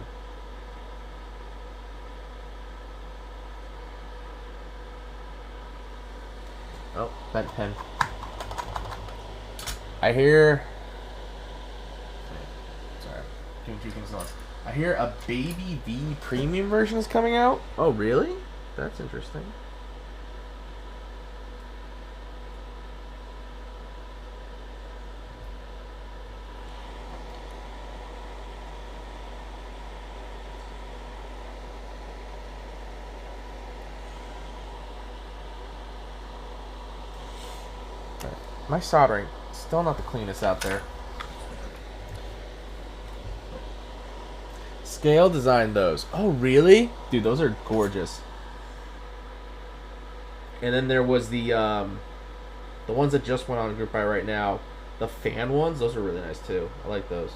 Oh, bent pen. I hear... Sorry, doing two things at once. I hear a Baby V premium version is coming out. Oh, really? That's interesting. My soldering, still not the cleanest out there. Scale designed those. Oh, really? Dude, those are gorgeous. And then there was the ones that just went on Group Buy right now. The fan ones, those are really nice too. I like those.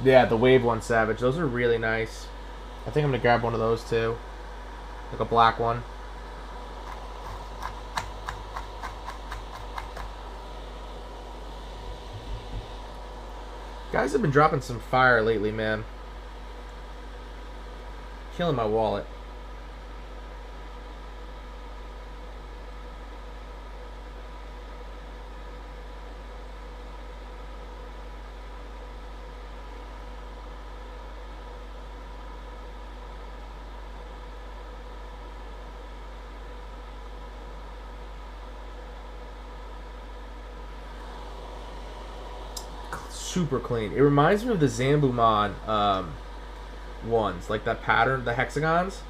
Yeah, the Wave one, Savage. Those are really nice. I think I'm going to grab one of those too. Like a black one. Guys have been dropping some fire lately, man. Killing my wallet. super clean. It reminds me of the Zambumon ones, like that pattern, the hexagons.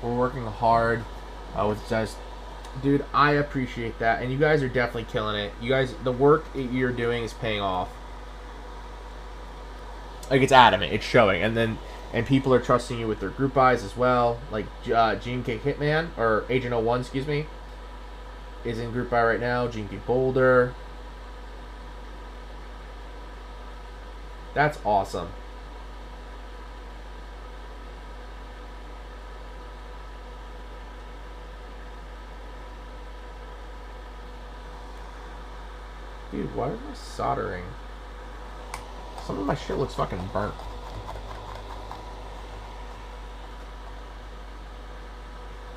We're working hard with just, dude. I appreciate that, and you guys are definitely killing it. You guys, the work you're doing is paying off. Like, it's adamant, it's showing, and people are trusting you with their group buys as well. Like GMK Hitman or Agent 01, excuse me, is in group buy right now. GMK Boulder. That's awesome. Dude, why is my soldering? Some of my shit looks fucking burnt.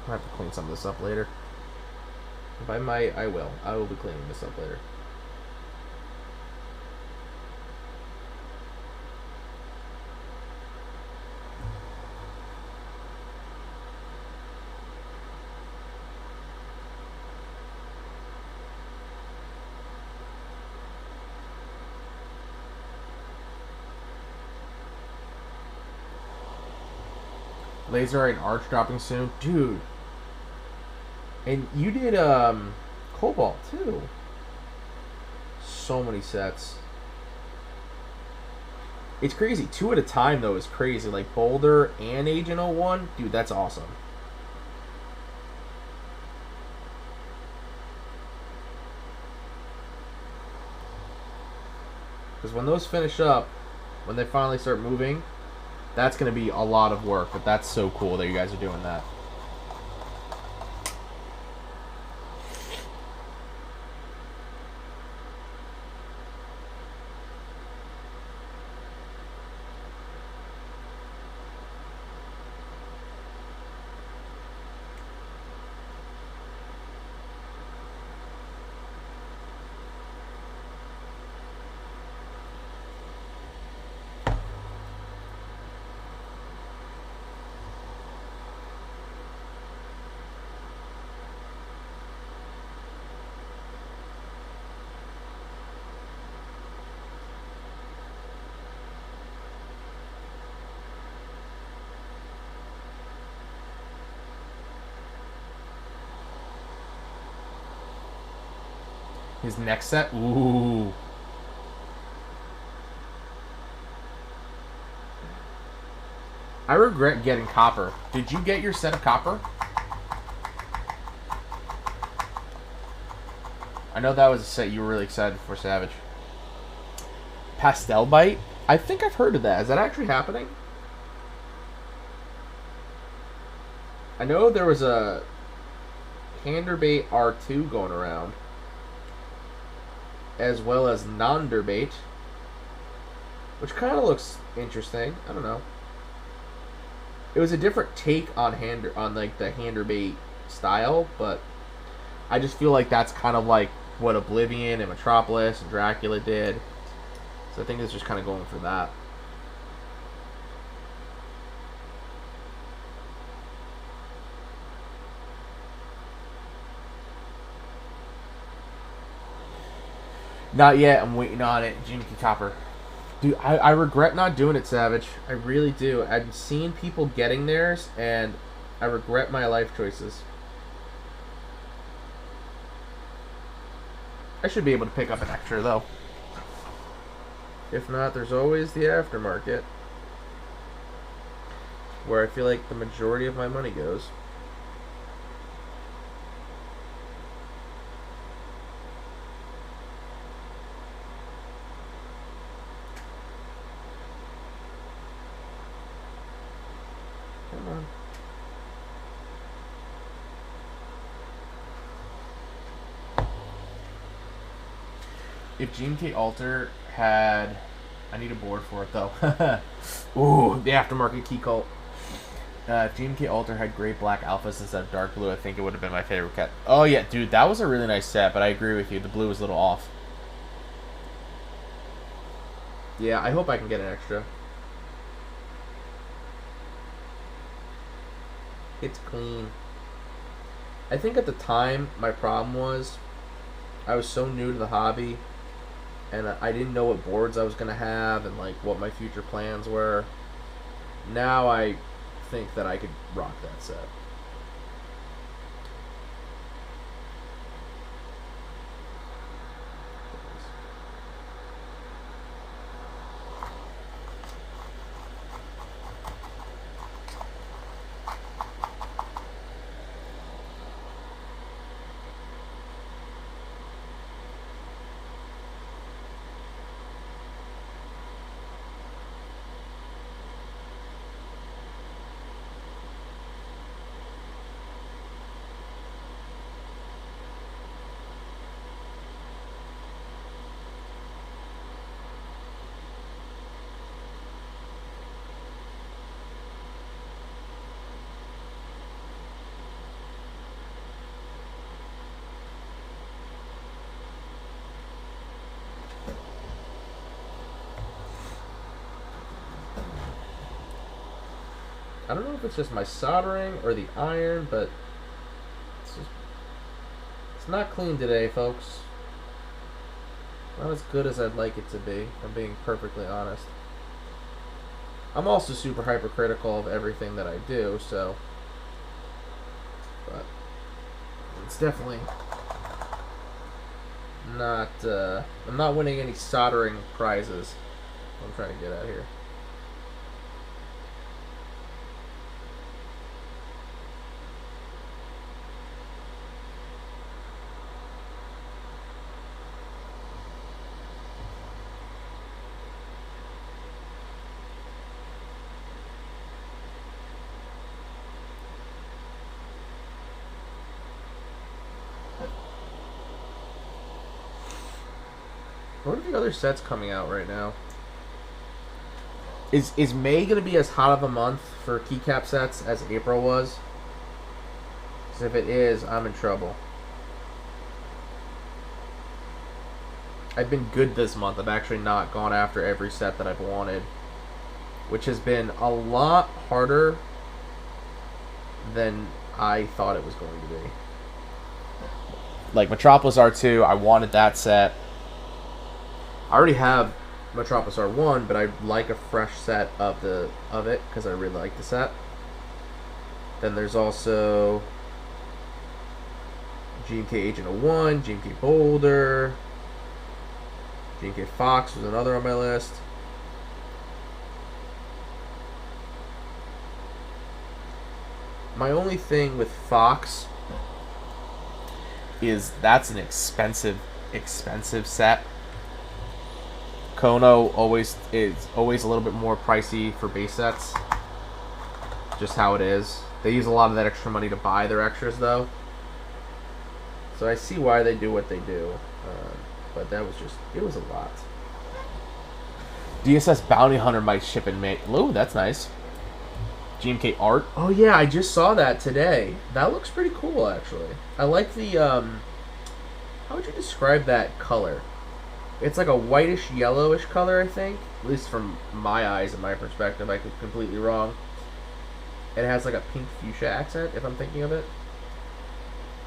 I have to clean some of this up later. If I might, I will. I will be cleaning this up later. Laser and Arch dropping soon. Dude. And you did Cobalt too. So many sets. It's crazy. 2 at a time though is crazy. Like Boulder and Agent 01. Dude, that's awesome. Because when those finish up, when they finally start moving, that's going to be a lot of work, but that's so cool that you guys are doing that. His next set? Ooh. I regret getting copper. Did you get your set of copper? I know that was a set you were really excited for, Savage. Pastel Bite? I think I've heard of that. Is that actually happening? I know there was a Handerbait R2 going around, as well as Nonderbait, which kind of looks interesting. I don't know. It was a different take on like the Handerbait style, but I just feel like that's kind of like what Oblivion and Metropolis and Dracula did. So I think it's just kind of going for that. Not yet. I'm waiting on it. Jimmy Copper. Dude, I regret not doing it, Savage. I really do. I've seen people getting theirs, and I regret my life choices. I should be able to pick up an extra, though. If not, there's always the aftermarket, where I feel like the majority of my money goes. Come on. If GMK Alter had... I need a board for it, though. Ooh, the aftermarket key cult. If GMK Alter had gray black alphas instead of dark blue, I think it would have been my favorite cat. Oh, yeah, dude, that was a really nice set, but I agree with you. The blue was a little off. Yeah, I hope I can get an extra. It's clean. I think at the time, my problem was I was so new to the hobby, and I didn't know what boards I was going to have and, like, what my future plans were. Now I think that I could rock that set. I don't know if it's just my soldering or the iron, but it's not clean today, folks. Not as good as I'd like it to be, if I'm being perfectly honest. I'm also super hypercritical of everything that I do, so... But... It's definitely... not, I'm not winning any soldering prizes. I'm trying to get out here. What are the other sets coming out right now? Is May going to be as hot of a month for keycap sets as April was? Because if it is, I'm in trouble. I've been good this month. I've actually not gone after every set that I've wanted, which has been a lot harder than I thought it was going to be. Like Metropolis R2, I wanted that set. I already have Metropolis R1, but I'd like a fresh set of it because I really like the set. Then there's also GMK Agent 01, GMK Boulder, GMK Fox was another on my list. My only thing with Fox is that's an expensive set. Kono is always a little bit more pricey for base sets. Just how it is. They use a lot of that extra money to buy their extras, though. So I see why they do what they do. But that was it was a lot. DSS Bounty Hunter might ship in May. Ooh, that's nice. GMK Art. Oh, yeah, I just saw that today. That looks pretty cool, actually. I like the, how would you describe that color? It's like a whitish yellowish color, I think. At least from my eyes and my perspective. I could be completely wrong. And it has like a pink fuchsia accent, if I'm thinking of it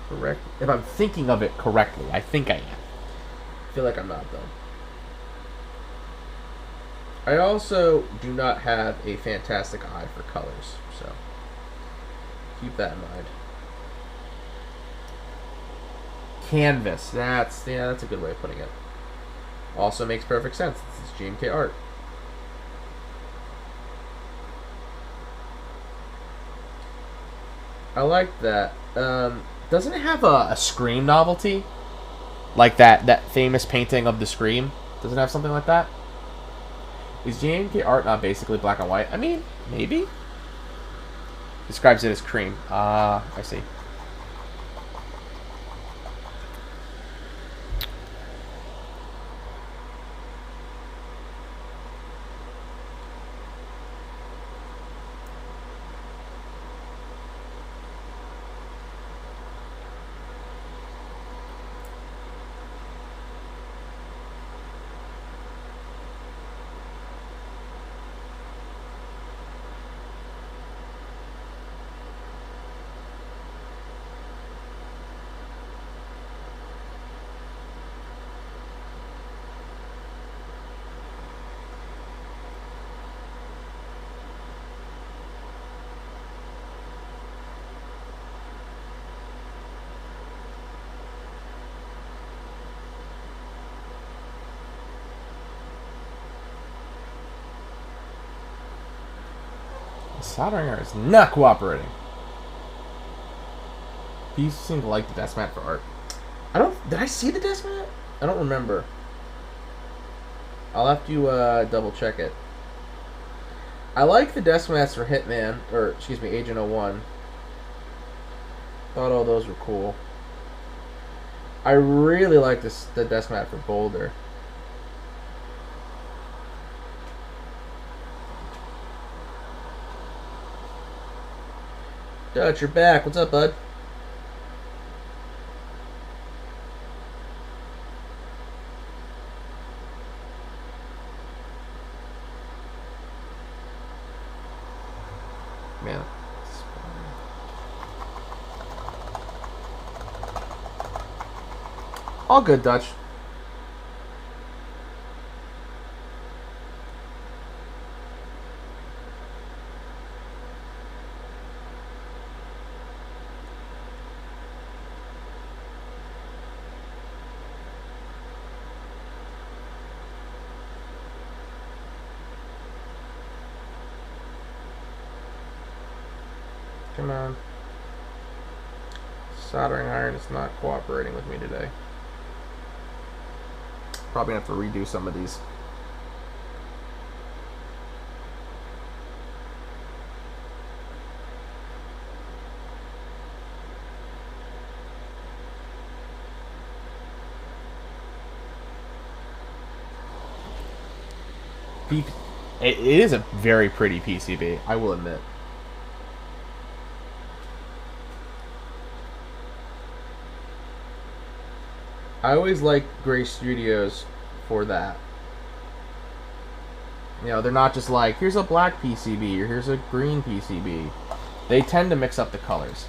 correct. If I'm thinking of it correctly. I think I am. I feel like I'm not, though. I also do not have a fantastic eye for colors, so keep that in mind. Canvas. That's a good way of putting it. Also makes perfect sense. This is GMK Art. I like that. Doesn't it have a Scream novelty? Like that famous painting of the Scream? Does it have something like that? Is GMK Art not basically black and white? I mean, maybe. Describes it as cream. I see. Soldering iron is not cooperating. People seem to like the desk mat for art. Did I see the desk mat? I don't remember. I'll have to double check it. I like the desk mats for Hitman, or excuse me, Agent 01. Thought all those were cool. I really like the desk mat for Boulder. Dutch, you're back. What's up, bud? Man. All good, Dutch. Come on. Soldering iron is not cooperating with me today. Probably have to redo some of these. It is a very pretty PCB, I will admit. I always like Gray Studios for that. You know, they're not just like, here's a black PCB or here's a green PCB. They tend to mix up the colors.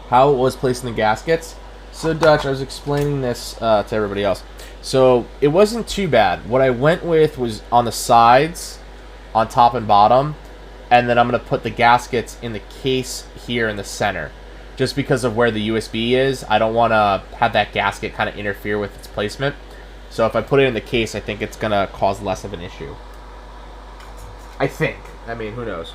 How it was placing the gaskets. So, Dutch, I was explaining this to everybody else. So, it wasn't too bad. What I went with was on the sides, on top and bottom, and then I'm going to put the gaskets in the case here in the center. Just because of where the USB is, I don't want to have that gasket kind of interfere with its placement. So, if I put it in the case, I think it's going to cause less of an issue. I think. I mean, who knows?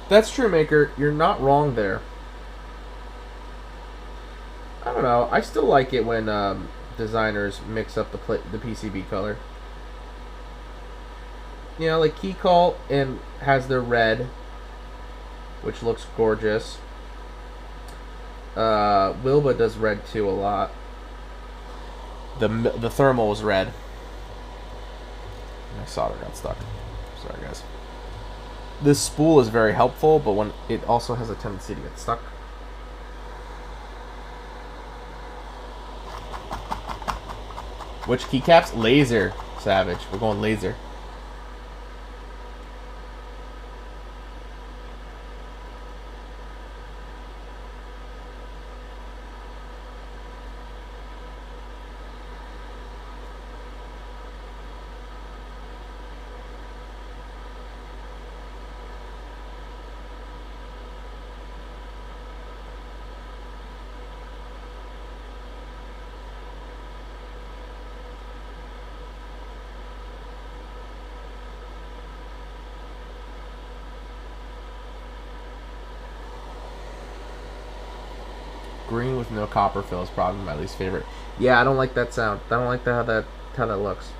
That's true, Maker. You're not wrong there. I don't know. I still like it when designers mix up the PCB color. You know, like Key Cult and has their red, which looks gorgeous. Wilba does red too a lot. The thermal was red. My solder got stuck. Sorry, guys. This spool is very helpful, but when it also has a tendency to get stuck. Which keycaps? Laser, Savage. We're going laser. Green with no copper fill is probably my least favorite. Yeah, I don't like that sound. I don't like how that looks.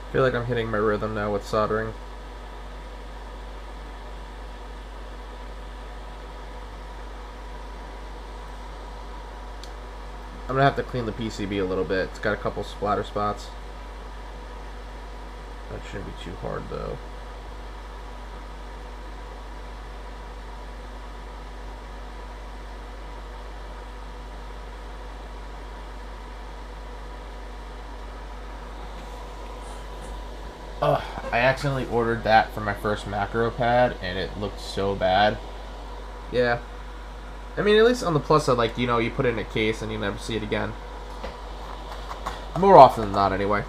I feel like I'm hitting my rhythm now with soldering. I'm gonna have to clean the PCB a little bit. It's got a couple splatter spots. That shouldn't be too hard though. Ugh, I accidentally ordered that for my first macro pad and it looked so bad. Yeah. I mean, at least on the plus side, like, you know, you put it in a case and you never see it again. More often than not, anyway.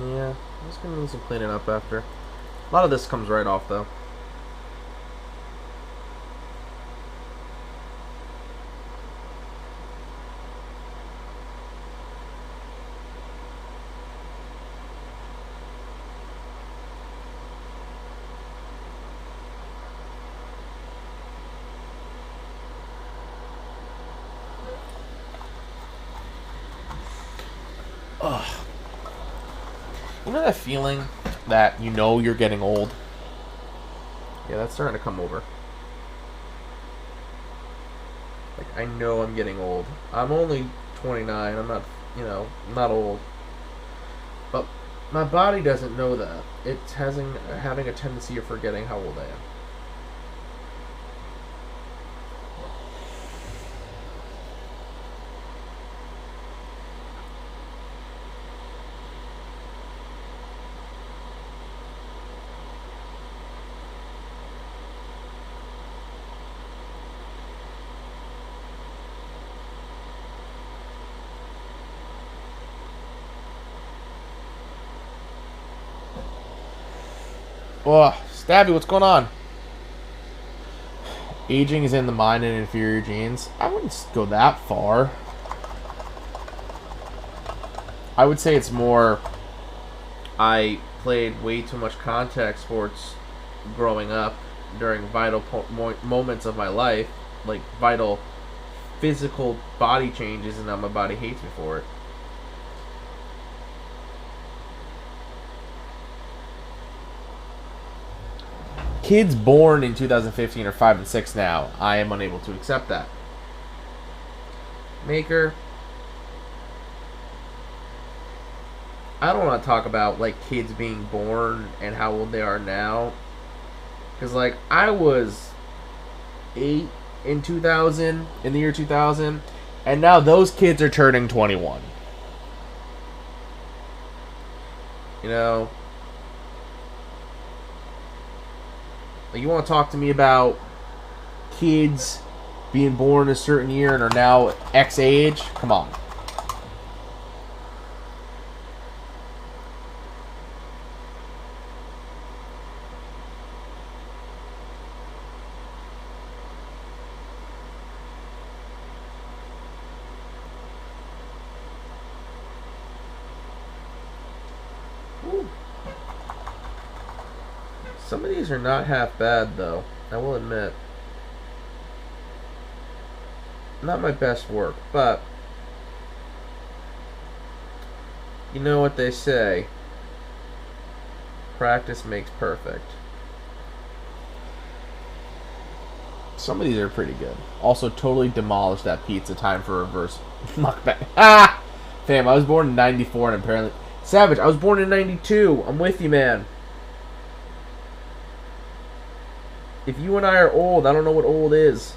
Yeah, I'm just gonna need some cleaning up after. A lot of this comes right off, though. Ugh. You know that feeling that you know you're getting old? Yeah, that's starting to come over. Like, I know I'm getting old. I'm only 29. I'm not, you know, I'm not old. But my body doesn't know that. It's having a tendency of forgetting how old I am. Oh, Stabby, what's going on? Aging is in the mind and inferior genes. I wouldn't go that far. I would say it's more I played way too much contact sports growing up during vital moments of my life, like vital physical body changes, and now my body hates me for it. Kids born in 2015 are 5 and 6 now. I am unable to accept that. maker. I don't want to talk about like kids being born and how old they are now, because like I was 8 in 2000, in the year 2000, and now those kids are turning 21. You know, like you want to talk to me about kids being born a certain year and are now X age? Come on. Some of these are not half bad, though. I will admit. Not my best work, but you know what they say. Practice makes perfect. Some of these are pretty good. Also, totally demolished that pizza. Time for reverse mukbang. Ah! Fam, I was born in 94 and apparently... Savage, I was born in 92. I'm with you, man. If you and I are old, I don't know what old is.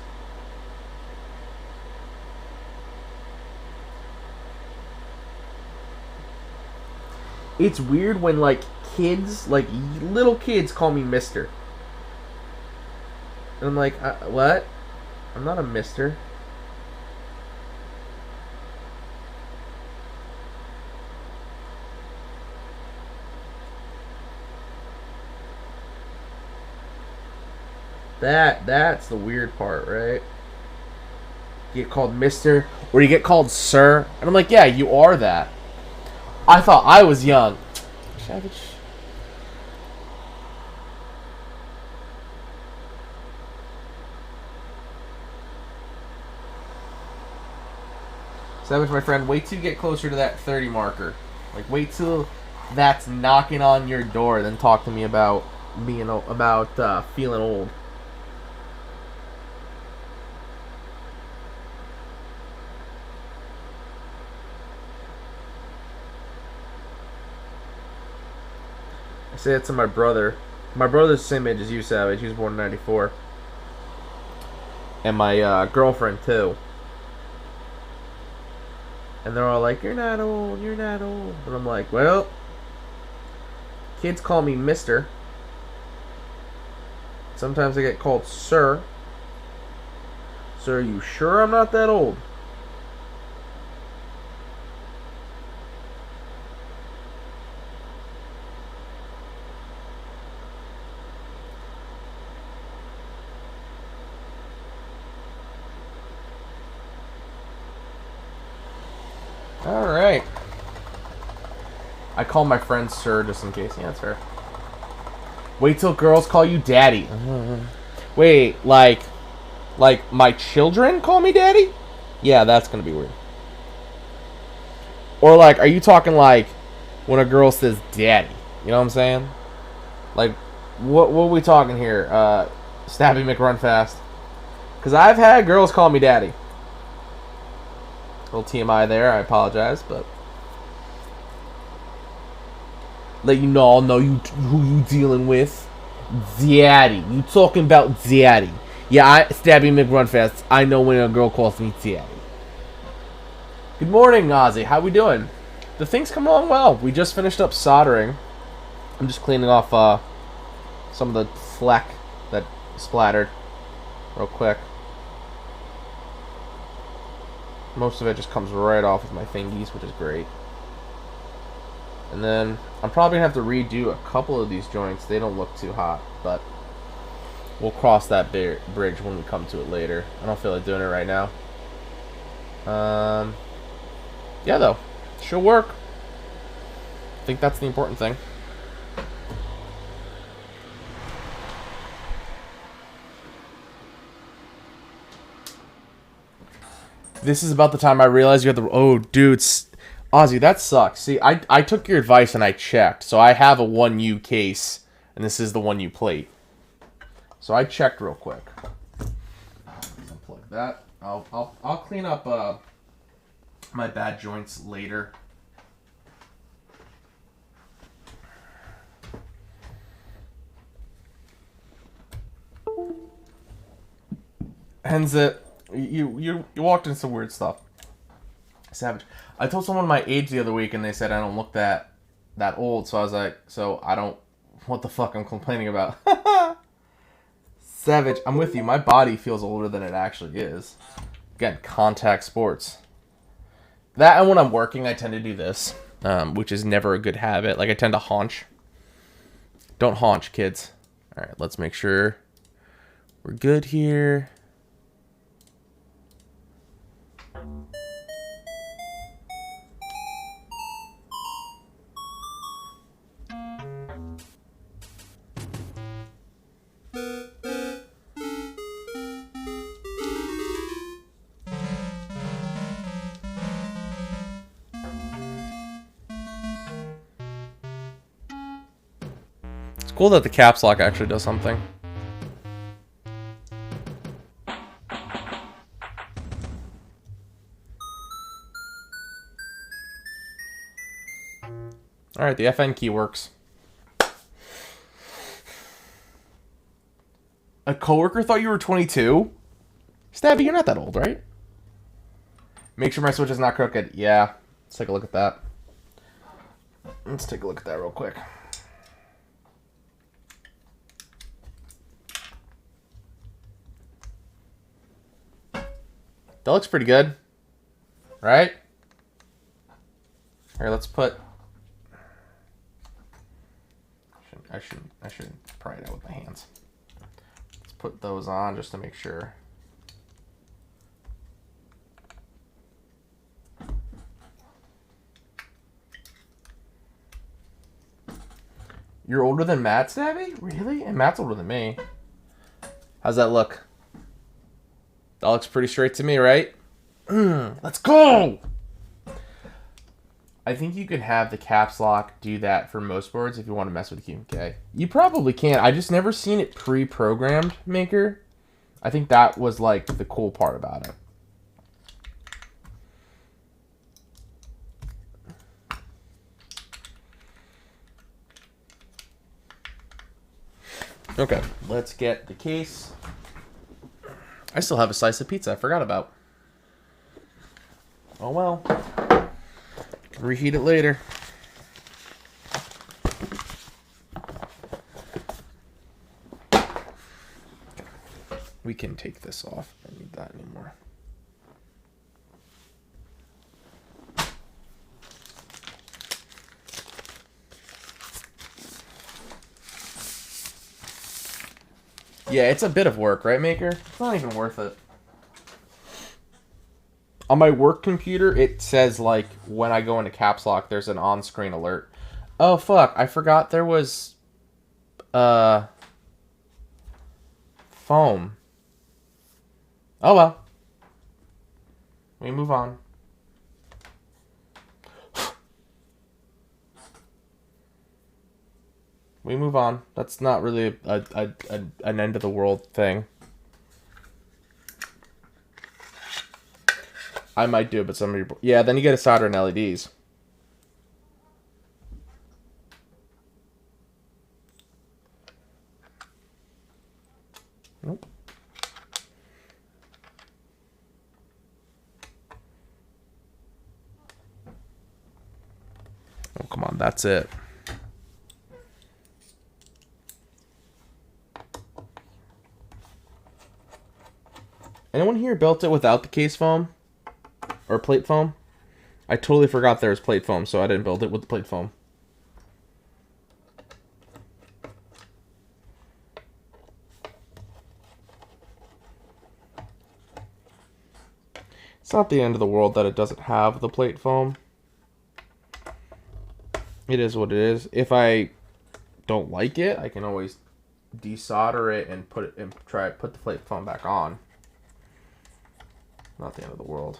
It's weird when, like, kids, like, little kids call me mister. And I'm like, what? I'm not a mister. That's the weird part, right? You get called mister, or you get called sir. And I'm like, yeah, you are that. I thought I was young. Savage. Savage, my friend, wait till you get closer to that 30 marker. Like, wait till that's knocking on your door, then talk to me about feeling old. I say it to my brother. My brother's the same age as you, Savage. He was born in 94. And my girlfriend, too. And they're all like, you're not old, you're not old. And I'm like, well, kids call me mister. Sometimes I get called sir. So are you sure I'm not that old? Alright. I call my friend sir just in case. Yeah, that's fair. Wait till girls call you daddy. Wait, like my children call me daddy? Yeah, that's gonna be weird. Or like, are you talking like when a girl says daddy? You know what I'm saying? Like, what are we talking here? Stabby McRunFast. Because I've had girls call me daddy. Little TMI there, I apologize, but let you know, I'll know who you dealing with. Daddy. You talking about daddy. Yeah, Stabby McRunFast. I know when a girl calls me daddy. Good morning, Ozzy. How we doing? The thing's coming along well. We just finished up soldering. I'm just cleaning off some of the fleck that splattered real quick. Most of it just comes right off with my fingies, which is great. And then I'm probably going to have to redo a couple of these joints. They don't look too hot, but we'll cross that bridge when we come to it later. I don't feel like doing it right now. Yeah, though. She'll work. I think that's the important thing. This is about the time I realized you had the... Oh, dude. Ozzy, that sucks. See, I took your advice and I checked. So I have a 1U case, and this is the 1U plate. So I checked real quick. Unplug that. I'll clean up my bad joints later. Hence it. You walked in some weird stuff. Savage. I told someone my age the other week and they said I don't look that old, so I was like, so I don't, what the fuck I'm complaining about. Savage. I'm with you. My body feels older than it actually is. Again, contact sports. That and when I'm working, I tend to do this, which is never a good habit. Like I tend to haunch. Don't haunch, kids. All right, let's make sure we're good here. It's cool that the caps lock actually does something. Alright, the FN key works. A coworker thought you were 22? Stabby, you're not that old, right? Make sure my switch is not crooked. Yeah. Let's take a look at that. Let's take a look at that real quick. That looks pretty good. Right? Here, let's put... I should pry it out with my hands. Let's put those on just to make sure. You're older than Matt, Stabby? Really? And Matt's older than me. How's that look? That looks pretty straight to me, right? Let's go! I think you can have the caps lock do that for most boards if you want to mess with QMK. You probably can. I just never seen it pre-programmed, Maker. I think that was like the cool part about it. Okay, let's get the case. I still have a slice of pizza I forgot about. Oh well. Can reheat it later. We can take this off. I don't need that anymore. Yeah, it's a bit of work, right, Maker? It's not even worth it. On my work computer, it says, like, when I go into caps lock, there's an on-screen alert. Oh, fuck. I forgot there was, foam. Oh, well. We move on. We move on. That's not really an end of the world thing. I might do it, but somebody... Yeah, then you get to solder in LEDs. Nope. Oh, come on. That's it. Anyone here built it without the case foam? Or plate foam? I totally forgot there was plate foam, so I didn't build it with the plate foam. It's not the end of the world that it doesn't have the plate foam. It is what it is. If I don't like it, I can always desolder it and put the plate foam back on. Not the end of the world.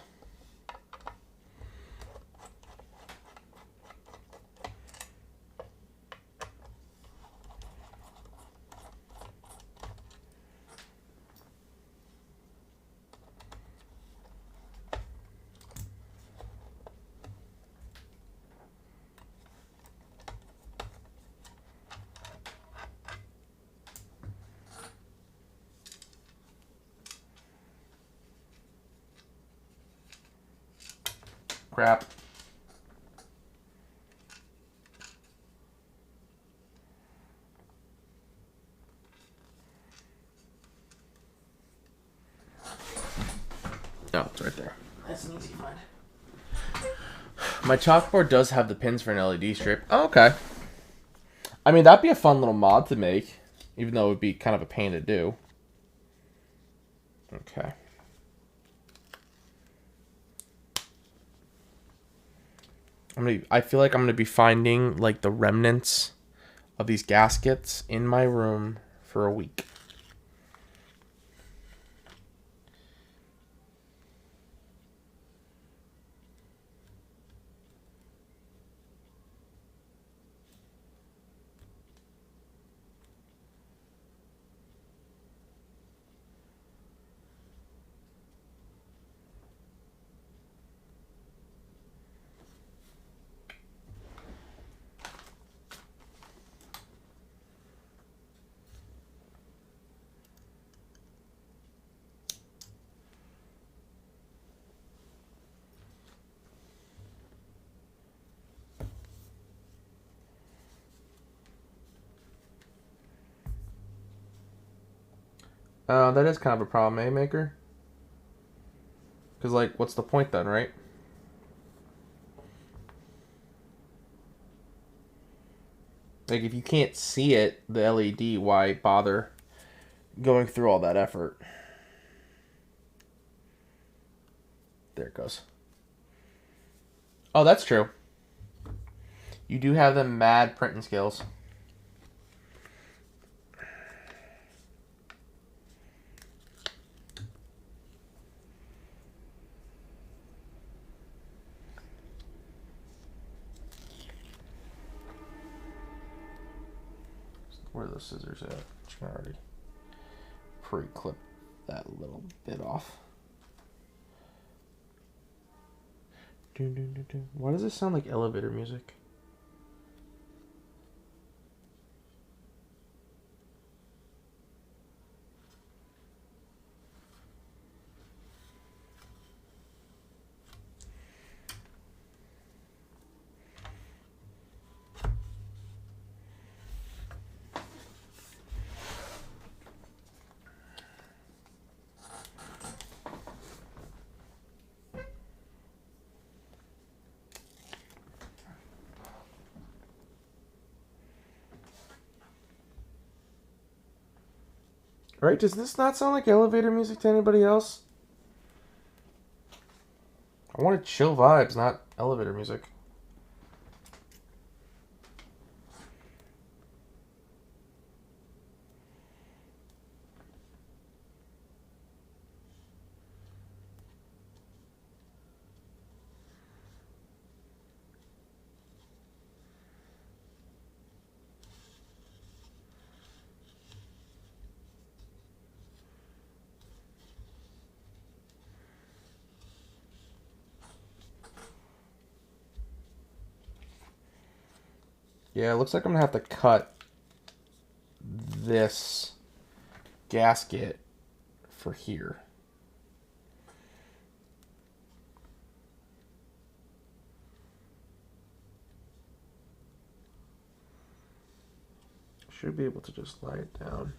Crap. Oh, it's right there. That's an easy find. My chalkboard does have the pins for an LED strip. Oh, okay. I mean, that'd be a fun little mod to make, even though it would be kind of a pain to do. Okay. I feel like I'm gonna be finding like the remnants of these gaskets in my room for a week. That is kind of a problem, eh, Maker? Because, like, what's the point then, right? Like, if you can't see it, the LED, why bother going through all that effort? There it goes. Oh, that's true. You do have them mad printing skills. Where are those scissors at? You can already pre-clip that little bit off. Why does this sound like elevator music? Right? Does this not sound like elevator music to anybody else? I wanted chill vibes, not elevator music. Yeah, it looks like I'm gonna have to cut this gasket for here. Should be able to just lie it down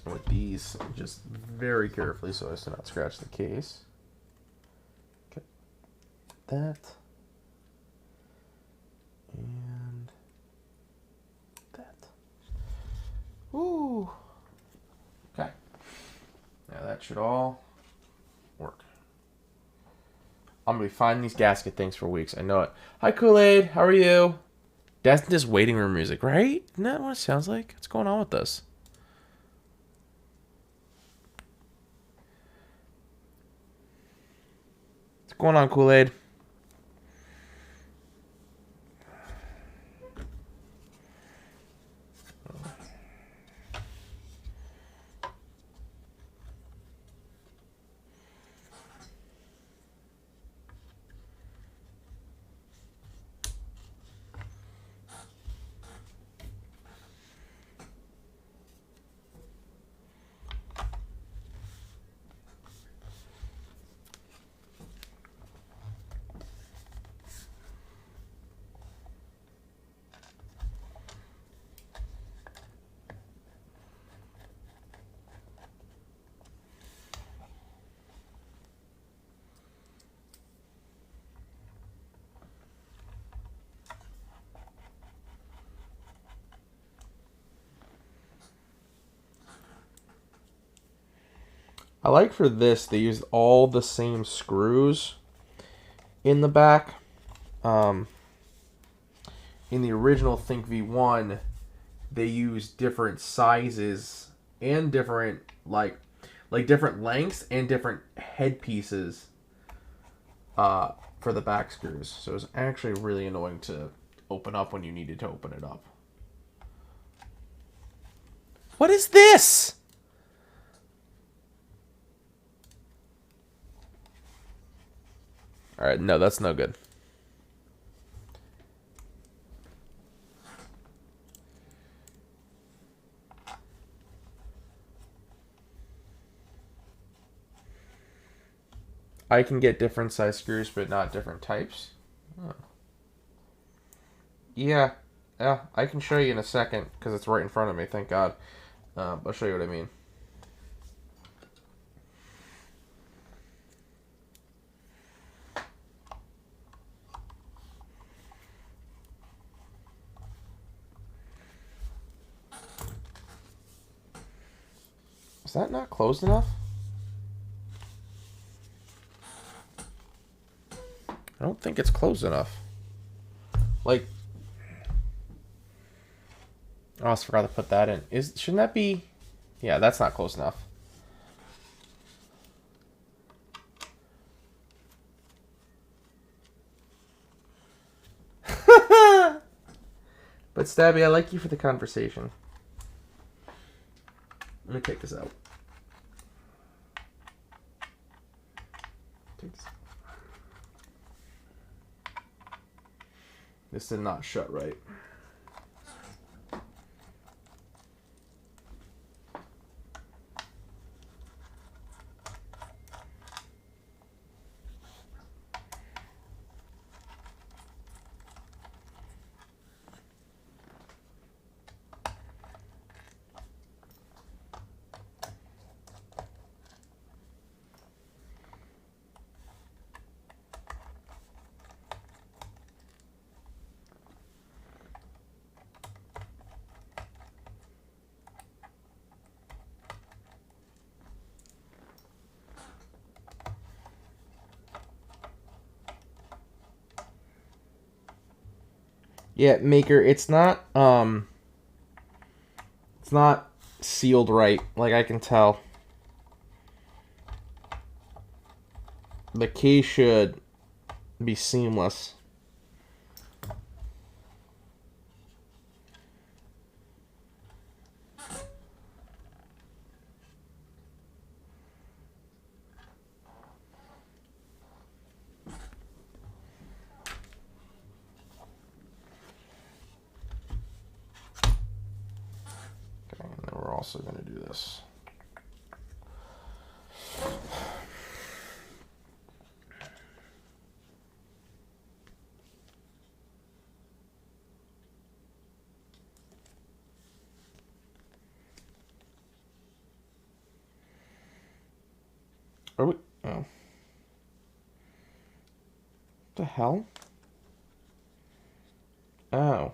with these just very carefully so as to not scratch the case. Okay, that and that. Ooh. Okay. Now that should all work. I'm gonna be finding these gasket things for weeks. I know it. Hi, Kool-Aid. How are you? That's just waiting room music, right? Isn't that what it sounds like? What's going on with this? What's going on, Kool-Aid? I like for this, they used all the same screws in the back. In the original Think V1, they used different sizes and different like different lengths and different head pieces for the back screws. So it was actually really annoying to open up when you needed to open it up. What is this? All right, no, that's no good. I can get different size screws, but not different types. Oh. Yeah, I can show you in a second because it's right in front of me. Thank God. I'll show you what I mean. Is that not closed enough? I don't think it's closed enough. Like, oh, I almost forgot to put that in. Shouldn't that be? Yeah, that's not close enough. But Stabby, I like you for the conversation. Let me take this out. This did not shut right. Yeah, Maker, it's not sealed right, like I can tell. The key should be seamless. Okay, and then we're also going to do this. Are we? Oh. What the hell? Oh.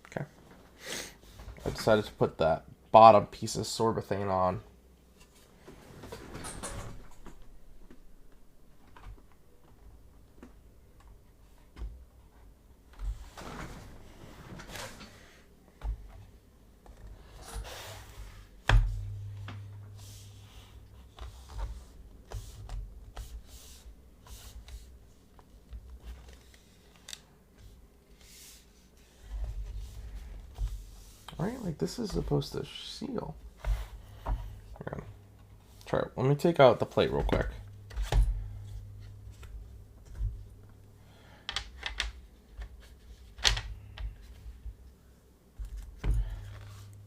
Okay. I decided to put that bottom piece of sorbethane on. Right? Like, this is supposed to seal. Here, try it. Let me take out the plate real quick.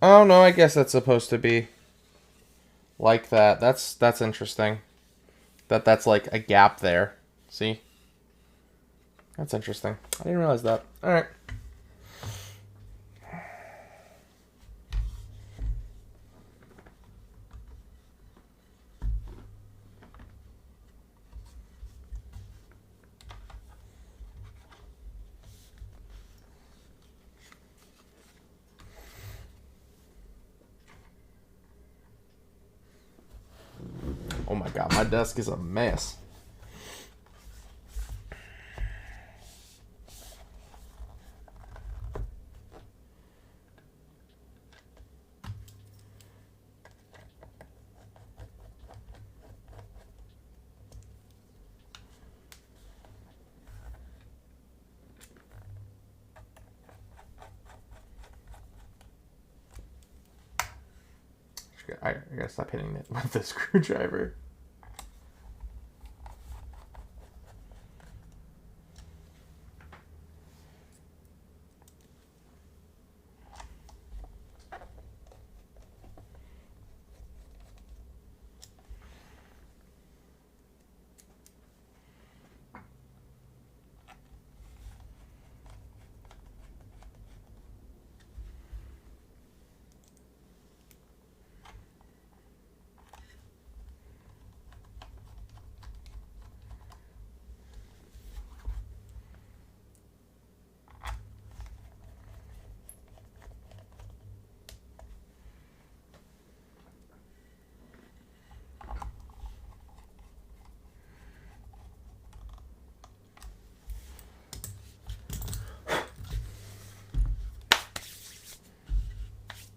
Oh, no, I guess that's supposed to be like that. That's interesting. That's like a gap there. See? That's interesting. I didn't realize that. All right. god, my desk is a mess. I gotta stop hitting it with the screwdriver.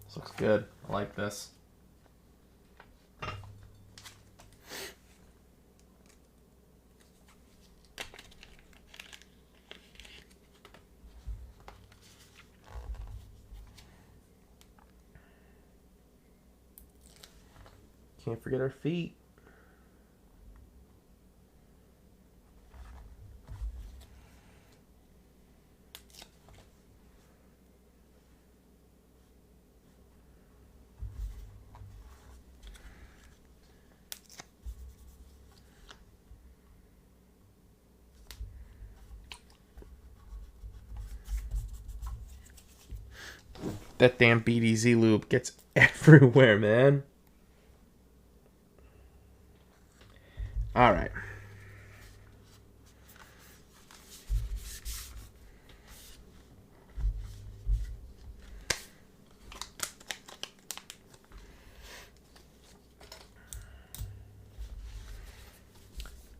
This looks good. I like this. Can't forget our feet. That damn BDZ loop gets everywhere, man. All right.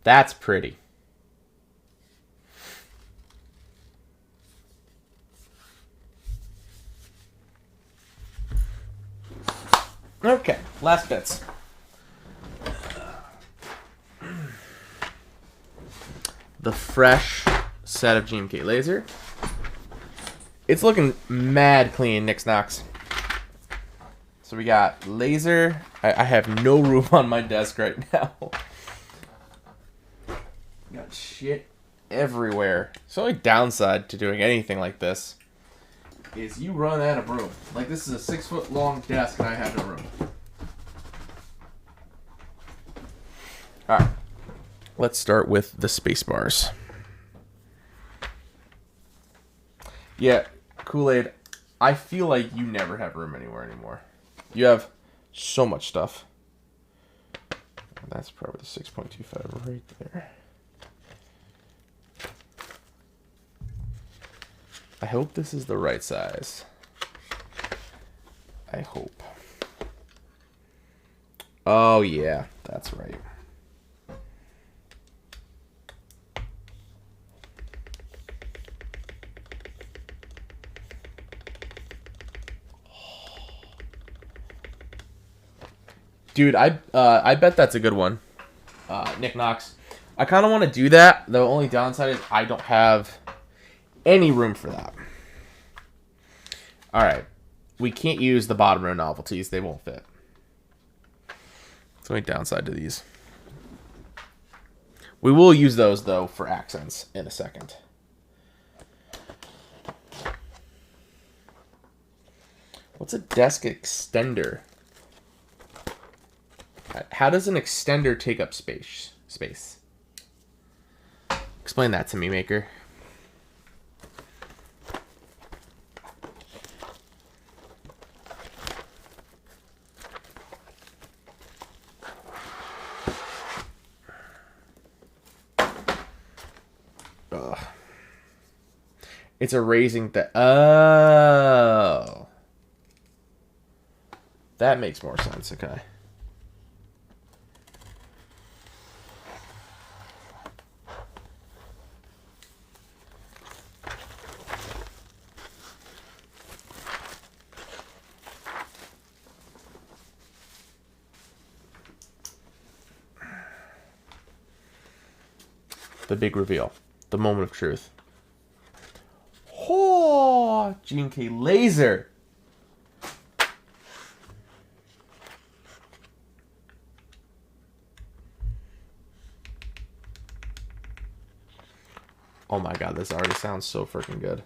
That's pretty. Okay, last bits. The fresh set of GMK laser. It's looking mad clean, Nix Knox. So we got laser. I have no room on my desk right now. Got shit everywhere. So the only downside to doing anything like this is you run out of room. Like, this is a 6 foot long desk and I have no room. Alright. Let's start with the space bars. Yeah, Kool-Aid, I feel like you never have room anywhere anymore. You have so much stuff. That's probably the 6.25 right there. I hope this is the right size. I hope. Oh, yeah, that's right. Dude, I bet that's a good one. Nick Knox. I kind of want to do that. The only downside is I don't have any room for that. Alright. We can't use the bottom row novelties. They won't fit. That's the only downside to these. We will use those, though, for accents in a second. What's a desk extender? How does an extender take up space? Explain that to me, Maker. Ugh. It's erasing the... Oh. That makes more sense, okay. the big reveal, the moment of truth. Oh, G&K Laser. Oh my god, this already sounds so freaking good.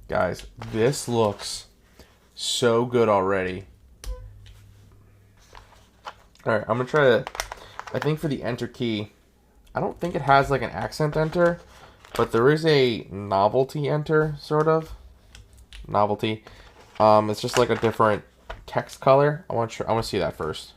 Guys, this looks so good already. Alright, I'm going to try to... I think for the enter key, I don't think it has like an accent enter, but there is a novelty enter, sort of. Novelty. It's just like a different text color. I want to see that first.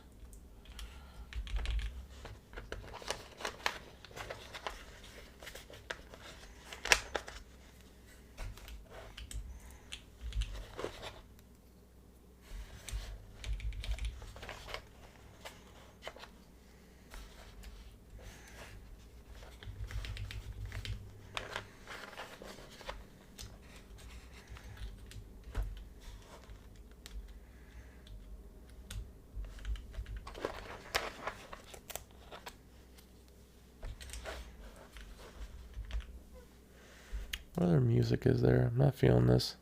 What other music is there? I'm not feeling this.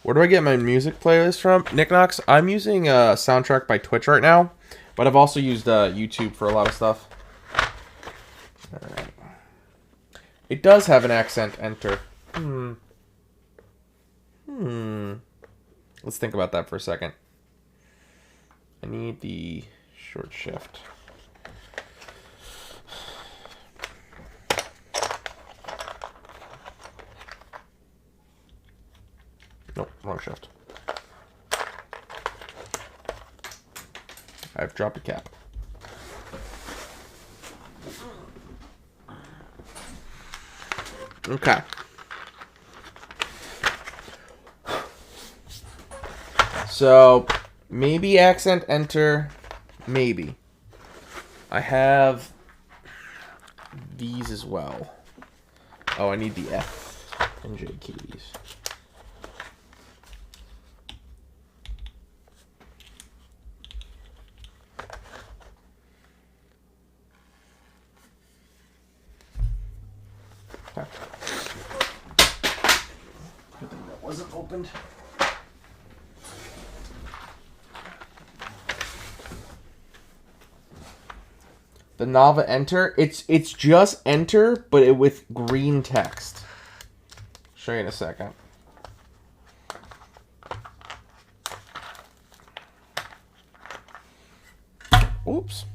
Where do I get my music playlist from? Nick Knox, I'm using a soundtrack by Twitch right now, but I've also used YouTube for a lot of stuff. Alright. It does have an accent enter. Let's think about that for a second. I need the short shift. Nope, wrong shift. I've dropped a cap. Okay. So, maybe accent enter. Maybe. I have these as well. Oh, I need the F and J keys. Okay. Good thing that wasn't opened. The Nava enter, it's just enter, but it with green text. Show you in a second. Oops.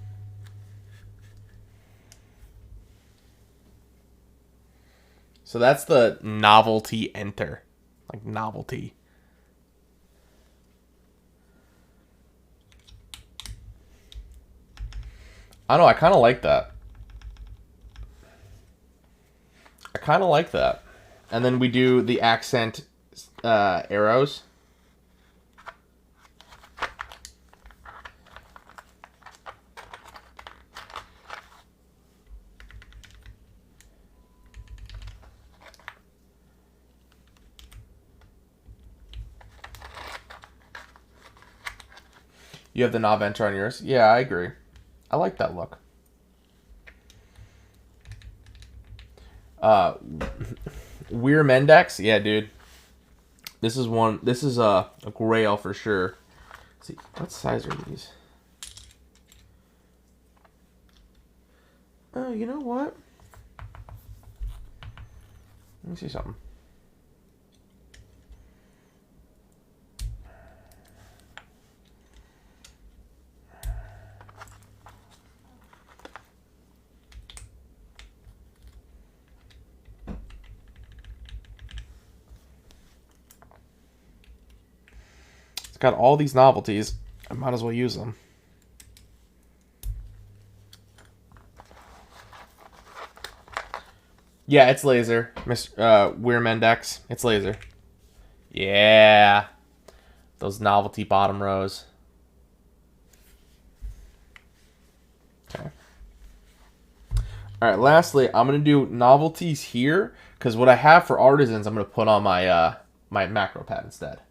So that's the novelty enter. Like novelty. I don't know, I kind of like that. I kind of like that. And then we do the accent arrows. You have the knob enter on yours? Yeah, I agree. I like that look. Weir Mendex? Yeah, dude. This is one. This is a grail for sure. Let's see, what size are these? Oh, you know what? Let me see something. It's got all these novelties. I might as well use them. Yeah, it's laser. Weir Mendex. It's laser. Yeah. Those novelty bottom rows. Okay. Alright, lastly, I'm going to do novelties here. Because what I have for artisans, I'm going to put on my my macro pad instead.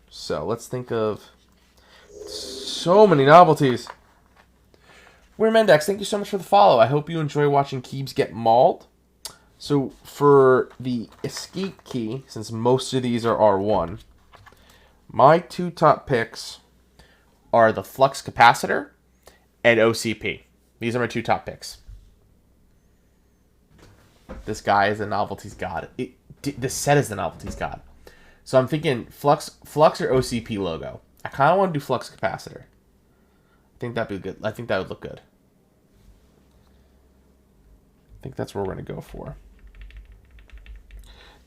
So, let's think of so many novelties. Weir Mendex, thank you so much for the follow. I hope you enjoy watching Keebs get mauled. So, for the escape key, since most of these are R1, my two top picks are the Flux Capacitor and OCP. These are my two top picks. This guy is a novelty's god. This set is the novelty's god. So I'm thinking Flux or OCP logo. I kind of want to do Flux Capacitor. I think that'd be good. I think that would look good. I think that's what we're going to go for.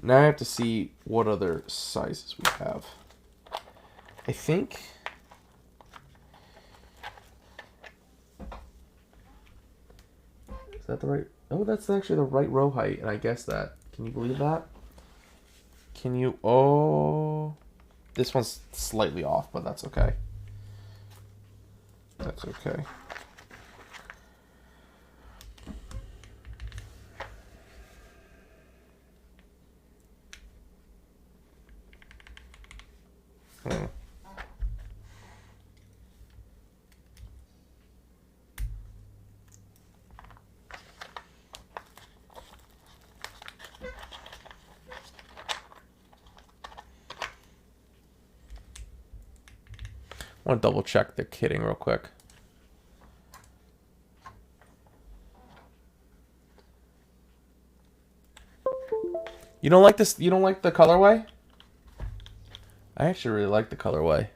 Now I have to see what other sizes we have. I think... Is that the right... Oh, that's actually the right row height, and I guessed that. Can you believe that? Can you... Oh... This one's slightly off, but that's okay. That's okay. I want to double check the kitting real quick. You don't like this? You don't like the colorway? I actually really like the colorway.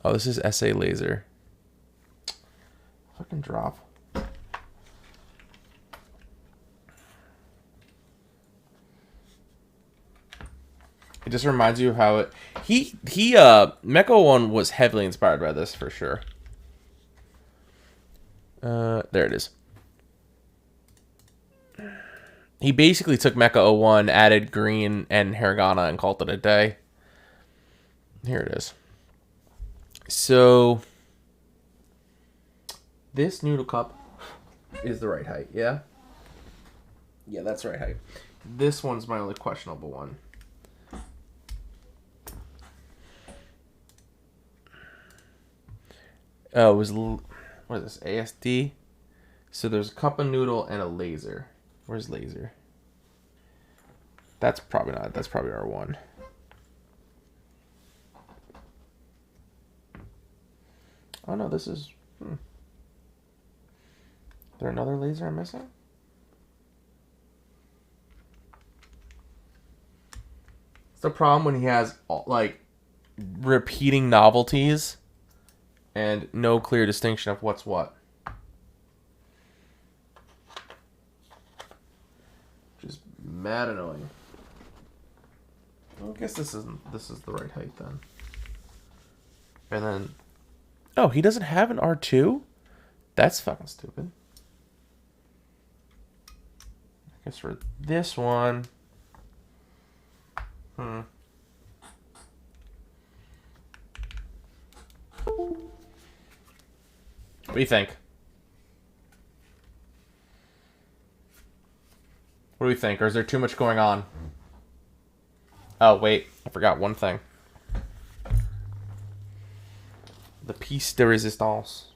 Oh, this is SA Laser. Fucking drop. It just reminds you of how it... Mech 01 was heavily inspired by this, for sure. There it is. He basically took Mecha 01, added green and Hiragana, and called it a day. Here it is. So, this noodle cup is the right height, yeah? Yeah, that's the right height. This one's my only questionable one. Oh, it was... What is this? ASD? So there's a cup of noodle and a laser. Where's laser? That's probably not. That's probably R1. Oh no, this is... Is there another laser I'm missing? It's the problem when he has, like, repeating novelties and no clear distinction of what's what. Just mad annoying. Well, I guess this is the right height then. And then, oh, he doesn't have an R2? That's fucking stupid. I guess for this one, What do you think? What do we think? Or is there too much going on? Oh, wait. I forgot one thing. The piece de resistance.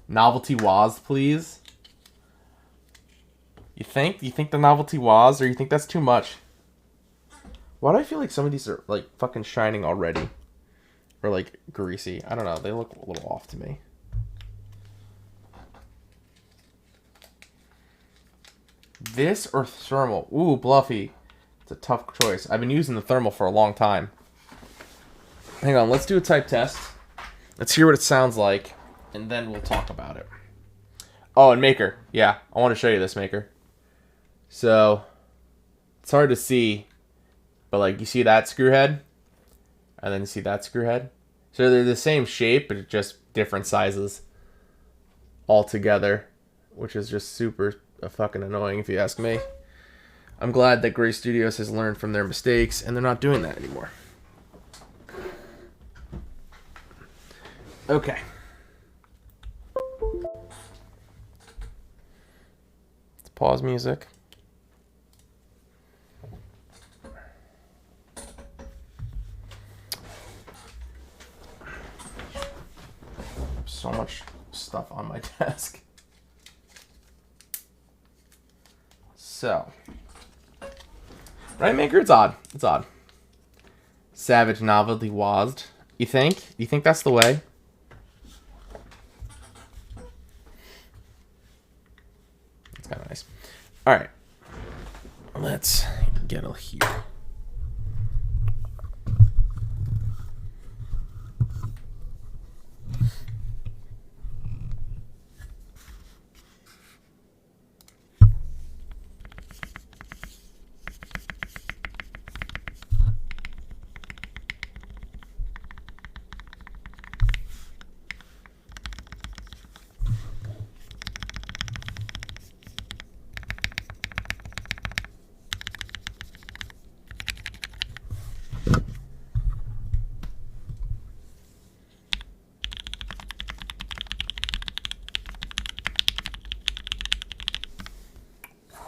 Novelty was, please. You think? You think the novelty was, or you think that's too much? Why do I feel like some of these are, like, fucking shining already? Or, like, greasy. I don't know. They look a little off to me. This or thermal? Ooh, Bluffy. It's a tough choice. I've been using the thermal for a long time. Hang on. Let's do a type test. Let's hear what it sounds like. And then we'll talk about it. Oh, and Maker. Yeah, I want to show you this, Maker. So, it's hard to see. But, like, you see that screw head? And then you see that screw head? So they're the same shape, but just different sizes altogether. Which is just super fucking annoying, if you ask me. I'm glad that Gray Studios has learned from their mistakes, and they're not doing that anymore. Okay. Let's pause music. So much stuff on my desk. So, right, Maker? It's odd. It's odd. Savage novelty wasd. You think? You think that's the way? It's kind of nice. All right. Let's get a here.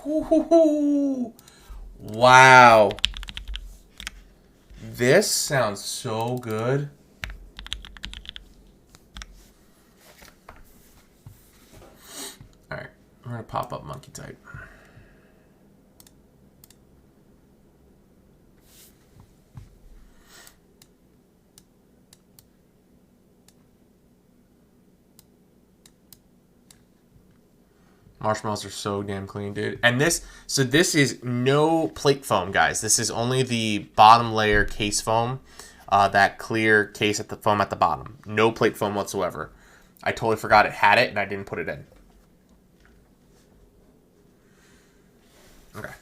Ooh, wow. This sounds so good. All right, I'm going to pop up monkey type. Marshmallows are so damn clean, dude. And this is no plate foam, guys. This is only the bottom layer case foam, that clear case at the foam at the bottom. No plate foam whatsoever. I totally forgot it had it, and I didn't put it in. Okay.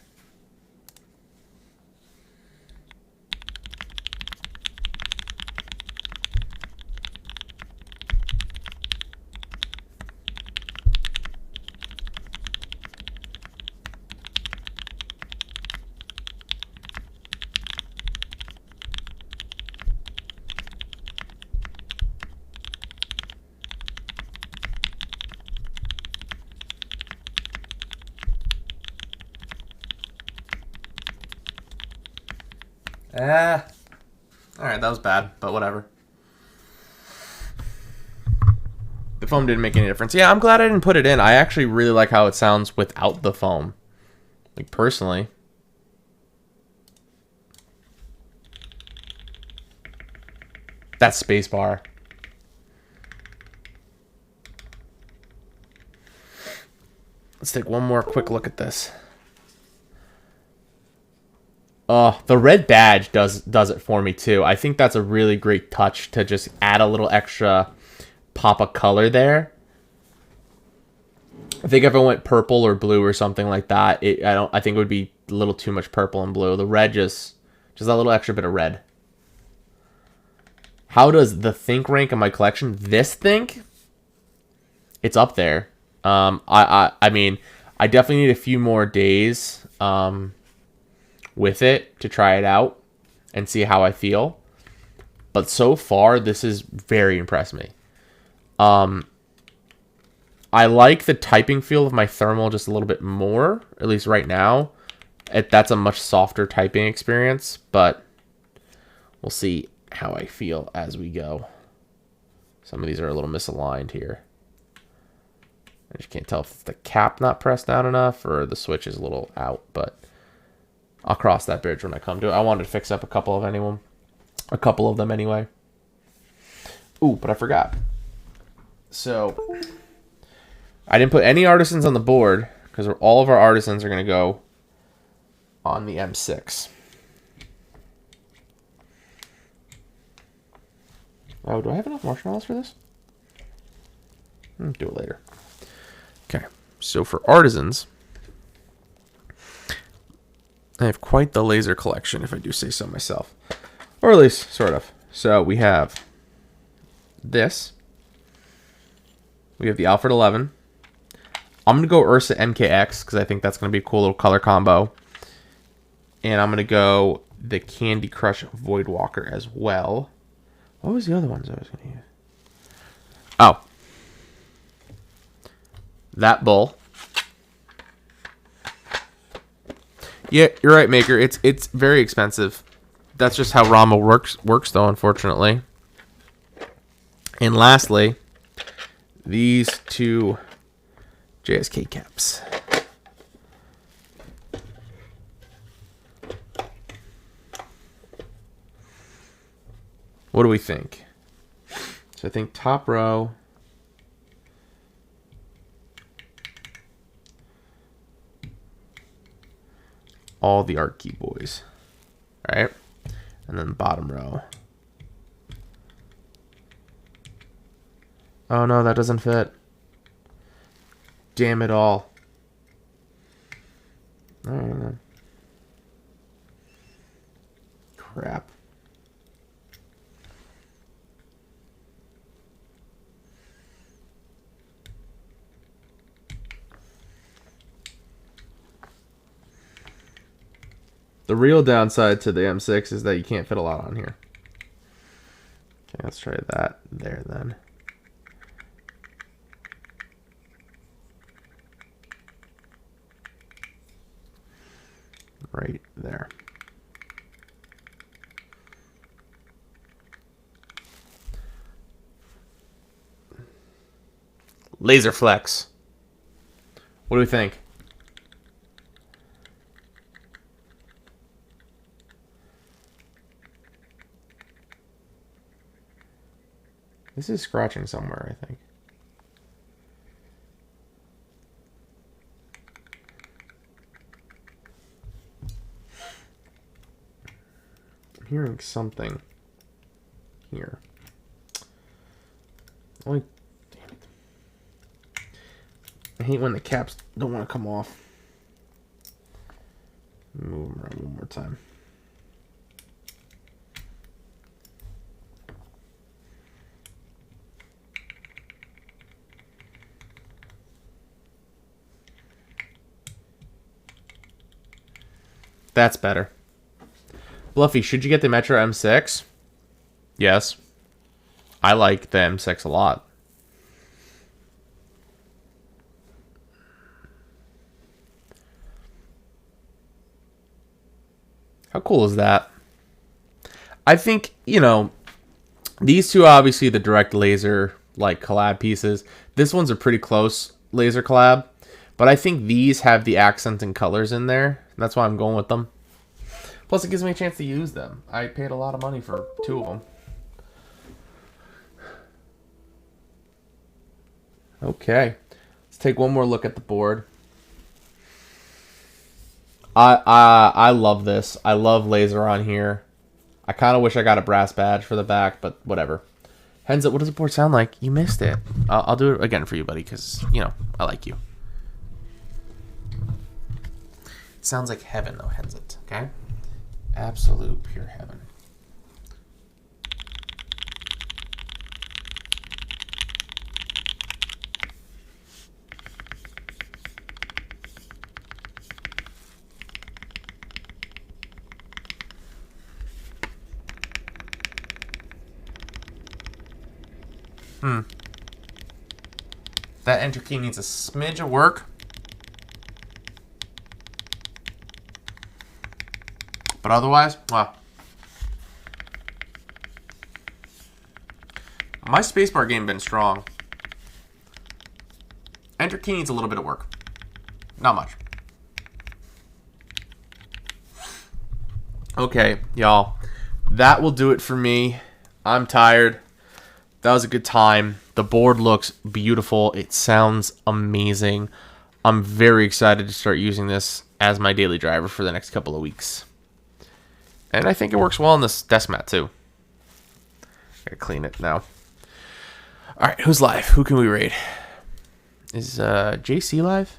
Alright, that was bad, but whatever. The foam didn't make any difference. Yeah, I'm glad I didn't put it in. I actually really like how it sounds without the foam. Like, personally. That space bar. Let's take one more quick look at this. The red badge does it for me too. I think that's a really great touch to just add a little extra pop of color there. I think if I went purple or blue or something like that, I think it would be a little too much purple and blue. The red just a little extra bit of red. How does the Think rank in my collection? This Think, it's up there. I mean, I definitely need a few more days with it to try it out and see how I feel. But so far, this has very impressed me. I like the typing feel of my thermal just a little bit more, at least right now. That's a much softer typing experience, but we'll see how I feel as we go. Some of these are a little misaligned here. I just can't tell if it's the cap not pressed down enough or the switch is a little out, but I'll cross that bridge when I come to it. I wanted to fix up a couple of them anyway. Ooh, but I forgot. So I didn't put any artisans on the board because all of our artisans are going to go on the M6. Oh, do I have enough marshmallows for this? Do it later. Okay, so for artisans, I have quite the laser collection, if I do say so myself. Or at least, sort of. So we have this. We have the Alfred 11. I'm going to go Ursa MKX because I think that's going to be a cool little color combo. And I'm going to go the Candy Crush Voidwalker as well. What was the other ones I was going to use? Oh. That bull. Yeah, you're right, Maker. It's very expensive. That's just how Rama works though, unfortunately. And lastly, these two JSK caps. What do we think? So I think top row. All the Art Key boys. All right? And then bottom row. Oh no, that doesn't fit. Damn it all. Oh, crap. The real downside to the M6 is that you can't fit a lot on here. Okay, let's try that there then. Right there. Laser flex. What do we think? This is scratching somewhere, I think. I'm hearing something here. Only, damn it. I hate when the caps don't want to come off. Move them around one more time. That's better. Bluffy, should you get the Metro M6? Yes. I like the M6 a lot. How cool is that? I think, you know, these two obviously the direct laser like collab pieces. This one's a pretty close laser collab, but I think these have the accents and colors in there. That's why I'm going with them. Plus, it gives me a chance to use them. I paid a lot of money for 2 of them. Okay, let's take one more look at the board. I love this. I love laser on here. I kind of wish I got a brass badge for the back, but whatever. Henza, what does the board sound like? You missed it. I'll do it again for you, buddy, because, you know, I like you. It sounds like heaven, though, Henza, okay? Absolute pure heaven. That enter key needs a smidge of work. But otherwise, wow. My spacebar game been strong. Enter key needs a little bit of work. Not much. Okay, y'all. That will do it for me. I'm tired. That was a good time. The board looks beautiful. It sounds amazing. I'm very excited to start using this as my daily driver for the next couple of weeks. And I think it works well on this desk mat too. Gotta clean it now. Alright, who's live? Who can we raid? Is JC live?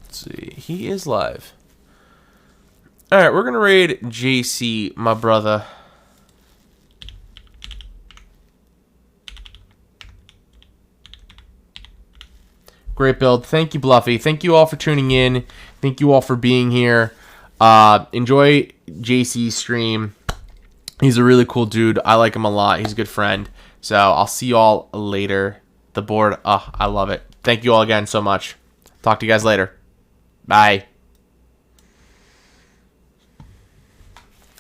Let's see. He is live. Alright, we're gonna raid JC, my brother. Great build. Thank you, Bluffy. Thank you all for tuning in. Thank you all for being here. Enjoy JC's stream. He's a really cool dude. I like him a lot. He's a good friend. So I'll see you all later. The board, I love it. Thank you all again so much. Talk to you guys later. Bye.